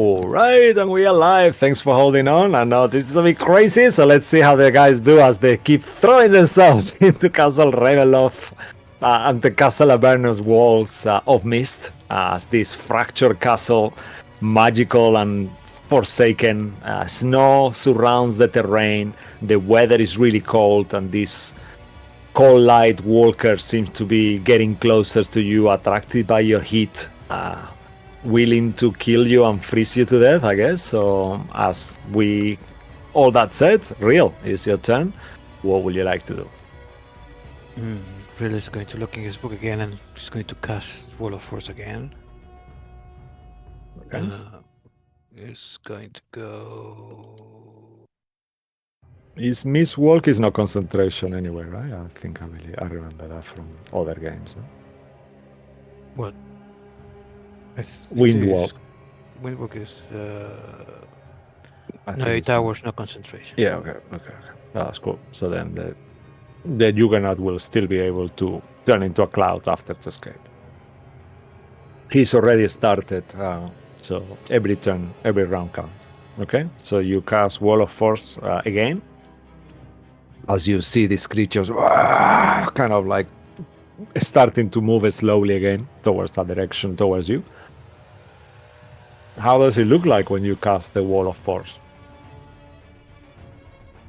All right, and we are live. Thanks for holding on. I know this is a bit crazy, so let's see how the guys do as they keep throwing themselves into Castle Ravenloft and the Castle Avernus walls of mist. As this fractured castle, magical and forsaken, snow surrounds the terrain. The weather is really cold, and this cold light walker seems to be getting closer to you, attracted by your heat. Willing to kill you and freeze you to death, I guess. So, all that said, Real, it's your turn. What would you like to do? Real is going to look in his book again and he's going to cast Wall of Force again. Okay. He's going to go. Is Miss Walk is no concentration anyway, right? I think I remember that from other games. No? What? Windwalk. Windwalk is. I No, think 8 it's- hours, no concentration. Yeah, okay. That's cool. So then the Juggernaut will still be able to turn into a cloud after the escape. He's already started, so every turn, every round counts. Okay, so you cast Wall of Force again. As you see these creatures kind of like starting to move slowly again towards that direction, towards you. How does it look like when you cast the Wall of Force?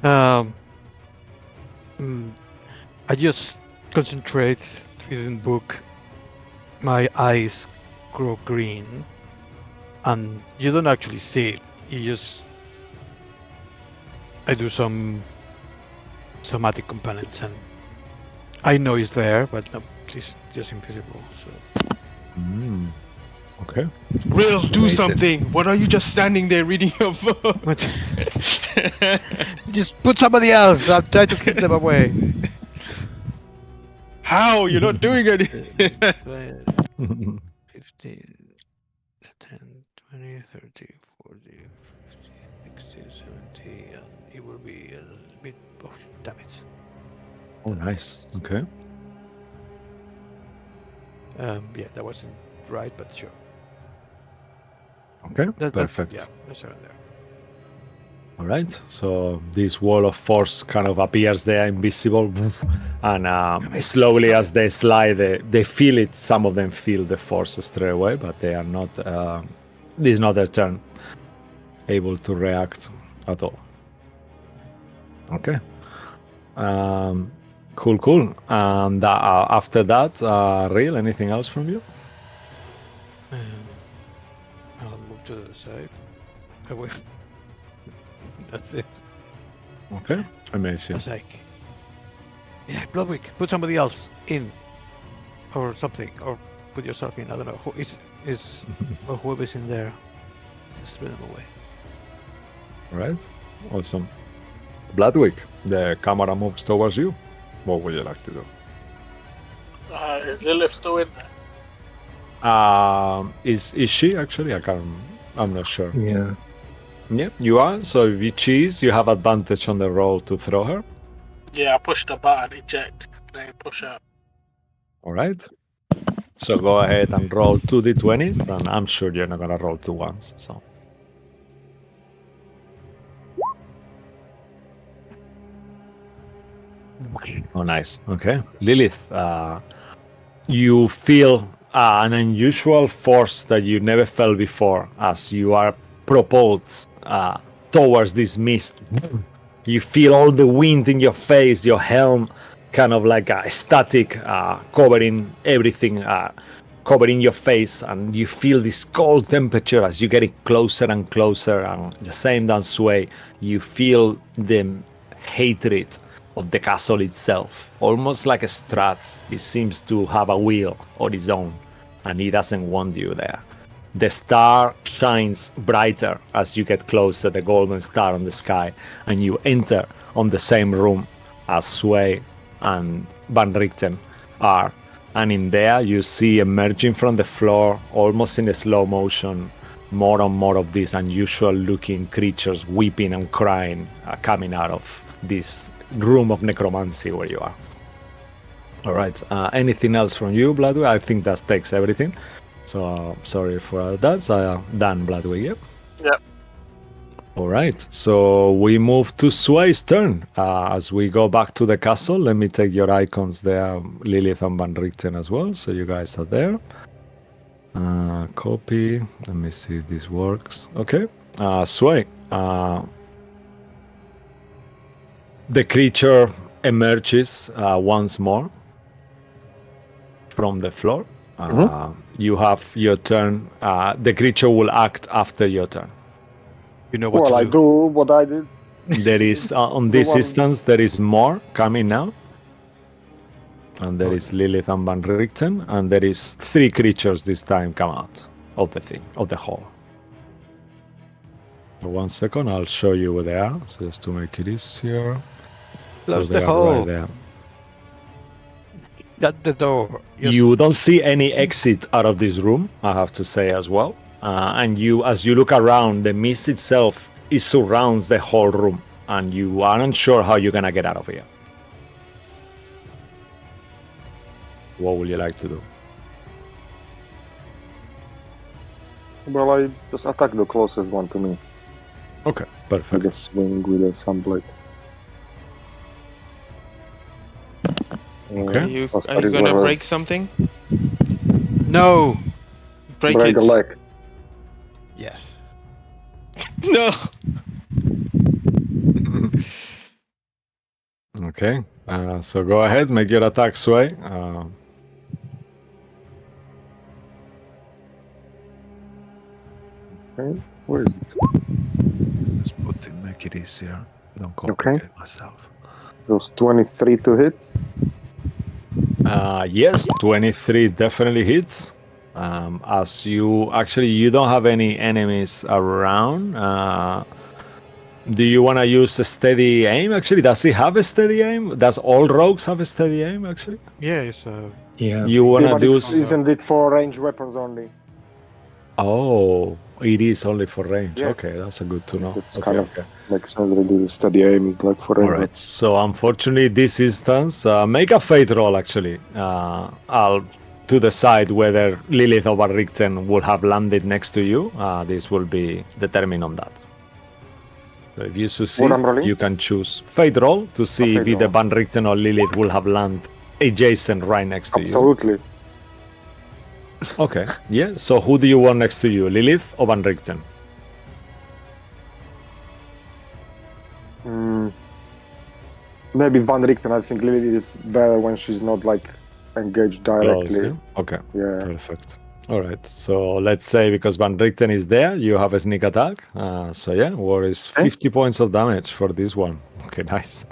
I just concentrate, reading book. My eyes grow green, and you don't actually see it. I do some somatic components, and I know it's there, but no, it's just invisible. So Okay. Real, do Amazing. something. What are you just standing there reading your book? just put somebody else. I'll try to keep them away. How? You're not doing it. 15, 10, 20, 30, 40, 50, 60, 70, and it will be a bit of damage. Oh, nice. Okay. Yeah, that wasn't right, but sure. Okay. Perfect. Yeah, that's around there. All right. So this wall of force kind of appears there, invisible, and slowly as they slide, they feel it. Some of them feel the force straight away, but they are not. This is not their turn. Able to react at all. Okay. Cool. And after that, Real, anything else from you? I'll move to the side. Away. That's it. Okay. Amazing. It's like, yeah, Bloodwick, put somebody else in, or something, or put yourself in. I don't know who is or whoever's in there. Just spin them away. All right. Awesome. Bloodwick, the camera moves towards you. What would you like to do? Is Lilith still in there? Is she actually? I'm not sure. Yeah. Yeah, you are. So if you cheese, you have advantage on the roll to throw her. Yeah, I pushed the button, eject, then push up. All right. So go ahead and roll 2d20s, and I'm sure you're not gonna roll 2 ones. So. Oh, nice. Okay, Lilith, you feel an unusual force that you never felt before as you are propelled towards this mist. You feel all the wind in your face, your helm kind of like static, covering everything, covering your face, and you feel this cold temperature as you get closer and closer. And the same than Sway, you feel the hatred of the castle itself, almost like a Strahd. It seems to have a will of its own, and he doesn't want you there. The star shines brighter as you get closer, the golden star on the sky, and you enter on the same room as Sway and Van Richten are. And in there you see emerging from the floor, almost in a slow motion, more and more of these unusual looking creatures weeping and crying, coming out of this room of necromancy where you are. All right. Anything else from you, Bloodwick? I think that takes everything. So sorry for that. Dan Bloodwick. Yep. Yep. All right, so we move to Sway's turn. As we go back to the castle, let me take your icons there, Lilith and Van Richten as well, so you guys are there. Copy. Let me see if this works. Okay. Sway. The creature emerges once more from the floor. You have your turn. The creature will act after your turn. You know what Well, to I do. do what I did. There is on The this one- instance there is more coming now, and there is Lilith and Van Richten, and there is 3 creatures this time come out of the thing, of the hole. So 1 second, I'll show you where they are, so just to make it easier. Close they the are hole. right there. Shut the door. Yes. You don't see any exit out of this room, I have to say as well. And you, as you look around, the mist itself it surrounds the whole room, and you aren't sure how you're gonna get out of here. What would you like to do? Well, I just attack the closest one to me Okay, with perfect. a swing with a sunblade. Okay. Are you Plus are you that is gonna what I- break something? No. Break break it. a leg. Yes. No. Okay, so go ahead, make your attack, Sway. Okay. Where is it? Just put it, make it easier. Don't complicate myself. It was 23 to hit. Yes, 23 definitely hits. As you don't have any enemies around. Do you want to use a steady aim? Actually, does he have a steady aim? Does all rogues have a steady aim? Actually, Yeah, it's Yeah. you Yeah, want to but do? isn't it for ranged weapons only? Oh, it is only for range. Yeah. Okay, that's a good to know. It's Okay, kind okay. of makes sense that it is steady aim, like for All range right. So unfortunately, this instance, make a fate roll. Actually, I'll to decide whether Lilith or Van Richten will have landed next to you. This will be determined on that. So if you succeed, I'm rolling? you can choose fate roll to see if fate either roll. Van Richten or Lilith will have landed adjacent right next to Absolutely. you. Okay. Yeah. So who do you want next to you, Lilith or Van Richten? Maybe Van Richten. I think Lily is better when she's not like engaged directly. Close, yeah? Okay. Yeah. Perfect. All right. So let's say because Van Richten is there, you have a sneak attack. So yeah, war is 50 points of damage for this one. Okay, nice.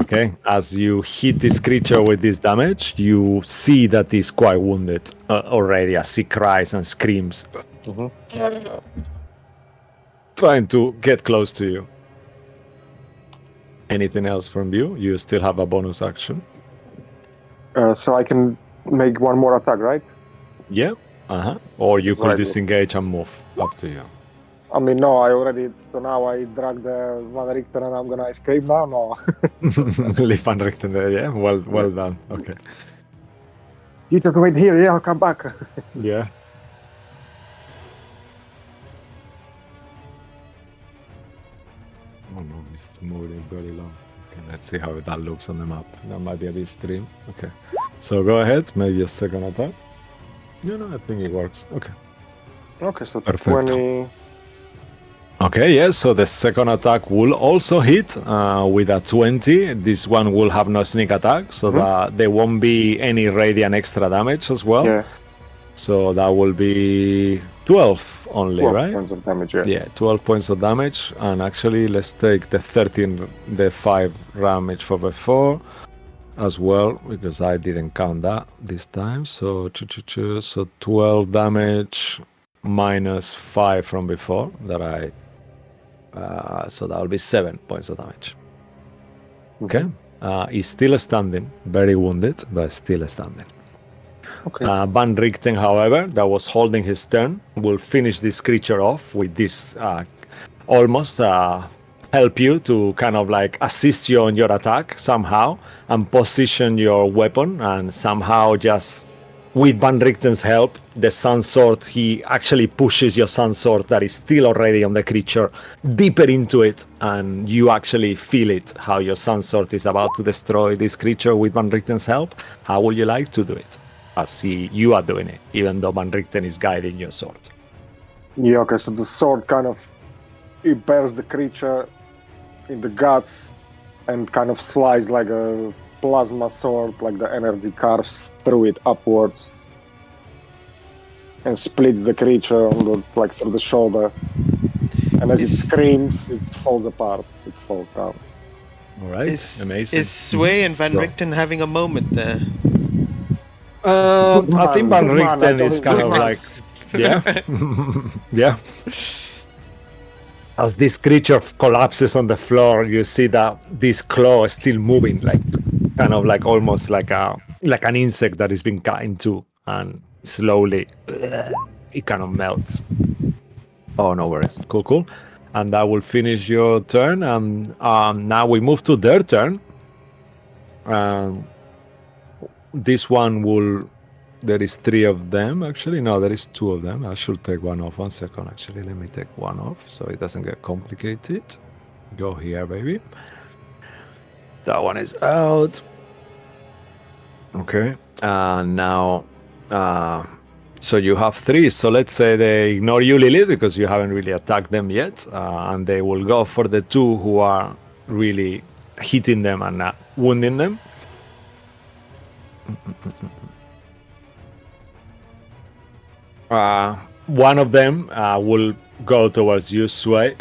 Okay. As you hit this creature with this damage, you see that he's quite wounded already as he cries and screams, trying to get close to you. Anything else from you? You still have a bonus action. So I can make one more attack, right? Yeah. Or you That's could right. disengage and move. Up to you. I mean, no, I already. So now I drag the Van Richten and I'm gonna escape now. No. Leave Van Richten there, yeah? Well done. Okay. You just wait here. Yeah, I'll come back. Yeah. Oh no, it's moving very long. Okay, let's see how that looks on the map. That might be a bit stream. Okay. So go ahead, make your second attack. No, I think it works. Okay. Okay, so Perfect. 20. Okay, yes, so the second attack will also hit with a 20. This one will have no sneak attack, so that there won't be any radiant extra damage as well. Yeah. So that will be 12 only, 12 right? points of damage. Yeah. Yeah, 12 points of damage. And actually, let's take the 13, the 5 damage for before as well, because I didn't count that this time. So, so 12 damage minus 5 from before that I. So that will be 7 points of damage. Okay. He's still standing, very wounded, but still standing. Okay. Van Richten, however, that was holding his turn, will finish this creature off with this almost help you to kind of like assist you on your attack somehow and position your weapon and somehow just with Van Richten's help, the Sun Sword, he actually pushes your Sun Sword that is still already on the creature deeper into it, and you actually feel it, how your Sun Sword is about to destroy this creature with Van Richten's help. How would you like to do it? I see you are doing it, even though Van Richten is guiding your sword. Yeah, okay, so the sword kind of impales the creature in the guts and kind of slices like a plasma sword, like the energy carves through it upwards and splits the creature on the, like through the shoulder. And as it screams, it falls apart. It falls down. All right, amazing. Is Sway and Van Go. Richten having a moment there? I think Van Good man, I Richten told is him, kind good of man. like, yeah, yeah. As this creature collapses on the floor, you see that this claw is still moving, like kind of like almost like an insect that is being cut in two, and slowly it kind of melts. Oh, no worries. Cool. And that will finish your turn. And now we move to their turn. This one will. There is 3 of them, actually. No, there is 2 of them. I should take one off. 1 second, actually. Let me take one off so it doesn't get complicated. Go here, baby. That one is out. Okay. Now, so you have 3. So let's say they ignore you, Lilith, because you haven't really attacked them yet. And they will go for the 2 who are really hitting them and wounding them. One of them will go towards you, Sway,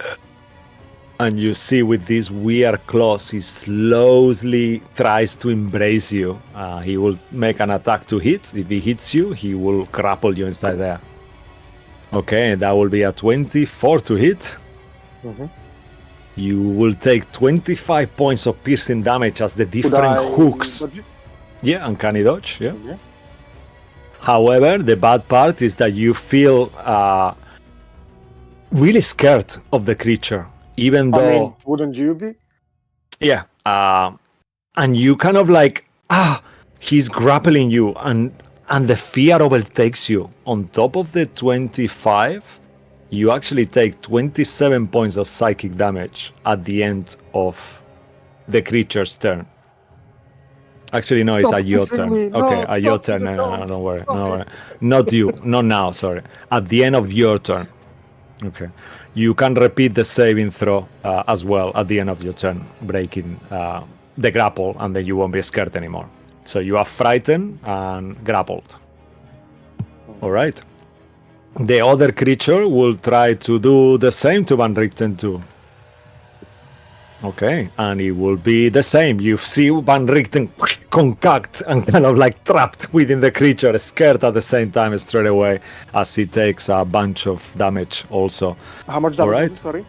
and you see with these weird claws, he slowly tries to embrace you. He will make an attack to hit. If he hits you, he will grapple you inside there. Okay, that will be a 24 to hit. Mhm. You will take 25 points of piercing damage as the Could different I hooks. dodge it? Yeah, uncanny dodge, yeah. Yeah. However, the bad part is that you feel really scared of the creature, even I though, mean, wouldn't you be? yeah, and you kind of like, he's grappling you, and the fear overtakes you. On top of the 25, you actually take 27 points of psychic damage at the end of the creature's turn. Actually, no, it's Stop at your kissing turn. me. No, Okay, at your stop, turn. Tina, No, don't. don't worry. Stop No it. worry. Not you. Not now, sorry. At the end of your turn. Okay. You can repeat the saving throw as well at the end of your turn, breaking the grapple, and then you won't be scared anymore. So you are frightened and grappled. All right. The other creature will try to do the same to Van Richten too. Okay, and it will be the same. You see Van Richten concoct and kind of like trapped within the creature, scared at the same time straight away as he takes a bunch of damage also. How much All damage? right. Sorry.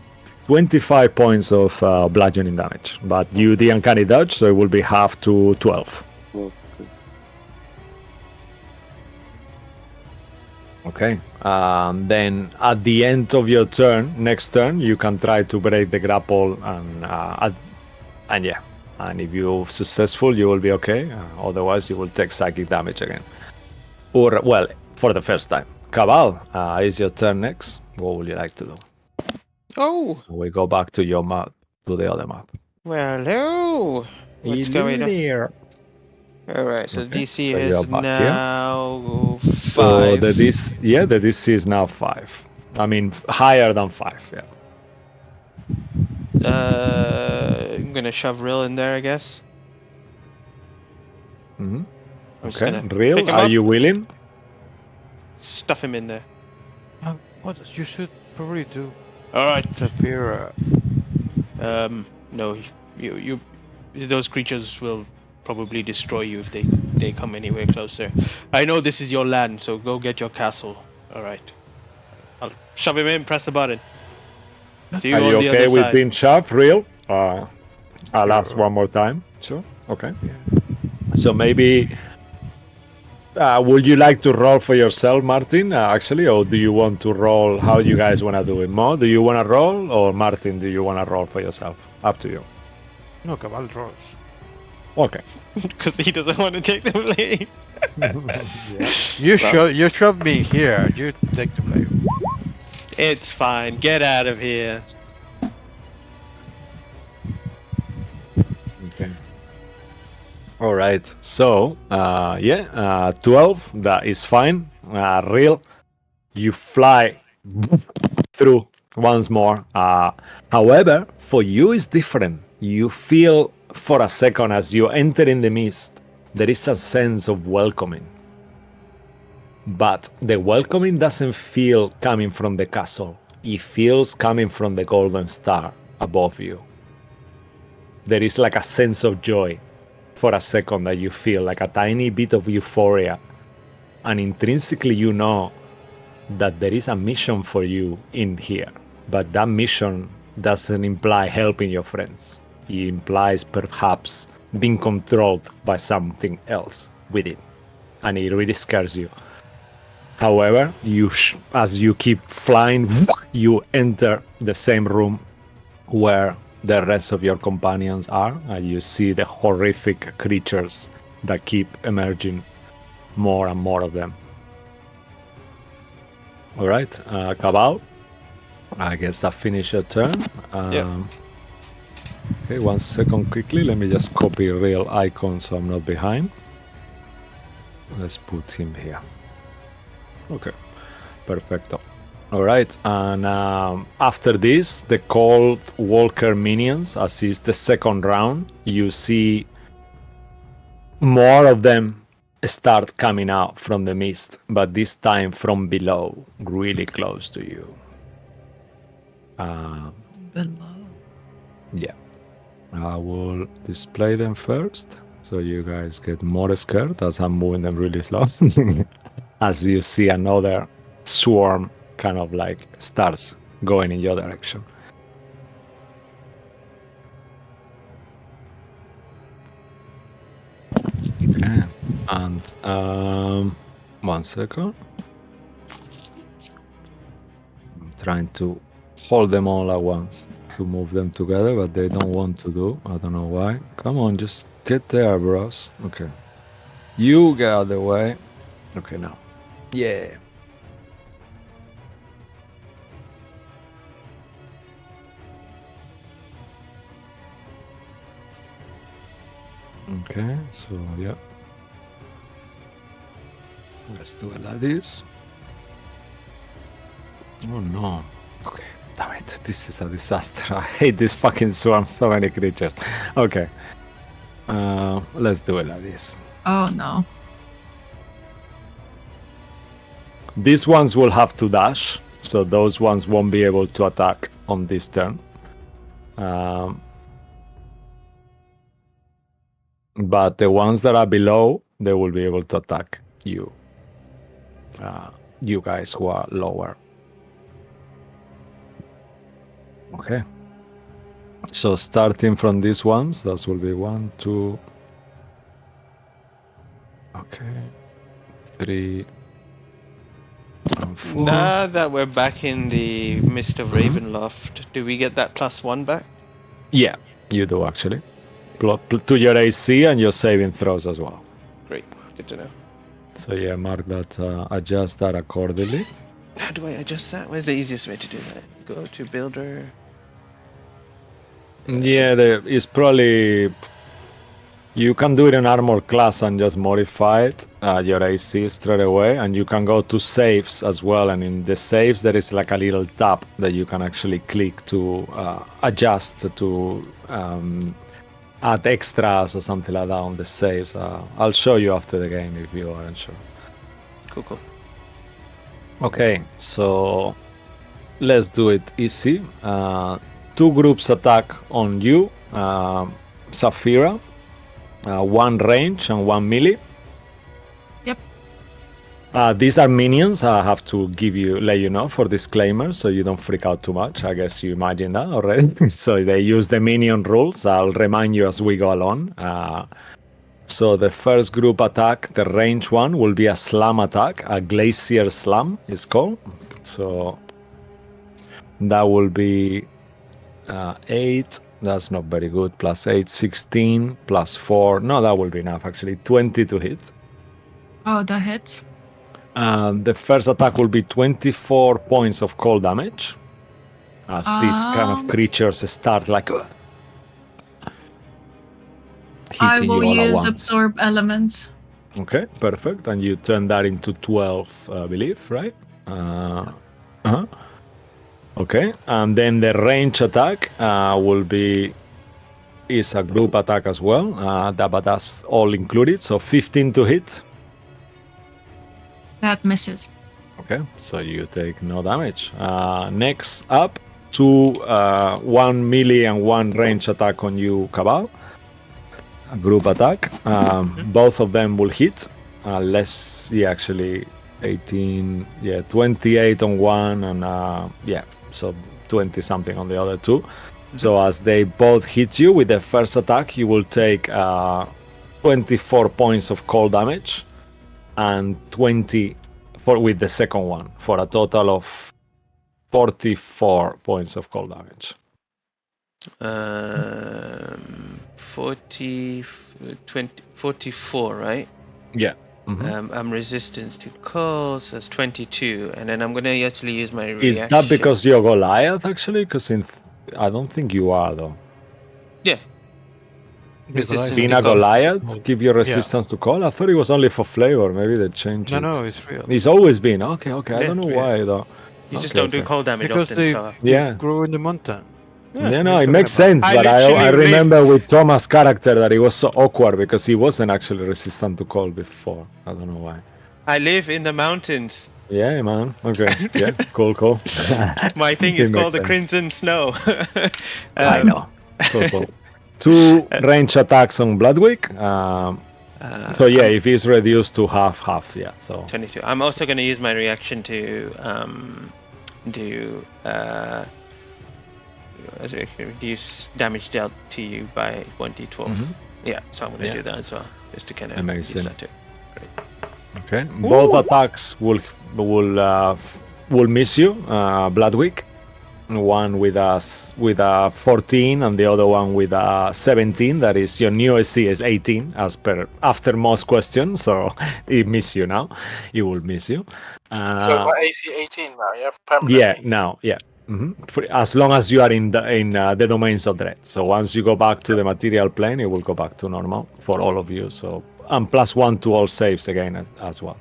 25 points of bludgeoning damage, but you the uncanny dodge, so it will be half to 12. Okay. Okay. Then at the end of your turn, next turn, you can try to break the grapple, and yeah, and if you're successful, you will be okay. Otherwise, you will take psychic damage again, or well, for the first time. Cabal, is your turn next. What would you like to do? Oh, We go back to your map, to the other map. well, hello. What's going on? Here. All right, so Okay, DC so is you're back here. now So 5. the DC is now 5. I mean, higher than 5. Yeah. I'm gonna shove Rill in there, I guess. Mm-hmm. I'm just Okay, gonna Real, pick him are up, you willing? stuff him in there. What you should probably do, All right. Zafira. No, you, those creatures will probably destroy you if they come anywhere closer. I know this is your land, so go get your castle. All right. I'll shove him in. Press the button. See you Are on you the okay other with side. being shoved, Real? I'll ask Sure. one more time. Sure. Okay. Yeah. So maybe, would you like to roll for yourself, Martin, actually, or do you want to roll? How you guys want to do it? Mo, do you want to roll, or Martin, do you want to roll for yourself? Up to you. No, Cabal draws. Okay. Because he doesn't want to take the blame. You shoved me here. You take the blame. It's fine. Get out of here. Okay. All right. So, 12. That is fine. Real. You fly through once more. However, for you it's different. You feel for a second as you enter in the mist, there is a sense of welcoming. But the welcoming doesn't feel coming from the castle. It feels coming from the golden star above you. There is like a sense of joy for a second that you feel, like a tiny bit of euphoria. And intrinsically you know that there is a mission for you in here. But that mission doesn't imply helping your friends. It implies perhaps being controlled by something else within. And it really scares you. However, as you keep flying, you enter the same room where the rest of your companions are, and you see the horrific creatures that keep emerging, more and more of them. All right, Cabal, I guess that finished your turn. Yeah. Okay, 1 second quickly. Let me just copy real icon so I'm not behind. Let's put him here. Okay, perfecto. All right, and after this, the Cold Walker minions, as is the second round, you see more of them start coming out from the mist, but this time from below, really close to you. Below. Yeah. I will display them first, so you guys get more scared as I'm moving them really slow. As you see another swarm kind of like starts going in your direction. Okay, and 1 second. I'm trying to hold them all at once to move them together, but they don't want to do. I don't know why. Come on, just get there, bros. Okay. You get out of the way. Okay, now. Yeah. Okay, so yeah. Let's do it like this. Oh no. Okay. Damn it. This is a disaster. I hate this fucking swarm. So many creatures. Okay. Let's do it like this. Oh no. These ones will have to dash, so those ones won't be able to attack on this turn. But the ones that are below, they will be able to attack you. You guys who are lower. Okay. So starting from these ones, those will be 1, 2. Okay. 3. And 4. Now that we're back in the Mist of Ravenloft, do we get that +1 back? Yeah, you do actually. To your AC and your saving throws as well. Great, good to know. So yeah, mark that, adjust that accordingly. How do I adjust that? Where's the easiest way to do that? Go to Builder. Yeah, it's probably... You can do it in armor class and just modify it, your AC straight away, and you can go to saves as well, and in the saves there is like a little tab that you can actually click to adjust to add extras or something like that on the saves. I'll show you after the game if you aren't sure. Cool. Okay, so let's do it easy. 2 groups attack on you, Saphira. 1 range and 1 melee. Yep. These are minions. I have to let you know for disclaimer, so you don't freak out too much. I guess you imagine that already. So they use the minion rules. I'll remind you as we go along. So the first group attack, the range one, will be a slam attack. A glacier slam is called. So that will be 8, That's not very good. Plus 8, 16, plus 4. No, that will be enough, actually. 20 to hit. Oh, that hits. The first attack will be 24 points of cold damage. As these kind of creatures start like I hitting will you all at use once. absorb elements. Okay, perfect. And you turn that into 12, I believe, right? Uh-huh. Okay, and then the range attack is a group attack as well. But that's all included. So 15 to hit. That misses. Okay, so you take no damage. Next up, 1 melee and 1 range attack on you, Cabal. A group attack. Both of them will hit. Let's see, actually, 18, 28 on one, and so 20 something on the other two. So as they both hit you with the first attack, you will take 24 points of cold damage and 20 with the second one, for a total of 44 points of cold damage. 44, right? Yeah. Mm-hmm. I'm resistant to cold, so it's 22, and then I'm gonna actually use my reaction. Is that because you're Goliath, actually? Because I don't think you are, though. Yeah. Resistance Being to a cold. Goliath, give you resistance to cold? I thought it was only for flavor. Maybe they changed it. No, it's real. It's always been. Okay. I Yeah, don't know real. why, though. You just don't do cold damage Because often, they so... grow in the mountain. Yeah, no, What are it you makes talking sense, I but literally I live- remember with Thomas' character that it was so awkward because he wasn't actually resistant to cold before. I don't know why. I live in the mountains. Yeah, man. Okay. Yeah, cool. My thing It is called makes the sense. Crimson Snow. I know. Cool. 2 range attacks on Bloodwick. So yeah, if he's reduced to half, yeah. So 22. I'm also going to use my reaction to reduce damage dealt to you by 1d12. Mhm. Yeah, so I'm going to Yeah. do that as well, just to kind of Amazing. use that too. okay, both attacks will miss you. Bloodwick, one with a 14 and the other one with a 17. That is, your new AC is 18 as per after most questions, so it miss you now. It will miss you. So what AC 18 now? Yeah, permanently. Yeah, now, yeah. As long as you are in the domains of dread. So once you go back to the material plane, it will go back to normal for all of you. So and +1 to all saves again as well.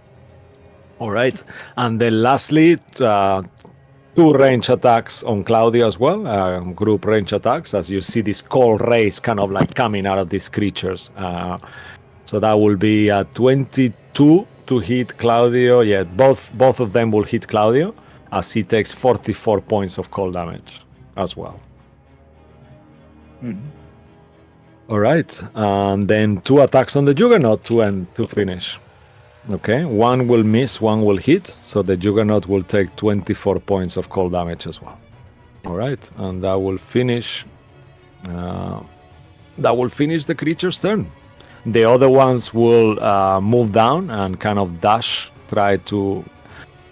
All right, and then lastly, 2 range attacks on Claudio as well. Group range attacks, as you see this cold rays kind of like coming out of these creatures. So that will be 22 to hit Claudio. Yeah, both of them will hit Claudio, as he takes 44 points of cold damage as well. All right, and then 2 attacks on the Juggernaut to finish. Okay, 1 will miss, 1 will hit, so the Juggernaut will take 24 points of cold damage as well. All right, and that will finish. The creature's turn. The other ones will move down and kind of dash, try to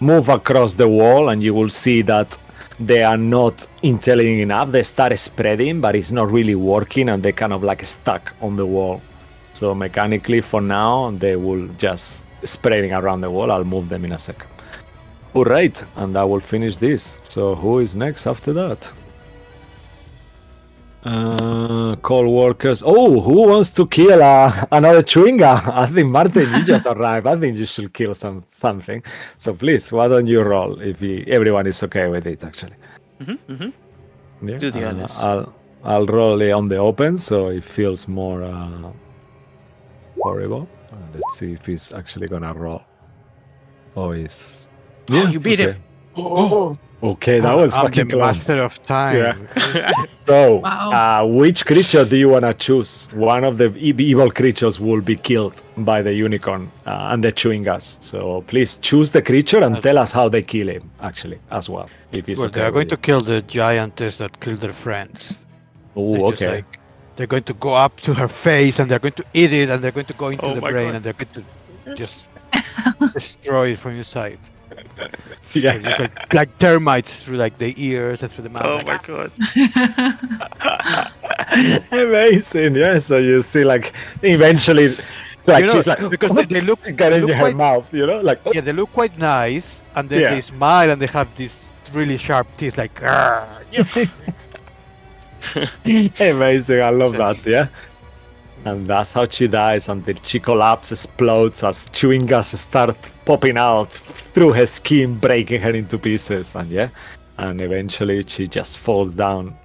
move across the wall, and you will see that they are not intelligent enough. They start spreading, but it's not really working, and they kind of like stuck on the wall. So mechanically, for now, they will just spreading around the wall. I'll move them in a second. All right, and that will finish this. So who is next after that? Call workers. Oh, who wants to kill another Chewinga? I think Martin, you just arrived. I think you should kill something. So please, why don't you roll if everyone is okay with it? Actually, yeah. Do the honors. I'll roll it on the open, so it feels more horrible. Let's see if he's actually gonna roll. Oh, he's. Yeah, you beat him. Oh. Okay, that was I'm fucking the close. master of time. So, Wow. which creature do you want to choose? One of the evil creatures will be killed by the unicorn and the chewing gas. So please choose the creature and tell us how they kill him, actually, as well. If it's Well, okay they are going with to kill the giantess that killed their friends. you. They're Oh, just okay. they're going to go up to her face and they're going to eat it and they're going to go into Oh the my brain God. and they're going to just destroy it from inside. Yeah. So just like termites through like the ears and through the mouth. Oh like, my god. Amazing, yeah. So you see, like, eventually, like, You know, she's like, because they look get in her quite mouth, you know, like, yeah, they look quite nice, and then Yeah. they smile and they have these really sharp teeth, like. "Grr." amazing. I love that, yeah. And that's how she dies until she collapses, explodes as chewing gas start popping out through her skin, breaking her into pieces. And yeah, and eventually she just falls down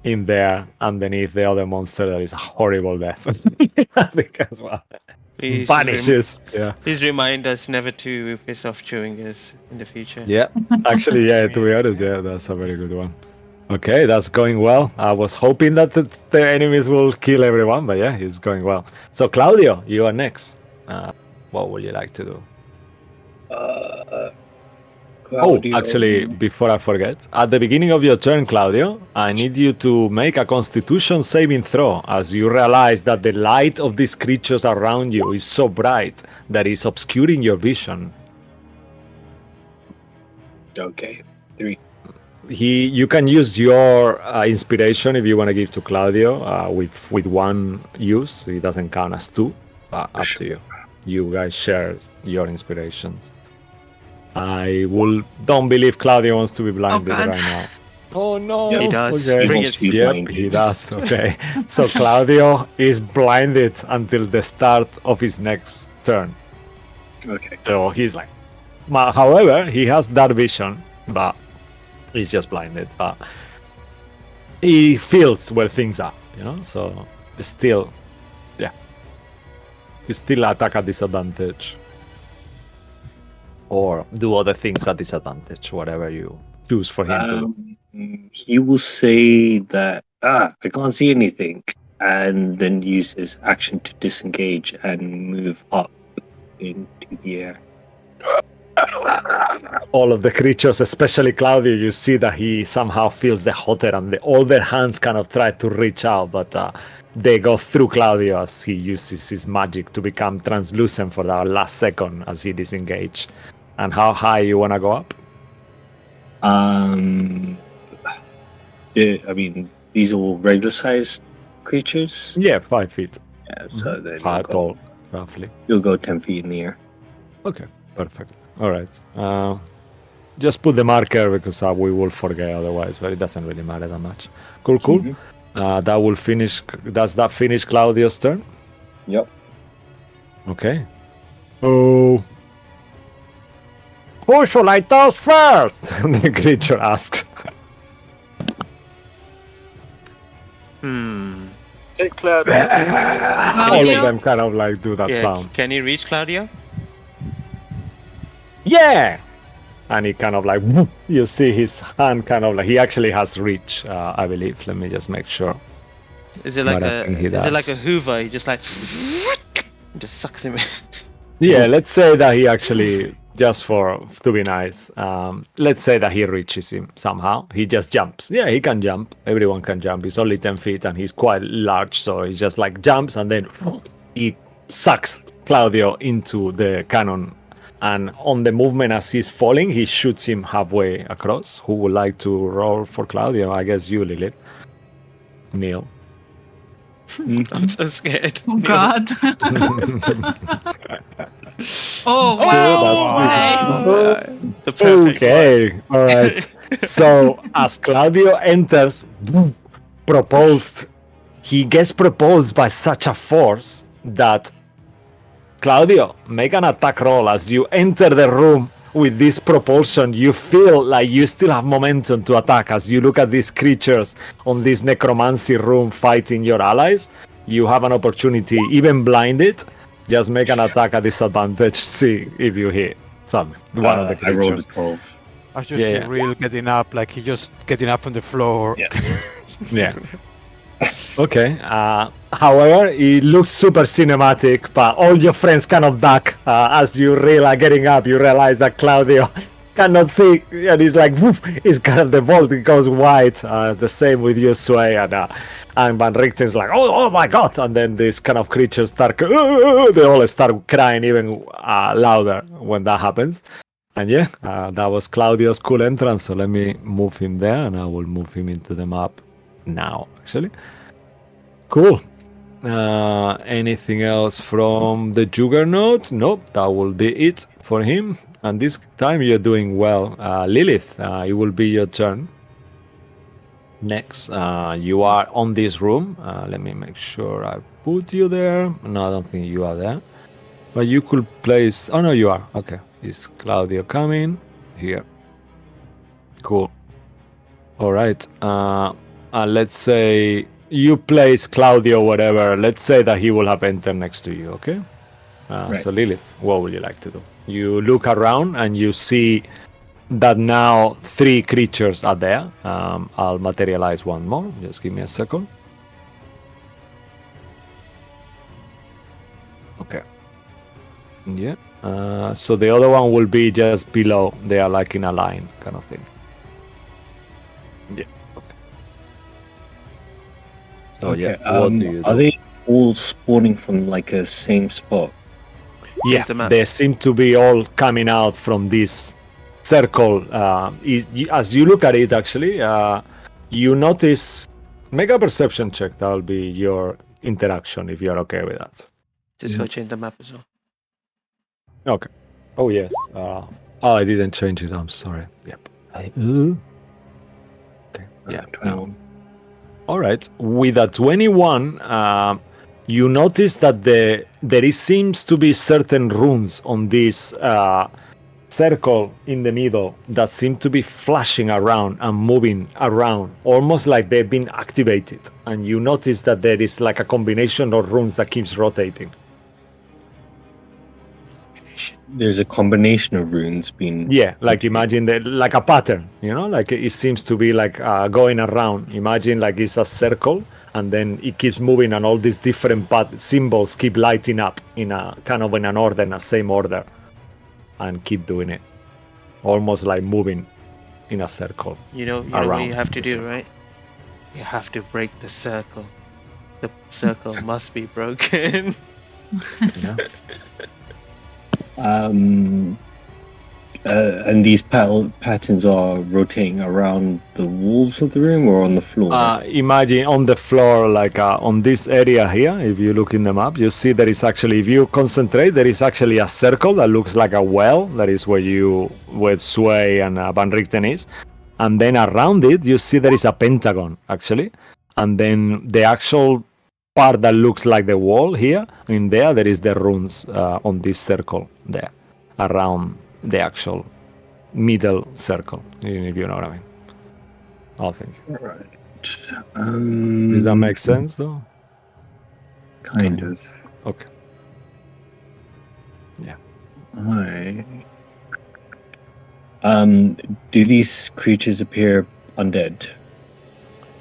in there underneath the other monster. That is a horrible death. I think as well. Please, Vanishes. Yeah. please remind us never to piss off chewing us in the future. Yeah. Actually, yeah. To be honest, yeah, that's a very good one. Okay, that's going well. I was hoping that the enemies will kill everyone, but yeah, it's going well. So, Claudio, you are next. What would you like to do? Claudio. Oh, actually, before I forget, at the beginning of your turn, Claudio, I need you to make a Constitution saving throw as you realize that the light of these creatures around you is so bright that it's obscuring your vision. Okay, 3. You can use your inspiration if you want to give to Claudio with one use. It doesn't count as 2. Up to you. You guys share your inspirations. I don't believe Claudio wants to be blinded God. right now. Oh no! He does. Okay. Bring wants it. to be Yep, blinded. he does. Okay. So Claudio is blinded until the start of his next turn. Okay. So he's like, however, he has dark vision, but he's just blinded. But he feels where things are, you know. So still, yeah, he still attack at disadvantage, or do other things at disadvantage, whatever you choose for him to do. He will say that I can't see anything, and then use his action to disengage and move up into the air. All of the creatures, especially Claudio, you see that he somehow feels the hotter, and all their hands kind of try to reach out, but they go through Claudio as he uses his magic to become translucent for that last second as he disengages. And how high you want to go up? Yeah, I mean, these are all regular sized creatures. Yeah, 5 feet. Yeah, so then High, tall, roughly. you'll go 10 feet in the air. Okay, perfect. All right. Just put the marker because we will forget otherwise, but it doesn't really matter that much. Cool. Mhm. That will finish. Does that finish Claudio's turn? Yep. Okay. Oh. Who shall I toss first? The creature asks. Take Claudio. All of them kind of like do that Yeah, sound. can you reach Claudio? Yeah! And he kind of like, you see his hand kind of like, he actually has reach, I believe. Let me just make sure. Is it like But I think he is it like does. a Hoover? He just like just sucks him in. Yeah, let's say that he actually, just to be nice, let's say that he reaches him somehow. He just jumps. Yeah, he can jump. Everyone can jump. He's only 10 feet and he's quite large, so he just like jumps and then he sucks Claudio into the cannon. And on the movement as he's falling, he shoots him halfway across. Who would like to roll for Claudio? I guess you, Lilith. Neil. I'm so scared. Oh God. Oh That's wow. The perfect Okay, all right. So as Claudio enters, he gets propulsed by such a force that Claudio, make an attack roll. As you enter the room with this propulsion, you feel like you still have momentum to attack. As you look at these creatures on this necromancy room fighting your allies, you have an opportunity, even blinded. Just make an attack at disadvantage. See if you hit one of the I rolled a creatures. 12. I just Yeah, see Real getting up, like he just getting up from the floor. Yeah. Yeah. Okay. However, it looks super cinematic, but all your friends kind of duck as you realize getting up. You realize that Claudio cannot see, and he's like, woof, it's kind of the vault. It goes wide. The same with you, Sway, and Van Richten's like, oh my god! And then these kind of creatures start, they all start crying even louder when that happens. And yeah, that was Claudio's cool entrance. So let me move him there, and I will move him into the map now, actually. Cool. Anything else from the Juggernaut? Nope, that will be it for him. And this time you're doing well. Lilith, it will be your turn. Next, you are on this room. Let me make sure I put you there. No, I don't think you are there. But you could place... Oh, no, you are. Okay. Is Claudio coming? Here. Cool. All right. Let's say you place Claudio, whatever. Let's say that he will have entered next to you, okay? Right. So Lilith, what would you like to do? You look around and you see that now 3 creatures are there. I'll materialize one more. Just give me a second. Okay. Yeah. So the other one will be just below. They are like in a line kind of thing. Yeah. Okay. So Okay. yeah, what do you do? Are they all spawning from like a same spot? Yeah, Change the map. they seem to be all coming out from this circle. As you look at it, actually, you notice. Make a perception check. That'll be your interaction if you're okay with that. Just go change the map as well. Okay. Oh yes. I didn't change it. I'm sorry. Yep. Okay. Yeah. 21. All right. With a 21, you notice that there seems to be certain runes on this circle in the middle that seem to be flashing around and moving around, almost like they've been activated. And you notice that there is like a combination of runes that keeps rotating. There's a combination of runes being. Yeah, like imagine like a pattern, like it seems to be like going around. Imagine like it's a circle and then it keeps moving and all these different symbols keep lighting up in a kind of in an order, in a same order, and keep doing it. Almost like moving in a circle. You know what around you have to the do, circle. right? You have to break the circle. The circle must be broken. Yeah. And these patterns are rotating around the walls of the room or on the floor? Imagine on the floor, like on this area here, if you look in the map, you see there is actually, if you concentrate, there is actually a circle that looks like a well. That is where Sway and Van Richten is. And then around it, you see there is a pentagon, actually. And then the actual part that looks like the wall here, in there is the runes on this circle there, around the actual middle circle, if you know what I mean. Oh, thank you. Right. Does that make sense, though? Kind of. Okay. Yeah. Do these creatures appear undead?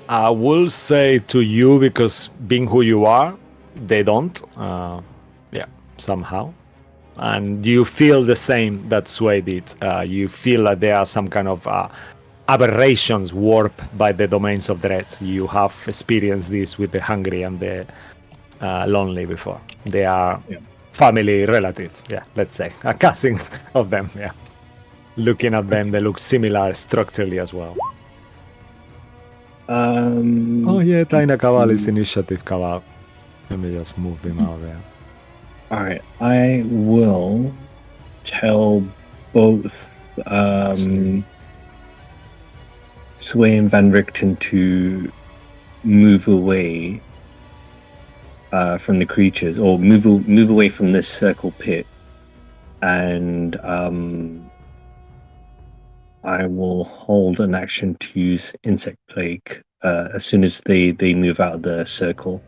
I will say to you, because being who you are, they don't. Somehow. And you feel the same that Sway did. You feel that there are some kind of aberrations warped by the domains of dread. You have experienced this with the hungry and the lonely before. They are family relatives, let's say. A cousin of them, Looking at them, they look similar structurally as well. Taina Kaval is initiative Kaval. Let me just move him out there. Alright, I will tell both Sway and Van Richten to move away from the creatures, or move away from this circle pit, and I will hold an action to use Insect Plague as soon as they move out of the circle.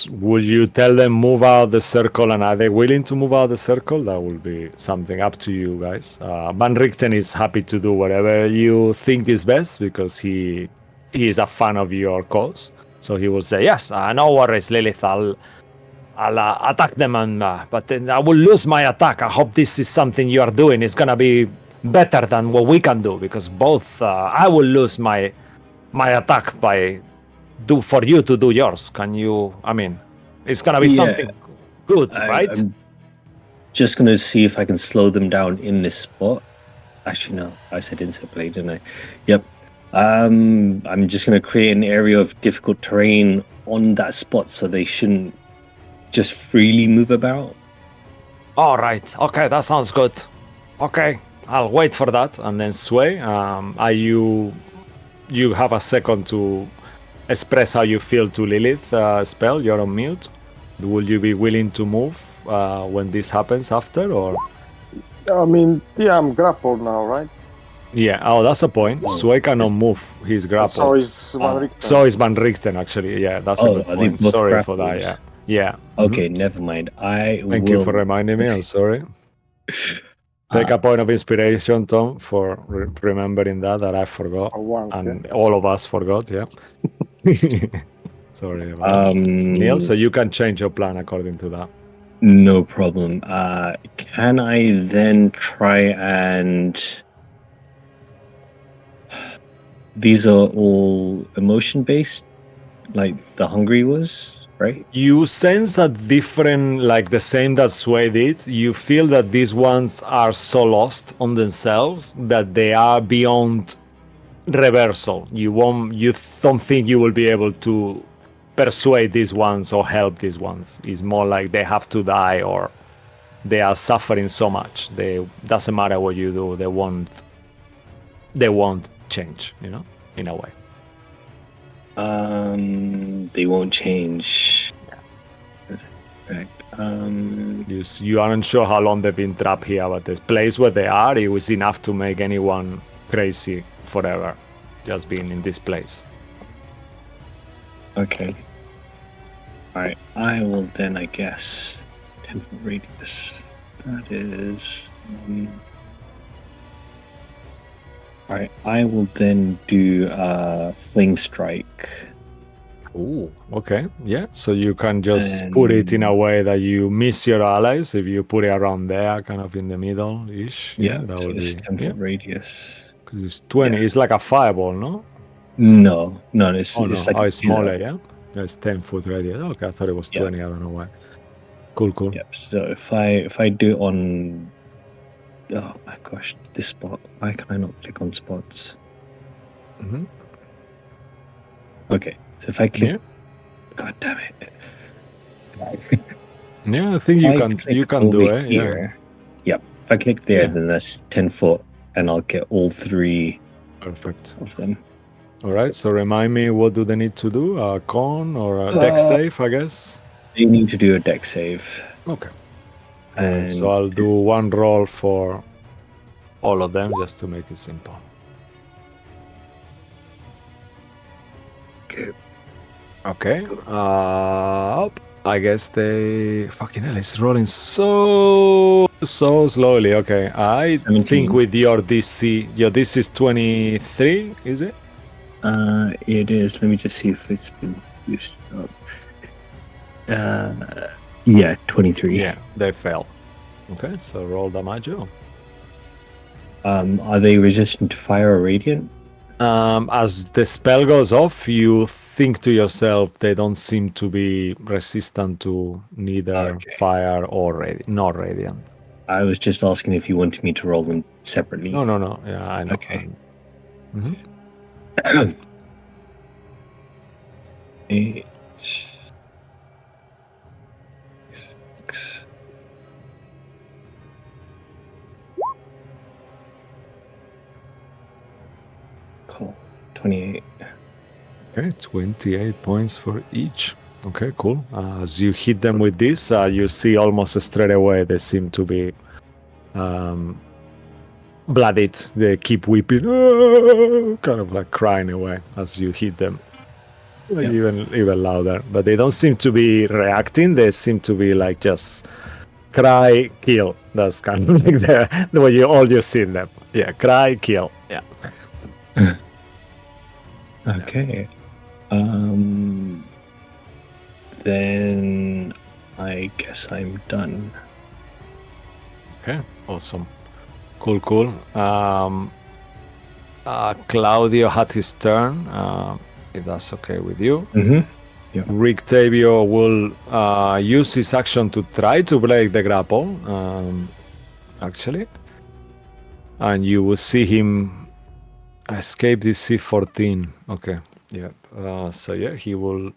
Would you tell them move out the circle, and are they willing to move out the circle? That will be something up to you guys. Van Richten is happy to do whatever you think is best because he is a fan of your cause. So he will say, yes, no worries, Lilith, I'll attack them, but then I will lose my attack. I hope this is something you are doing. It's going to be better than what we can do, because both I will lose my attack for you to do yours. Can you? I mean, it's gonna be something good, right? I'm just gonna see if I can slow them down in this spot. Actually, no, I said Insect Blade, didn't I? Yep. I'm just going to create an area of difficult terrain on that spot so they shouldn't just freely move about. All right. Okay, that sounds good. Okay, I'll wait for that. And then Sway, are you have a second to express how you feel to Lilith spell? You're on mute. Will you be willing to move when this happens after, or? I mean, yeah, I'm grappled now, right? Yeah. Oh, that's a point. Oh, Sway cannot move. He's grappled. So is Van Richten. So is Van Richten, actually. Yeah, that's a good are they point. both Sorry for that. grappled? Yeah. Okay, never mind. Thank you for reminding me. I'm sorry. Take a point of inspiration, Tom, for remembering that I forgot. For once, And all of us forgot, yeah. Sorry about that. Neil, so you can change your plan according to that. No problem. Can I then try and... These are all emotion-based, like the hungry was, right? You sense a different, like the same that Sway did. You feel that these ones are so lost on themselves that they are beyond reversal. You don't think you will be able to persuade these ones or help these ones. It's more like they have to die or they are suffering so much. They doesn't matter what you do. They won't change, in a way. They won't change. You aren't sure how long they've been trapped here, but the place where they are, it was enough to make anyone crazy forever, just being in this place. Okay. Alright, I will then, I guess, 10-foot radius. That is... Alright, I will then do Flame Strike. Ooh, okay, yeah. So you can just put it in a way that you miss your allies. If you put it around there, kind of in the middle-ish. Yeah, that so would it's be 10-foot radius. Because it's 20. Yeah. It's like a fireball, no? No, it's Oh, no. it's like It's smaller, yeah? It's 10-foot radius. Okay, I thought it was 20. I don't know why. Cool. Yep. So if I do it on, oh my gosh, this spot. Why can I not click on spots? Mm-hmm. Okay, so if I click, Yeah. God damn it. Yeah, I think you can do it. Here, Yeah. Yep. If I click there, Yeah. then that's 10 foot, and I'll get all three Perfect. of them. All right. So remind me, what do they need to do? A con or a deck save, I guess. You need to do a deck save. Okay. And so I'll do one roll for all of them just to make it simple. Okay. I guess they fucking hell, it's rolling so slowly. Okay. I 17. think with your DC is 23, is it? It is. Let me just see if it's been used up. Yeah, 23. Yeah, they fail. Okay, so roll damage. Are they resistant to fire or radiant? As the spell goes off, you think to yourself they don't seem to be resistant to neither fire or not radiant. I was just asking if you wanted me to roll them separately. No. Yeah, I know. Okay. Mm-hmm. 8, 6. Cool. 28. Okay, 28 points for each. Okay, cool. As you hit them with this, you see almost straight away they seem to be bloodied. They keep weeping, kind of like crying away as you hit them. Like even louder. But they don't seem to be reacting. They seem to be like just cry, kill. That's kind of like the way you see them. Yeah, cry, kill. Yeah. Okay. Then I guess I'm done. Okay, awesome. Cool. Claudio had his turn, if that's okay with you. Mm-hmm. Yeah. Rictavio will use his action to try to break the grapple, actually. And you will see him Escape DC 14. Okay. Yeah. So yeah, he will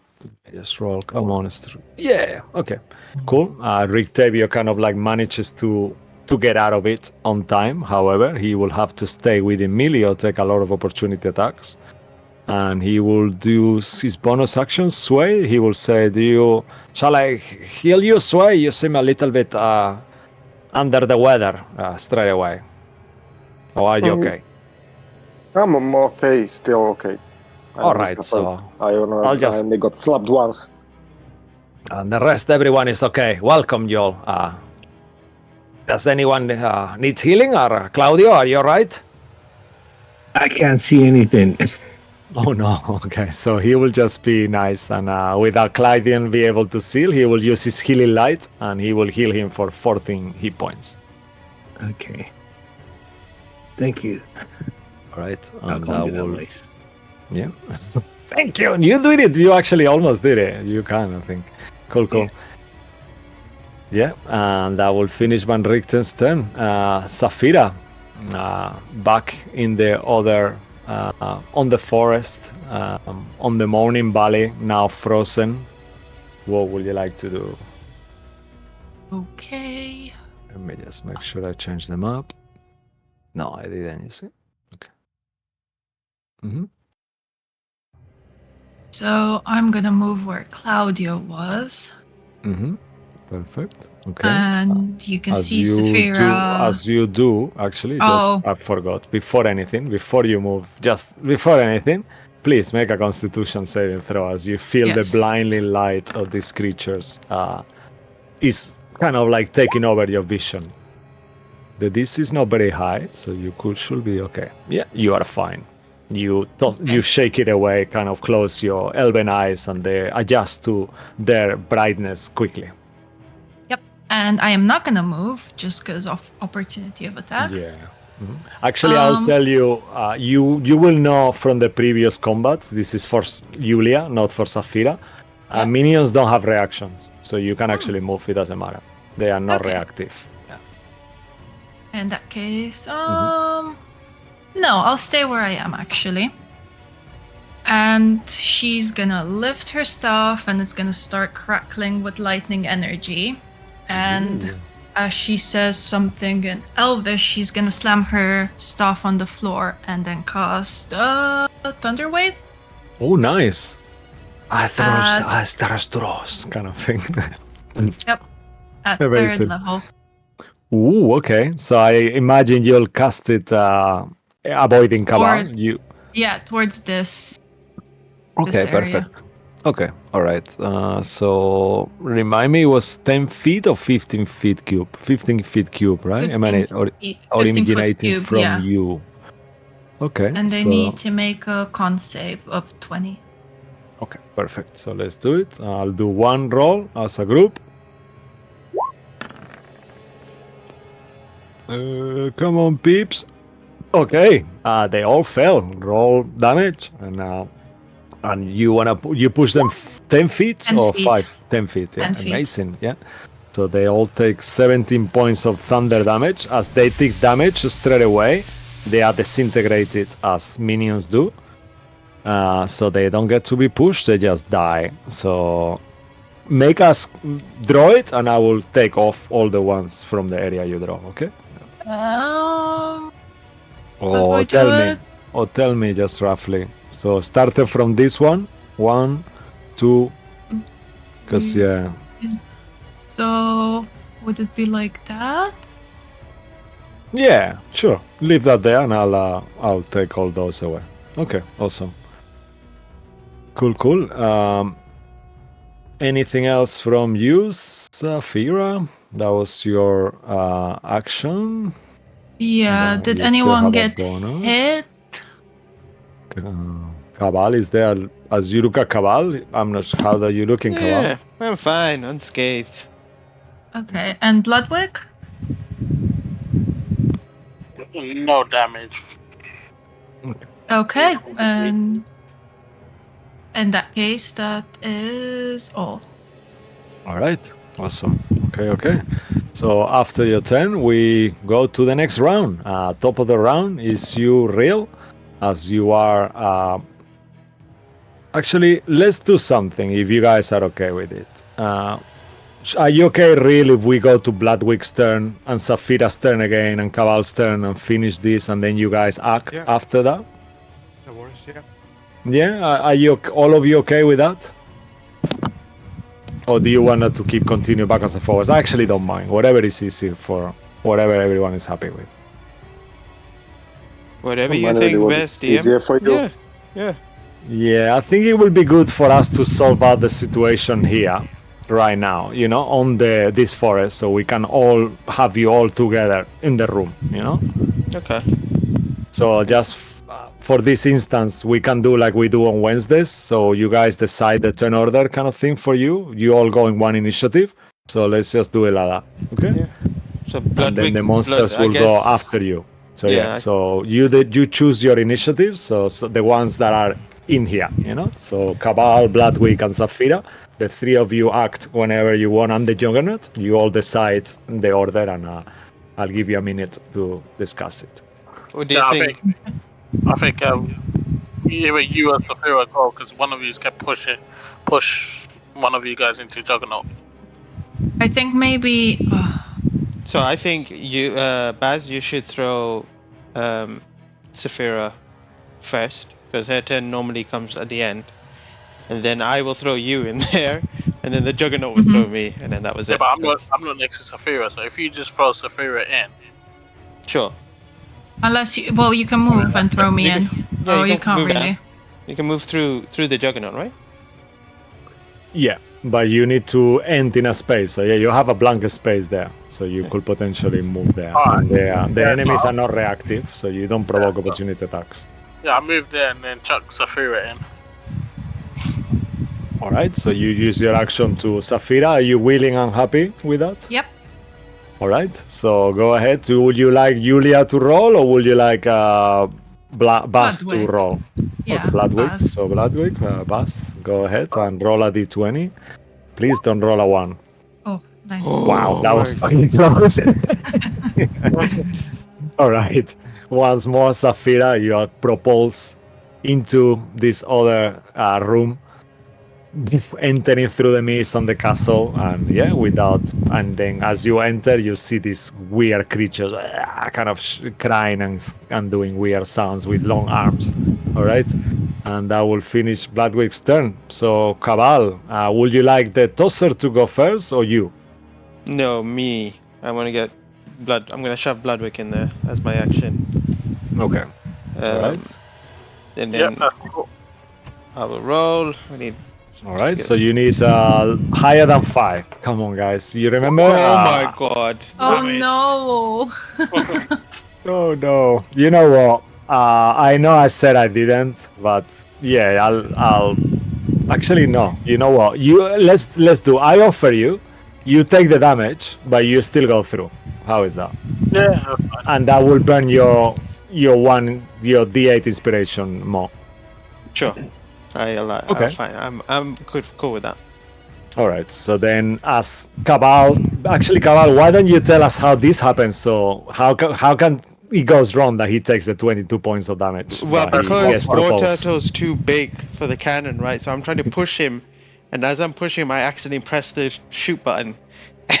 just roll. Come on, yeah. Okay. Cool. Rictavio kind of like manages to get out of it on time. However, he will have to stay within melee or take a lot of opportunity attacks. And he will do his bonus action, Sway. He will say, shall I heal you, Sway? You seem a little bit under the weather straight away. Or are you okay? I'm okay, still okay. All right, so I only got slapped once. And the rest, everyone is okay. Welcome, you all. Does anyone need healing? Or Claudio, are you all right? I can't see anything. Oh no, okay. So he will just be nice, and without Clydian be able to seal, he will use his healing light, and he will heal him for 14 hit points. Okay. Thank you. All right. I'll come to that place. Yeah. Thank you. And you did it. You actually almost did it. You can, I think. Cool. Yeah. And that will vanish Van Richten's turn. Saphira, back in the other, on the forest, on the Morning Valley, now frozen. What would you like to do? Okay. Let me just make sure I change them up. No, I didn't, you see? Okay. Mm-hmm. So I'm gonna move where Claudio was. Mm-hmm. Perfect. Okay. And you can see you Saphira. As you do, actually, Oh. I forgot. Before you move, just before anything, please make a Constitution saving throw as you feel the blinding light of these creatures is kind of like taking over your vision. The DC is not very high, so you should be okay. Yeah, you are fine. You shake it away, kind of close your elven eyes, and they adjust to their brightness quickly. Yep. And I am not gonna move just because of opportunity of attack. Yeah. Mm-hmm. Actually, I'll tell you, you will know from the previous combats, this is for Yulia, not for Saphira. Minions don't have reactions, so you can actually move, it doesn't matter. They are not reactive. Yeah. In that case, no, I'll stay where I am actually. And she's gonna lift her staff and it's gonna start crackling with lightning energy. And as she says something in Elvish, she's gonna slam her staff on the floor and then cast Thunder Wave. Oh, nice. Astros kind of thing. Yep. At third level. Ooh, okay. So I imagine you'll cast it avoiding Cabal. Towards this. Okay, this area. Perfect. Okay, all right. So remind me, it was 10 feet or 15 feet cube? 15 feet cube, right? Originating from you. Okay. And they need to make a con save of 20. Okay, perfect. So let's do it. I'll do one roll as a group. Come on, peeps. Okay, they all fell. Roll damage, and you push them 10 feet 10 or feet. 5? 10 feet. Yeah, 10 feet. Amazing. Yeah. So they all take 17 points of thunder damage. As they take damage straight away, they are disintegrated as minions do. So they don't get to be pushed, they just die. So make us draw it, and I will take off all the ones from the area you draw, okay? Or tell me just roughly. So started from this one, 1, 2, because So would it be like that? Yeah, sure. Leave that there, and I'll take all those away. Okay, awesome. Cool. Anything else from you, Saphira? That was your action. Yeah. Did anyone get hit? Cabal is there. As you look at Cabal, I'm not sure how are you looking, Cabal. Yeah, I'm fine, unscathed. Okay, and Bloodwick? No damage. Okay, and in that case, that is all. All right, awesome. Okay. So after your turn, we go to the next round. Top of the round is you, Real. as you are. Actually, let's do something if you guys are okay with it. Are you okay, really, if we go to Bloodwick's turn and Saphira's turn again and Cabal's turn and finish this, and then you guys act Yeah. after that? No worries, yeah. Yeah, are you all of you okay with that? Or do you want to keep continue backwards and forwards? I actually don't mind. Whatever is easy for whatever everyone is happy with. Whatever you Mine really think was best, DM. easier for you. Yeah, yeah. Yeah, I think it will be good for us to solve out the situation here, right now, you know, on this forest, so we can all have you all together in the room, you know. Okay. So just for this instance, we can do like we do on Wednesdays. So you guys decide the turn order kind of thing for you. You all go in one initiative. So let's just do it like that, okay? Yeah. So And then Bloodwick, the monsters I will go guess- after you. So Yeah, I- so you choose your initiatives. So the ones that are in here, you know. So Cabal, Bloodwick, and Saphira. The three of you act whenever you want. I'm the Juggernaut. You all decide the order, and I'll give you a minute to discuss it. What do you Yeah, think? I think either you or Saphira go, because one of you kept push one of you guys into Juggernaut. I think maybe. So I think you, Baz, you should throw Saphira first, because her turn normally comes at the end, and then I will throw you in there, and then the Juggernaut will throw me, and then that was Yeah, it. but I'm not next to Saphira, so if you just throw Saphira in, Sure. Unless you, well, you can move and throw me You in. can- yeah, Oh, you you can can't move really. down. You can move through the Juggernaut, right? Yeah, but you need to end in a space. So yeah, you have a blank space there, so you could potentially move there. Alright. And the Yeah, enemies so- are not reactive, so you don't provoke opportunity attacks. yeah, I move there and then chuck Saphira in. All right, so you use your action to Saphira. Are you willing and happy with that? Yep. All right, so go ahead. Would you like Julia to roll, or would you like Bas to Bloodwick. roll? Yeah. Okay, Bloodwick. Baz. So Bloodwick, Bas, go ahead and roll a d20. Please don't roll a 1. Oh, nice. Wow, that was my fucking close. All right. Once more, Saphira, you are propulsed into this other room, entering through the mist on the castle, and and then as you enter, you see these weird creatures, kind of crying and doing weird sounds with long arms. All right. And that will finish Bloodwick's turn. So, Cabal, would you like the tosser to go first, or you? No, me. I want to get blood. I'm gonna shove Bloodwick in there as my action. Okay. All right. And Yep, then that's cool. I will roll. I need. All right. So you need higher than 5. Come on, guys. You remember? Oh my god. Oh Nice. no. Oh no. You know what? I know I said I didn't, but yeah, I'll actually no. You know what? Let's do. I offer you. You take the damage, but you still go through. How is that? Yeah, that's fine. And that will burn your D8 inspiration more. Sure. I'll Okay. fine. I'm cool with that. All right. So then, as Cabal, why don't you tell us how this happens? So how can it goes wrong that he takes the 22 points of damage? Well, but he gets because War propulsed? Turtle's too big for the cannon, right? So I'm trying to push him, and as I'm pushing him, I accidentally press the shoot button,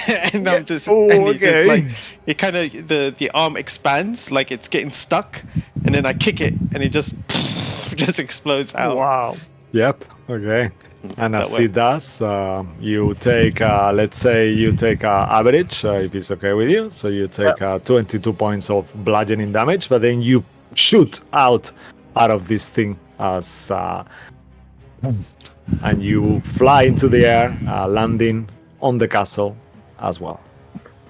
and I'm just, Oh, and he just okay. like, it kind of the arm expands like it's getting stuck, and then I kick it, and it just just explodes out. Wow. Yep. Okay. And That as way. it does, you take, let's say you take average, if it's okay with you. So you take 22 points of bludgeoning damage, but then you shoot out of this thing as, and you fly into the air, landing on the castle as well.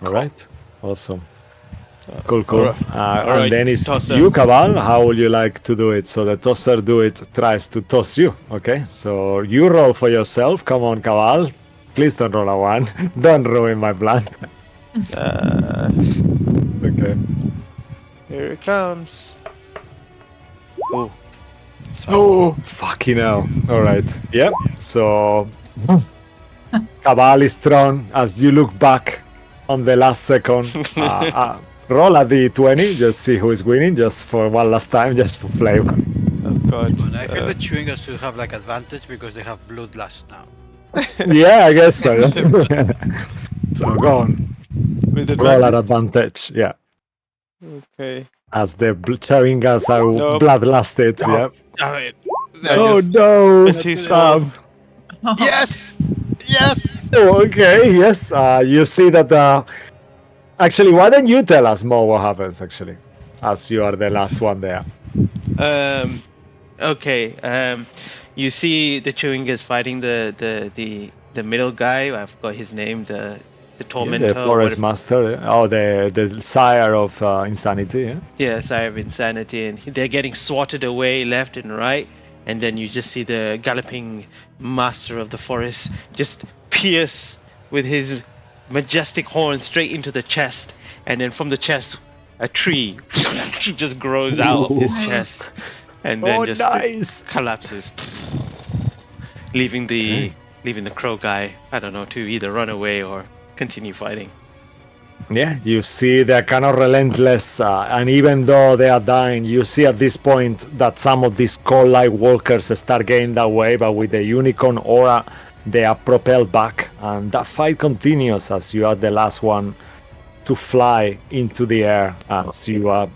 All right. Awesome. Cool. Alright. Alright, And then it's tosser. you, Cabal. How would you like to do it? So the tosser tries to toss you. Okay. So you roll for yourself. Come on, Cabal. Please don't roll a 1. Don't ruin my plan. Okay. Here it comes. Oh. Oh, fucking hell. All right. Yep. So Cabal is thrown as you look back on the last second. roll a d20, just see who is winning, just for one last time, just for flavor. Oh God. And I feel the chewingers should have like advantage because they have bloodlust now. Yeah, I guess so. So go on, With roll at advantage. advantage. Yeah, Okay. as the chewing gums are Nope. bloodlusted. Oh, Yeah. damn it. I Oh just no! a too small. Um, Yes! Yes! oh, okay. Yes. You see that. Actually, why don't you tell us more what happens? Actually, as you are the last one there. Okay. You see the chewing is fighting the middle guy. I forgot his name. The tormentor. The or forest whatever. master. Oh, the sire of insanity. Yeah. Yeah, Sire of Insanity, and they're getting swatted away left and right. And then you just see the galloping master of the forest just pierce with his majestic horn straight into the chest. And then from the chest, a tree just grows out of his Nice. chest. And then Oh, just nice. collapses, leaving the crow guy, I don't know, to either run away or continue fighting. Yeah, you see they're kind of relentless, and even though they are dying, you see at this point that some of these coal-like walkers start getting that way, but with the unicorn aura, they are propelled back, and that fight continues as you are the last one to fly into the air as you are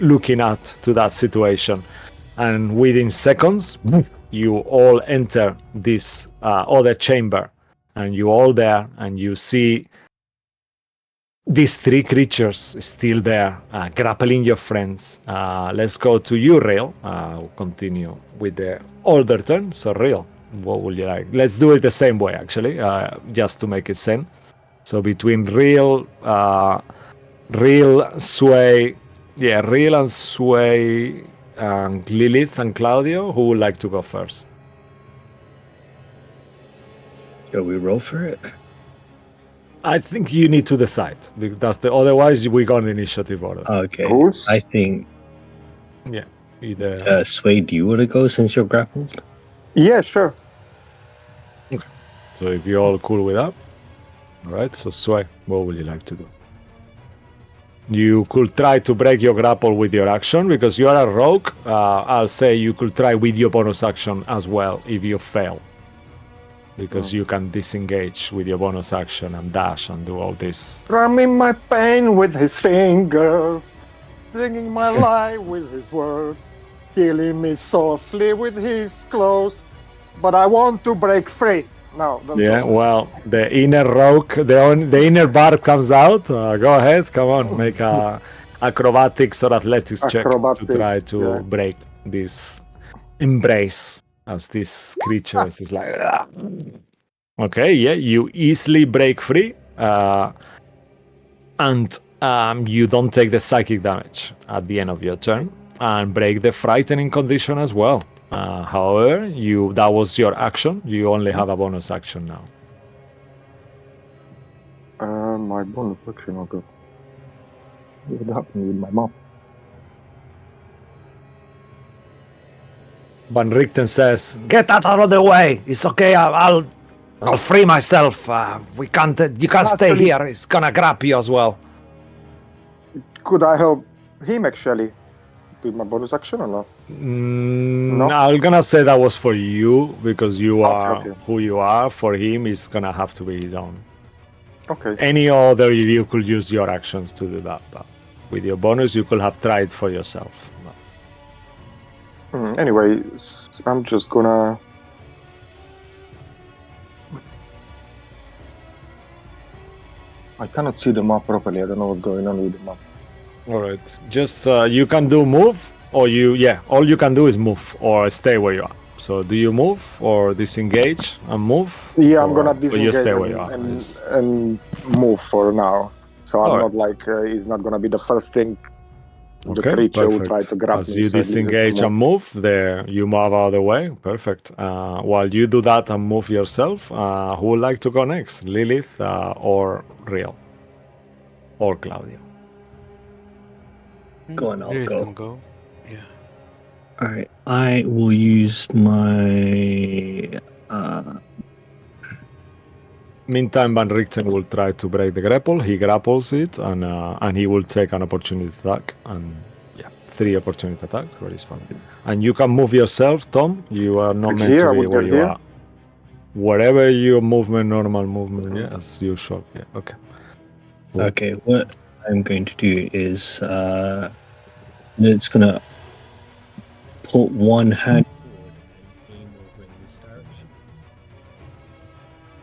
looking at to that situation. And within seconds, you all enter this other chamber, and you all there, and you see these three creatures still there, grappling your friends. Let's go to you, Rail. We'll continue with the older turn. So, Rail, what would you like? Let's do it the same way, actually, just to make it sense. So, between Rail, Sway, Rail and Sway, and Lilith and Claudio, who would like to go first? Shall we roll for it? I think you need to decide, because otherwise we go in initiative order. Okay. Who's? I think, Either. Sway, do you want to go since you're grappled? Yeah, sure. So if you're all cool with that, all right. So Sway, what would you like to do? You could try to break your grapple with your action because you are a rogue. I'll say you could try with your bonus action as well if you fail, because you can disengage with your bonus action and dash and do all this. Drumming my pain with his fingers, singing my lie with his words, killing me softly with his clothes. But I want to break free. No, that's Yeah, well, the inner rogue, the inner bard comes out. Go ahead, come on, make a acrobatics or athletics check to try to break this embrace as this creature is like. "Ah." Okay, yeah, you easily break free, and you don't take the psychic damage at the end of your turn, and break the frightening condition as well. However, that was your action. You only have a bonus action now. my bonus action. Okay. What happened with my mom? Van Richten says, "Get out of the way. It's okay. I'll free myself. We can't. You can't stay Actually- here. It's gonna grab you as well." Could I help him actually with my bonus action or not? No? I'm gonna say that was for you because you are okay. who you are. For him, it's gonna have to be his own. Okay. Any other, you could use your actions to do that, but with your bonus, you could have tried for yourself. Anyway, I'm just gonna. I cannot see the map properly. I don't know what's going on with the map. All right, just you can do move, or all you can do is move or stay where you are. So, do you move or disengage and move? Yeah, I'm or- gonna or you disengage stay where you are. and move for now. So I'm All not like it's not gonna be the first thing the Okay, creature will perfect. try to grab As me. you so I just disengage and move, you move out of the way. Perfect. While you do that and move yourself, who would like to go next? Lilith or Real? Or Claudia? Go on, I'll Here it go. can go. Yeah. Alright, I will use my Meantime, Van Richten will try to break the grapple. He grapples it, and he will take an opportunity attack. And yeah, 3 opportunity attacks. Very fun. And you can move yourself, Tom. You are not Like meant here, to I be would where get you here. are. Whatever your movement, normal movement, yeah, as usual. Yeah, okay. Cool. Okay, what I'm going to do is it's gonna put one hand forward and aim over in this direction,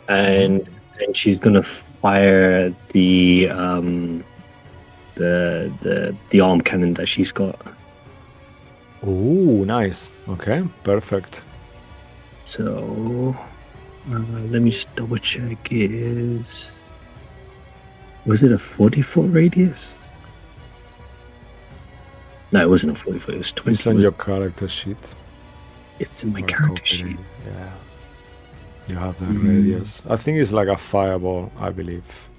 and then she's gonna fire the arm cannon that she's got. Ooh, nice. Okay, perfect. So let me just double check. Was it a 40-foot radius? No, it wasn't a 40-foot. It was 20. It's on your character sheet. It's in my Or character copy, sheet. Yeah. You have the radius. I think it's like a fireball, I believe.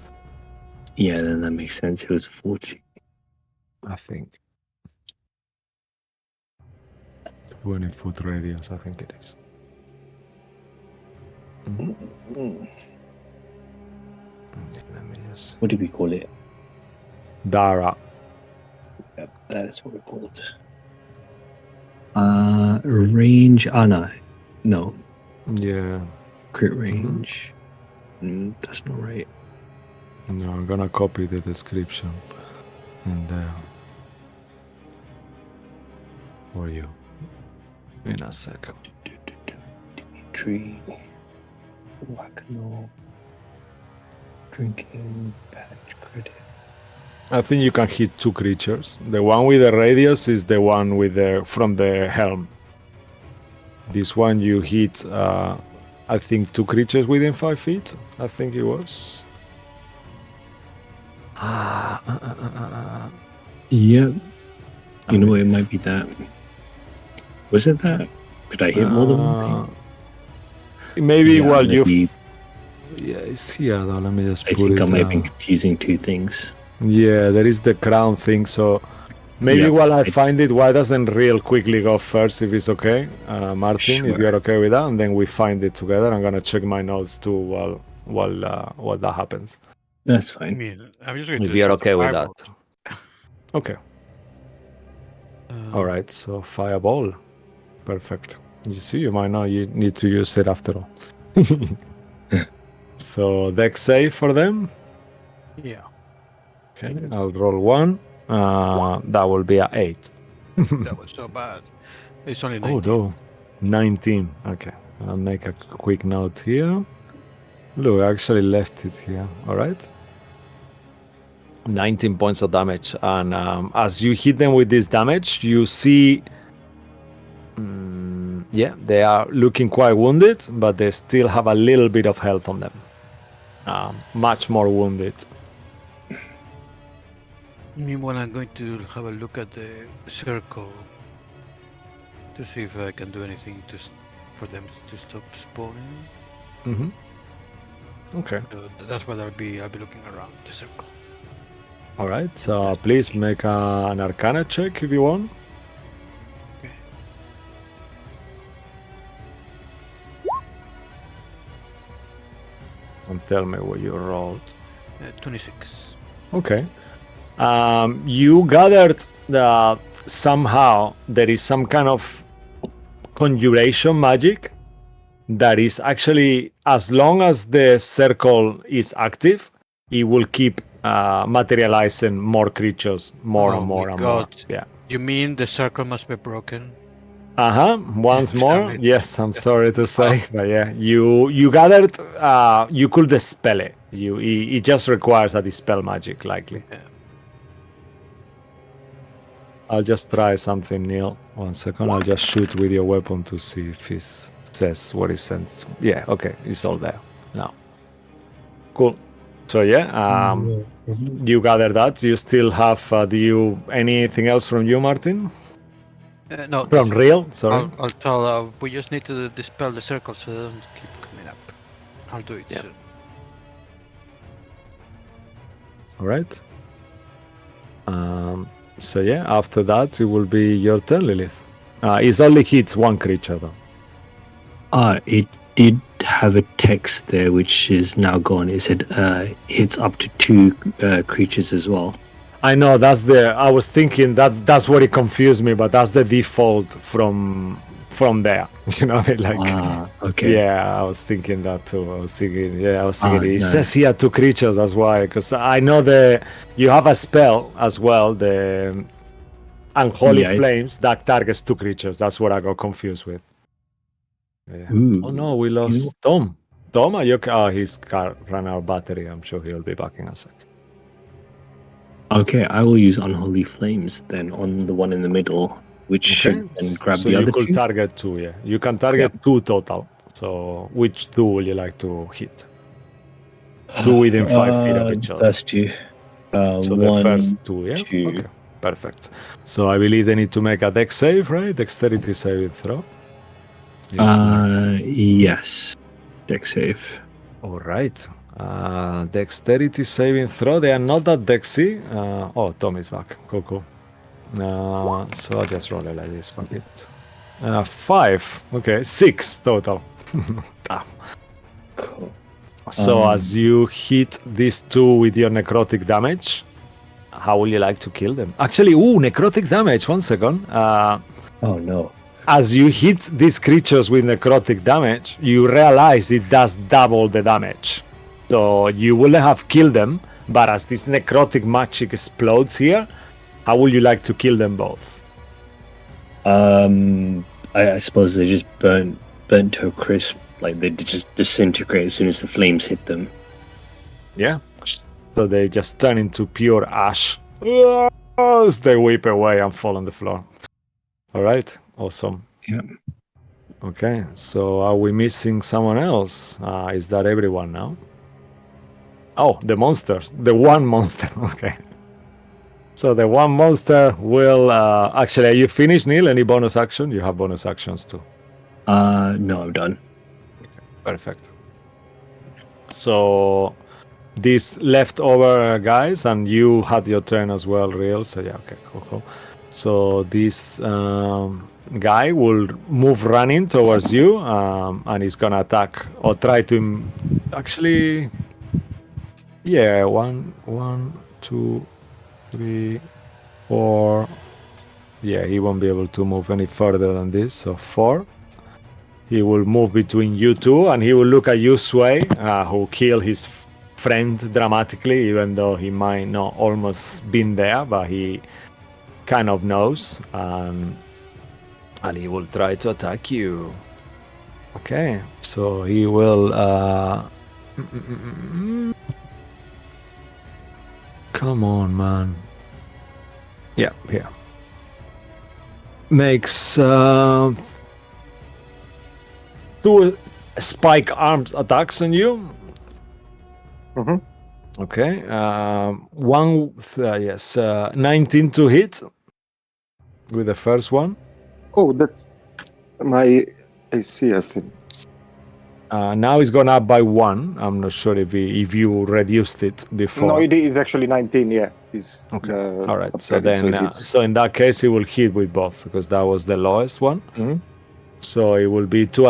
Yeah, then that makes sense. It was 40. I think. 20-foot radius, I think it is. Let me just... What do we call it? Dara. Yep, that is what we call it. Range. No. Yeah. Crit range. That's not right. No, I'm gonna copy the description in there for you in a second. Dimitri. Wacano. Drinking. Patch credit. I think you can hit 2 creatures. The one with the radius is the one with from the helm. This one you hit, I think 2 creatures within 5 feet. I think it was. Yeah. You know what? It might be that. Was it that? Did I hit more than one thing? Maybe Yeah, while you. maybe- Yeah, it's here though. Let me just I put think it. I might have been confusing 2 things. Yeah, there is the crown thing. So maybe Yeah, while I find it, why doesn't real quickly go first if it's okay, Martin? If Sure. you're okay with that, and then we find it together. I'm gonna check my notes too while that happens. That's I fine. mean, I'm just going If to you're set the okay with fireball. that. Okay. All right. So fireball. Perfect. You see, you might not you need to use it after all. So dex save for them. Yeah. Okay, I'll roll 1. That will be a 8. That was so bad. It's only 19. Oh no, 19. Okay, I'll make a quick note here. Look, I actually left it here. All right. 19 points of damage, and as you hit them with this damage, you see. Yeah, they are looking quite wounded, but they still have a little bit of health on them. Much more wounded. Meanwhile, I'm going to have a look at the circle to see if I can do anything for them to stop spawning. Mm-hmm. Okay. So that's what I'll be looking around the circle. All right. So please make an Arcana check if you want. Okay. And tell me what you rolled. 26. Okay. You gathered that somehow there is some kind of conjuration magic that is actually, as long as the circle is active, it will keep materializing more creatures, more Oh and more my and more. God. Yeah. You mean the circle must be broken? Once more. Damn it. Yes, I'm sorry to say, but yeah, you gathered. You could dispel it. It just requires a dispel magic, likely. Yeah. I'll just try something, Neil. 1 second. I'll just shoot with your weapon to see if it says what it sends. Yeah, okay. It's all there now. Cool. So yeah, you gather that. You still have. Do you anything else from you, Martin? No. From real? Sorry. I'll tell. We just need to dispel the circle so they don't keep coming up. I'll do it soon. All right. So yeah, after that it will be your turn, Lilith. It only hits 1 creature though. It did have a text there which is now gone. It said hits up to 2 creatures as well. I know I was thinking that's what it confused me, but that's the default from there. You know, like okay. yeah, I was thinking that too. I was thinking it no. says here 2 creatures, that's why, because I know you have a spell as well, the Unholy Flames, that targets 2 creatures. That's what I got confused with. Yeah. Ooh, Oh no, we lost Tom. Tom, are you okay? Oh, his car ran out of battery. I'm sure he'll be back in a sec. Okay, I will use Unholy Flames then on the one in the middle, which should then grab so the other you could 2. target 2, yeah. You can target 2 total. So which 2 will you like to hit? 2 within 5 feet of each other. First 2. So one, the first 2, yeah? 2. Okay, perfect. So I believe they need to make a dex save, right? Dexterity saving throw. Yes. Dex save. All right. Dexterity saving throw. They are not that dexy. Tom is back. Cool. So I'll just roll it like this. Fuck it. 5. Okay, 6 total. Damn. Cool. So as you hit these 2 with your necrotic damage, how will you like to kill them? Actually, necrotic damage. 1 second. Oh no. As you hit these creatures with necrotic damage, you realize it does double the damage. So you will have killed them, but as this necrotic magic explodes here, how would you like to kill them both? I suppose they just burnt to a crisp. Like they just disintegrate as soon as the flames hit them. Yeah. So they just turn into pure ash as they weep away and fall on the floor. All right. Awesome. Yeah. Okay. So are we missing someone else? Is that everyone now? Oh, the monsters. The one monster. Okay. So the one monster will... actually, are you finished, Neil? Any bonus action? You have bonus actions too. No, I'm done. Perfect. So these leftover guys, and you had your turn as well, Real. So yeah, okay, cool. So this guy will move running towards you, and he's gonna attack or try to... Actually, yeah, 1, 2, 3, 4. Yeah, he won't be able to move any further than this. So 4. He will move between you 2, and he will look at you, Sway, who killed his friend dramatically, even though he might not almost been there, but he kind of knows, and he will try to attack you. Okay, so he will... Come on, man. Yeah, here. Makes... 2 spike arms attacks on you. Mm-hmm. Okay. 19 to hit with the first one. Oh, that's my AC, I think. Now it's gone up by 1. I'm not sure if you reduced it before. No, it's actually 19. Yeah, it's okay. All right. So upgraded, then, so in that case, it will hit with both because that was the lowest one. Mm-hmm. So it will be 2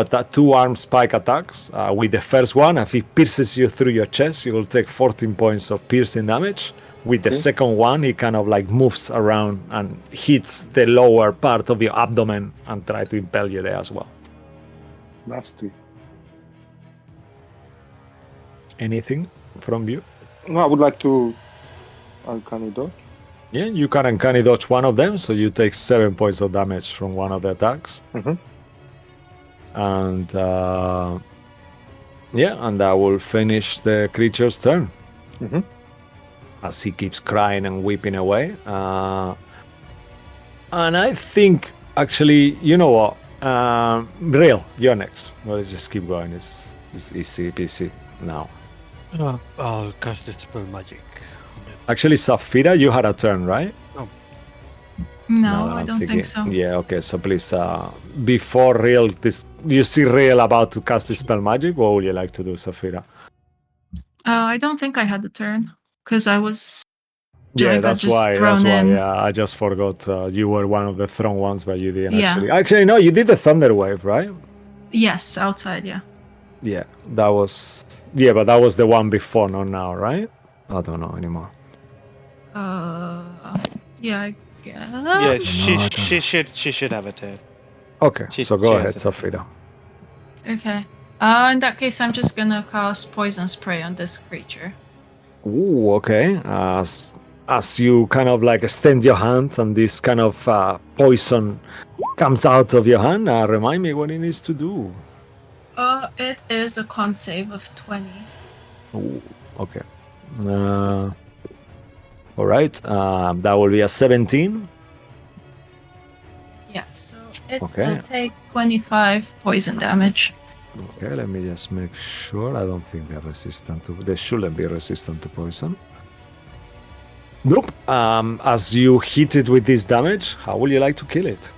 arm spike attacks. With the first one, if it pierces you through your chest, you will take 14 points of piercing damage. With the second one, it kind of like moves around and hits the lower part of your abdomen and try to impale you there as well. Nasty. Anything from you? No, I would like to uncanny dodge. Yeah, you can uncanny dodge one of them, so you take 7 points of damage from one of the attacks. Mm-hmm. And and that will finish the creature's turn. Mm-hmm. As he keeps crying and weeping away. And I think, actually, you know what? Real, you're next. Let's just keep going. It's easy peasy now. I'll cast the spell magic. Actually, Saphira, you had a turn, right? No, I don't think so. Yeah, okay. So please, before Real, you see Real about to cast the spell magic. What would you like to do, Saphira? I don't think I had a turn because I was. Yeah, I got that's just why. thrown in. Yeah, I just forgot. You were one of the thrown ones, but you didn't Yeah. actually. Actually, no, you did the thunder wave, right? Yes, outside. Yeah. Yeah, that was... Yeah, but that was the one before, not now, right? I don't know anymore. Yeah, I guess. Yeah, I don't know. she should have a turn. Okay, She- so go she ahead, has it. Safira. Okay. In that case, I'm just gonna cast poison spray on this creature. Ooh, okay. As you kind of like extend your hand and this kind of poison comes out of your hand, remind me what it needs to do. It is a con save of 20. Ooh, okay. All right. That will be a 17. Yeah, so it Okay. will take 25 poison damage. Okay, let me just make sure. I don't think they're resistant to... They shouldn't be resistant to poison. Nope. As you hit it with this damage, how would you like to kill it?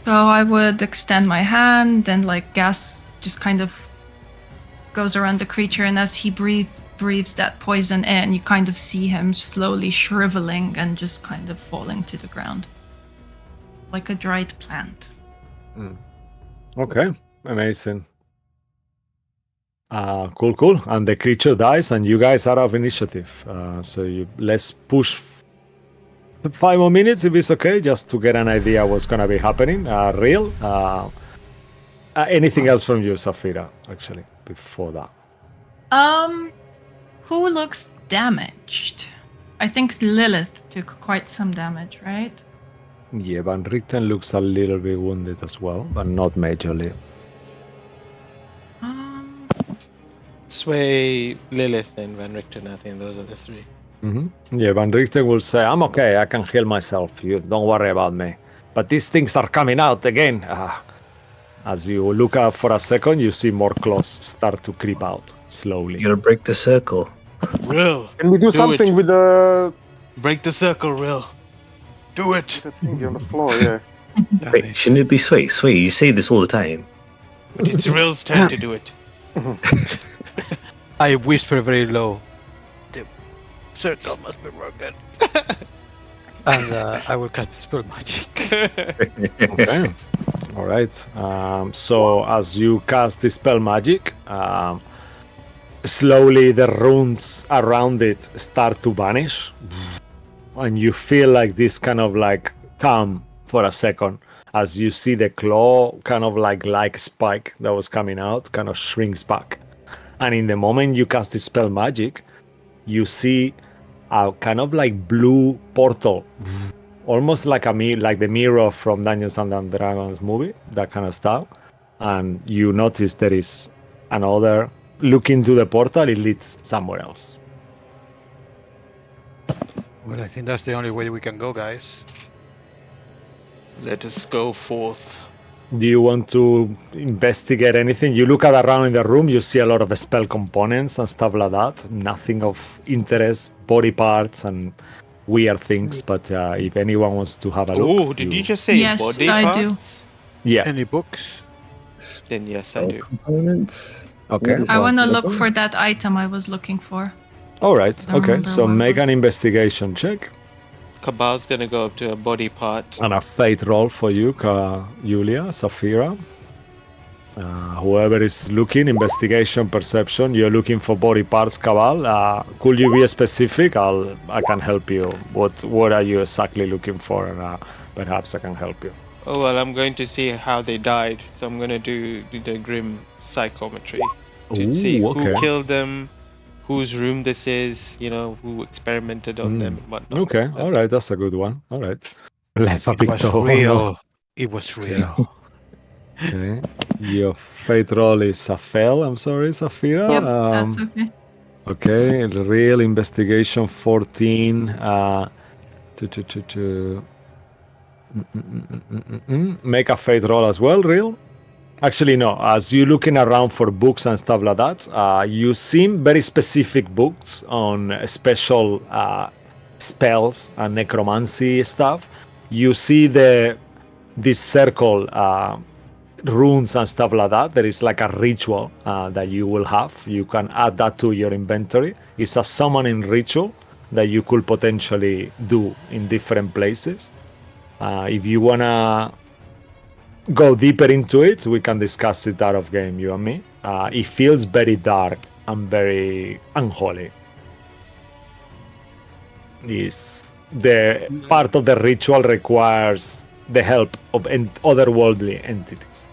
So I would extend my hand, and like gas just kind of goes around the creature, and as he breathes that poison in, you kind of see him slowly shriveling and just kind of falling to the ground. Like a dried plant. Okay, amazing. Cool. And the creature dies, and you guys are of initiative. So let's push 5 more minutes if it's okay, just to get an idea what's gonna be happening. Real. Anything else from you, Safira? Actually, before that. Who looks damaged? I think Lilith took quite some damage, right? Yeah, Van Richten looks a little bit wounded as well, but not majorly. Sway, Lilith, and Van Richten. I think those are the three. Yeah, Van Richten will say, "I'm okay. I can heal myself. You don't worry about me." But these things are coming out again. As you look up for a second, you see more claws start to creep out slowly. You gotta break the circle. Real. Can we do something it. with the Break the circle, Real. Do it. thingy on the floor? Yeah. Wait, shouldn't it be Sway? Sway, you say this all the time. But it's Real's turn to do it. I whisper very low. The circle must be broken. And I will cast spell magic. Okay. All right. So as you cast the spell magic, slowly the runes around it start to vanish, and you feel like this kind of like calm for a second as you see the claw kind of like spike that was coming out kind of shrinks back, and in the moment you cast the spell magic, you see a kind of like blue portal, almost like like the mirror from Dungeons and Dragons movie, that kind of style. And you notice there is another. Look into the portal, it leads somewhere else. Well, I think that's the only way we can go, guys. Let us go forth. Do you want to investigate anything? You look around in the room, you see a lot of spell components and stuff like that. Nothing of interest, body parts and weird things. But if anyone wants to have a look. Oh, did you just say Yes, body I parts? do. Yeah. Any books? Then yes, I do. Components. Okay. What is I want to one look second? for that item I was looking for. All right. I don't Okay. remember So what it make was. an investigation check. Kabal's gonna go up to a body part. And a fate roll for you, Julia, Safira. Whoever is looking, investigation, perception. You're looking for body parts, Cabal. Could you be specific? I can help you. What are you exactly looking for? And perhaps I can help you. Oh well, I'm going to see how they died. So I'm gonna do the grim psychometry to see Ooh, okay. who killed them, whose room this is. You know, who experimented on them and whatnot. Okay, That's all it. right, that's a good one. All right. Left a It big was toe. real. It was real. Okay. Your fate roll is a fail. I'm sorry, Safira. Yep, that's okay. Okay, real investigation 14. Make a fate roll as well, real. Actually, no. As you're looking around for books and stuff like that, you seem very specific books on special spells and necromancy stuff. You see this circle runes and stuff like that. There is like a ritual that you will have. You can add that to your inventory. It's a summoning ritual that you could potentially do in different places. If you wanna go deeper into it, we can discuss it out of game, you and me. It feels very dark and very unholy. Is the part of the ritual requires the help of otherworldly entities,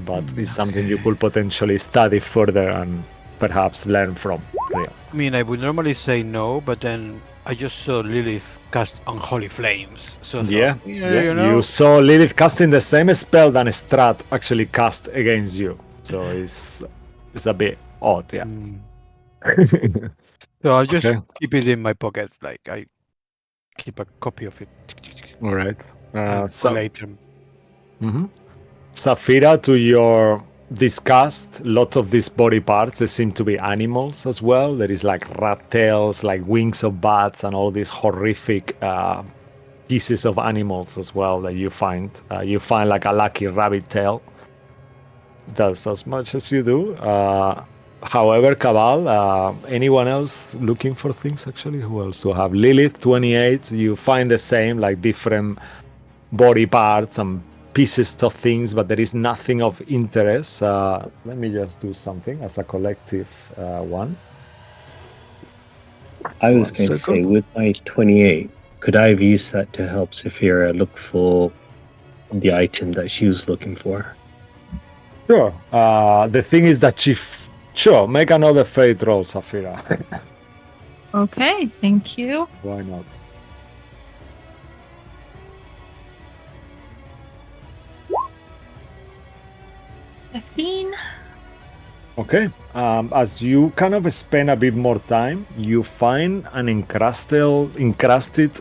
but it's something you could potentially study further and perhaps learn from. Real. I mean, I would normally say no, but then I just saw Lilith cast Unholy Flames. So I thought, you know, You saw Lilith casting the same spell than Strahd actually cast against you, so it's a bit odd, yeah. So I'll just Okay. keep it in my pocket. Like I keep a copy of it. All right. And for later. Saphira, to your disgust, lots of these body parts, they seem to be animals as well. There is like rat tails, like wings of bats, and all these horrific pieces of animals as well that you find. You find like a lucky rabbit tail. That's as much as you do. However, Cabal, anyone else looking for things actually? Who else will have? Lilith, 28. You find the same, like different body parts and pieces of things, but there is nothing of interest. Let me just do something as a collective one. I was going to say, with my 28, could I have used that to help Saphira look for the item that she was looking for? Sure. The thing is that sure, make another fate roll, Saphira. Okay, thank you. Why not? Okay. As you kind of spend a bit more time, you find an encrusted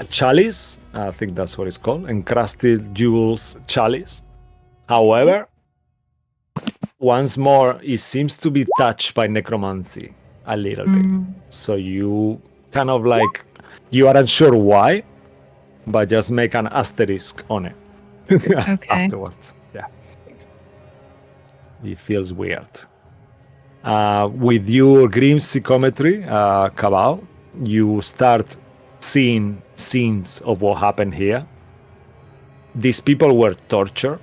chalice. I think that's what it's called. Encrusted jewels chalice. However, once more, it seems to be touched by necromancy a little bit. So you kind of like, you aren't sure why, but just make an asterisk on it. Okay. Afterwards. Yeah. It feels weird. With your grim psychometry, Cabal, you start seeing scenes of what happened here. These people were tortured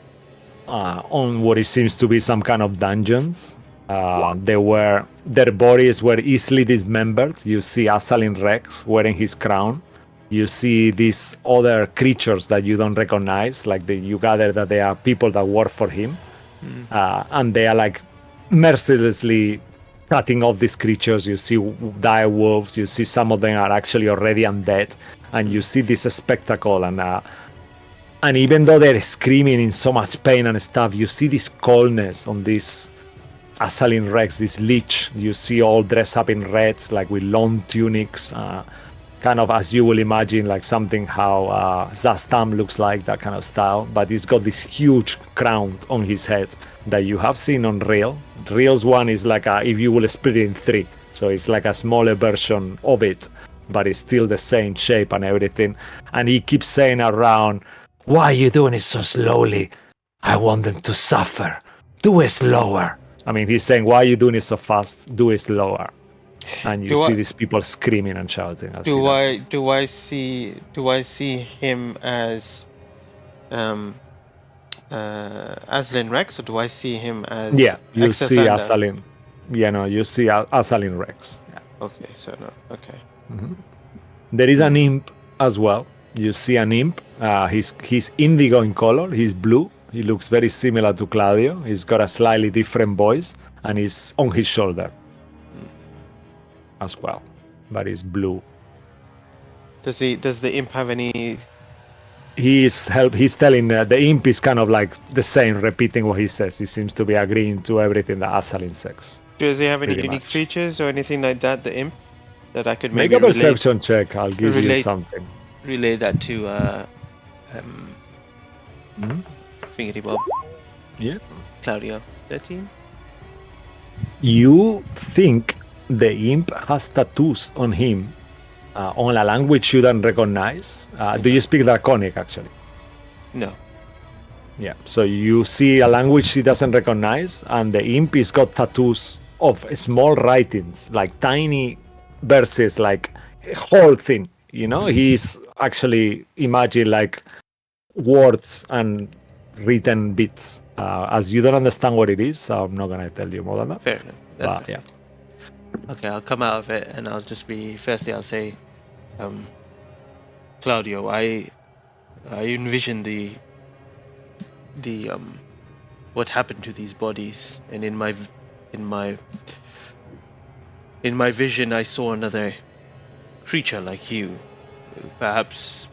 on what it seems to be some kind of dungeons. Their bodies were easily dismembered. You see Asalin Rex wearing his crown. You see these other creatures that you don't recognize, like you gather that they are people that work for him, and they are like mercilessly cutting off these creatures. You see dire wolves. You see some of them are actually already undead, and you see this spectacle. And even though they're screaming in so much pain and stuff, you see this coldness on this Asalin Rex, this lich. You see all dressed up in reds, like with long tunics. Kind of as you will imagine, like something how Zastam looks like, that kind of style. But he's got this huge crown on his head that you have seen on Real. Real's one is like if you will split it in three. So it's like a smaller version of it, but it's still the same shape and everything. And he keeps saying around, "Why are you doing it so slowly? I want them to suffer. Do it slower." I mean, he's saying, "Why are you doing it so fast? Do it slower." And you see these people screaming and shouting. Do I see him as Aslin Rex, or do I see him as you see Exathander? Asalin. You see Asalin Rex. Yeah. Okay, so no, okay. There is an imp as well. You see an imp. He's indigo in color. He's blue. He looks very similar to Claudio. He's got a slightly different voice, and he's on his shoulder as well, but he's blue. Does the imp have any? He's telling the imp is kind of like the same, repeating what he says. He seems to be agreeing to everything that Asalin says. Does he have any Pretty unique much. features or anything like that? The imp that I could Make maybe a perception check. I'll give you something. relay that to Fingery Bob. Yeah. Claudio. 13. You think the imp has tattoos on him on a language you don't recognize. Do you speak Draconic, actually? No. Yeah. So you see a language he doesn't recognize, and the imp has got tattoos of small writings, like tiny verses, like a whole thing. He's actually imagine like words and written bits. As you don't understand what it is, so I'm not gonna tell you more than that. Fair enough. That's But, yeah. Okay, I'll come out of it and I'll just be. Firstly, I'll say, Claudio, I envision the what happened to these bodies, and in my vision, I saw another creature like you. Perhaps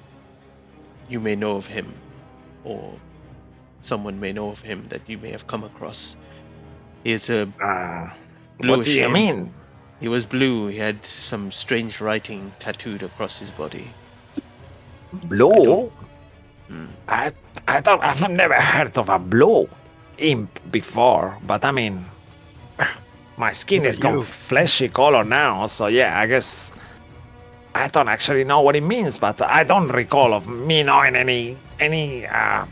you may know of him, or someone may know of him that you may have come across. He's a bluish What do you hair. mean? He was blue. He had some strange writing tattooed across his body. Blue? Hmm. I thought I have never heard of a blue imp before, but I mean, my skin is gone fleshy color now, so yeah, I guess I don't actually know what it means, but I don't recall of me knowing any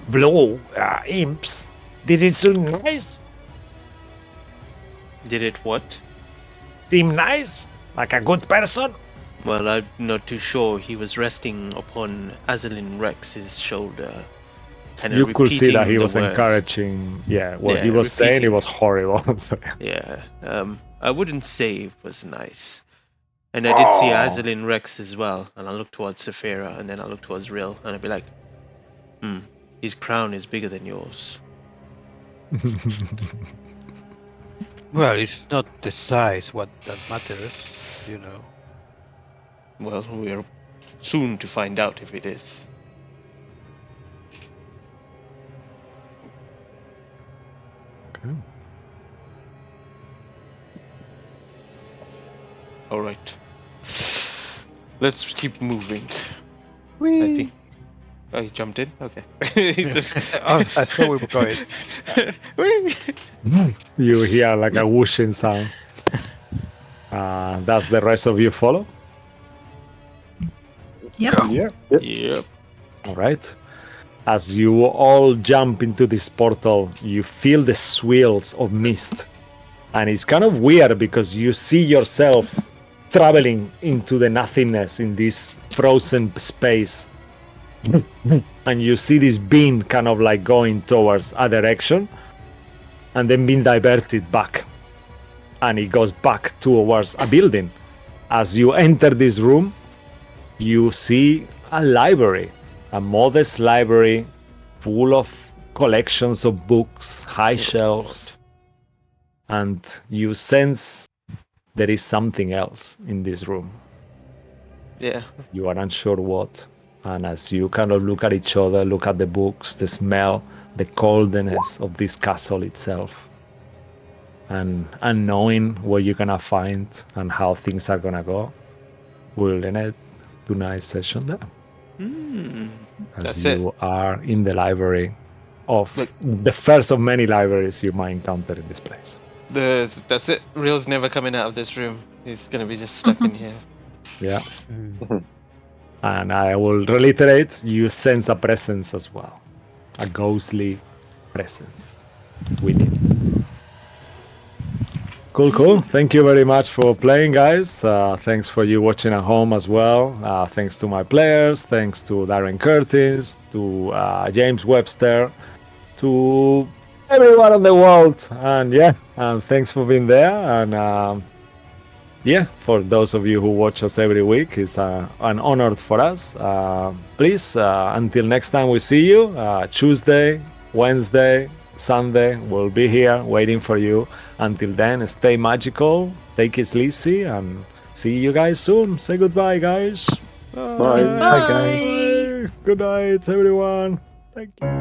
blue imps. Did it seem nice? Did it what? Seem nice? Like a good person? Well, I'm not too sure. He was resting upon Azalin Rex's shoulder, kind of You could see that he was words. encouraging. Yeah, what Yeah, he was saying, it repeating. was horrible. So, Yeah, I wouldn't say it was nice. And I did see Oh. Azalin Rex as well, and I looked towards Saphira, and then I looked towards Rill, and I'd be like, his crown is bigger than yours. Well, it's not the size what that matters, you know. Well, we're soon to find out if it is. Okay. All right. Let's keep moving. Whee! I think. Oh, he jumped in? Okay. He's just... Oh, I thought we were going. Whee! You hear like a whooshing sound. Does the rest of you follow? Yep. Yeah. Yep. All right. As you all jump into this portal, you feel the swirls of mist. And it's kind of weird because you see yourself traveling into the nothingness in this frozen space. And you see this beam kind of like going towards a direction and then being diverted back. And it goes back towards a building. As you enter this room, you see a library, a modest library full of collections of books, high shelves, and you sense there is something else in this room. Yeah. You are unsure what. And as you kind of look at each other, look at the books, the smell, the coldness of this castle itself, and knowing what you're gonna find and how things are gonna go, we'll end it tonight's session there. As That's you are in the library of Look. the first of many libraries you might encounter in this place. That's it. Real's never coming out of this room. He's gonna be just stuck in here. Yeah. And I will reiterate, you sense a presence as well. A ghostly presence within. Cool. Thank you very much for playing, guys. Thanks for you watching at home as well. Thanks to my players. Thanks to Darren Curtis, to James Webster, to everyone in the world. And thanks for being there. And for those of you who watch us every week, it's an honor for us. Please, until next time we see you, Tuesday, Wednesday, Sunday, we'll be here waiting for you. Until then, stay magical, take it easy, and see you guys soon. Say goodbye, guys. Bye. Bye. Good night, everyone. Thank you.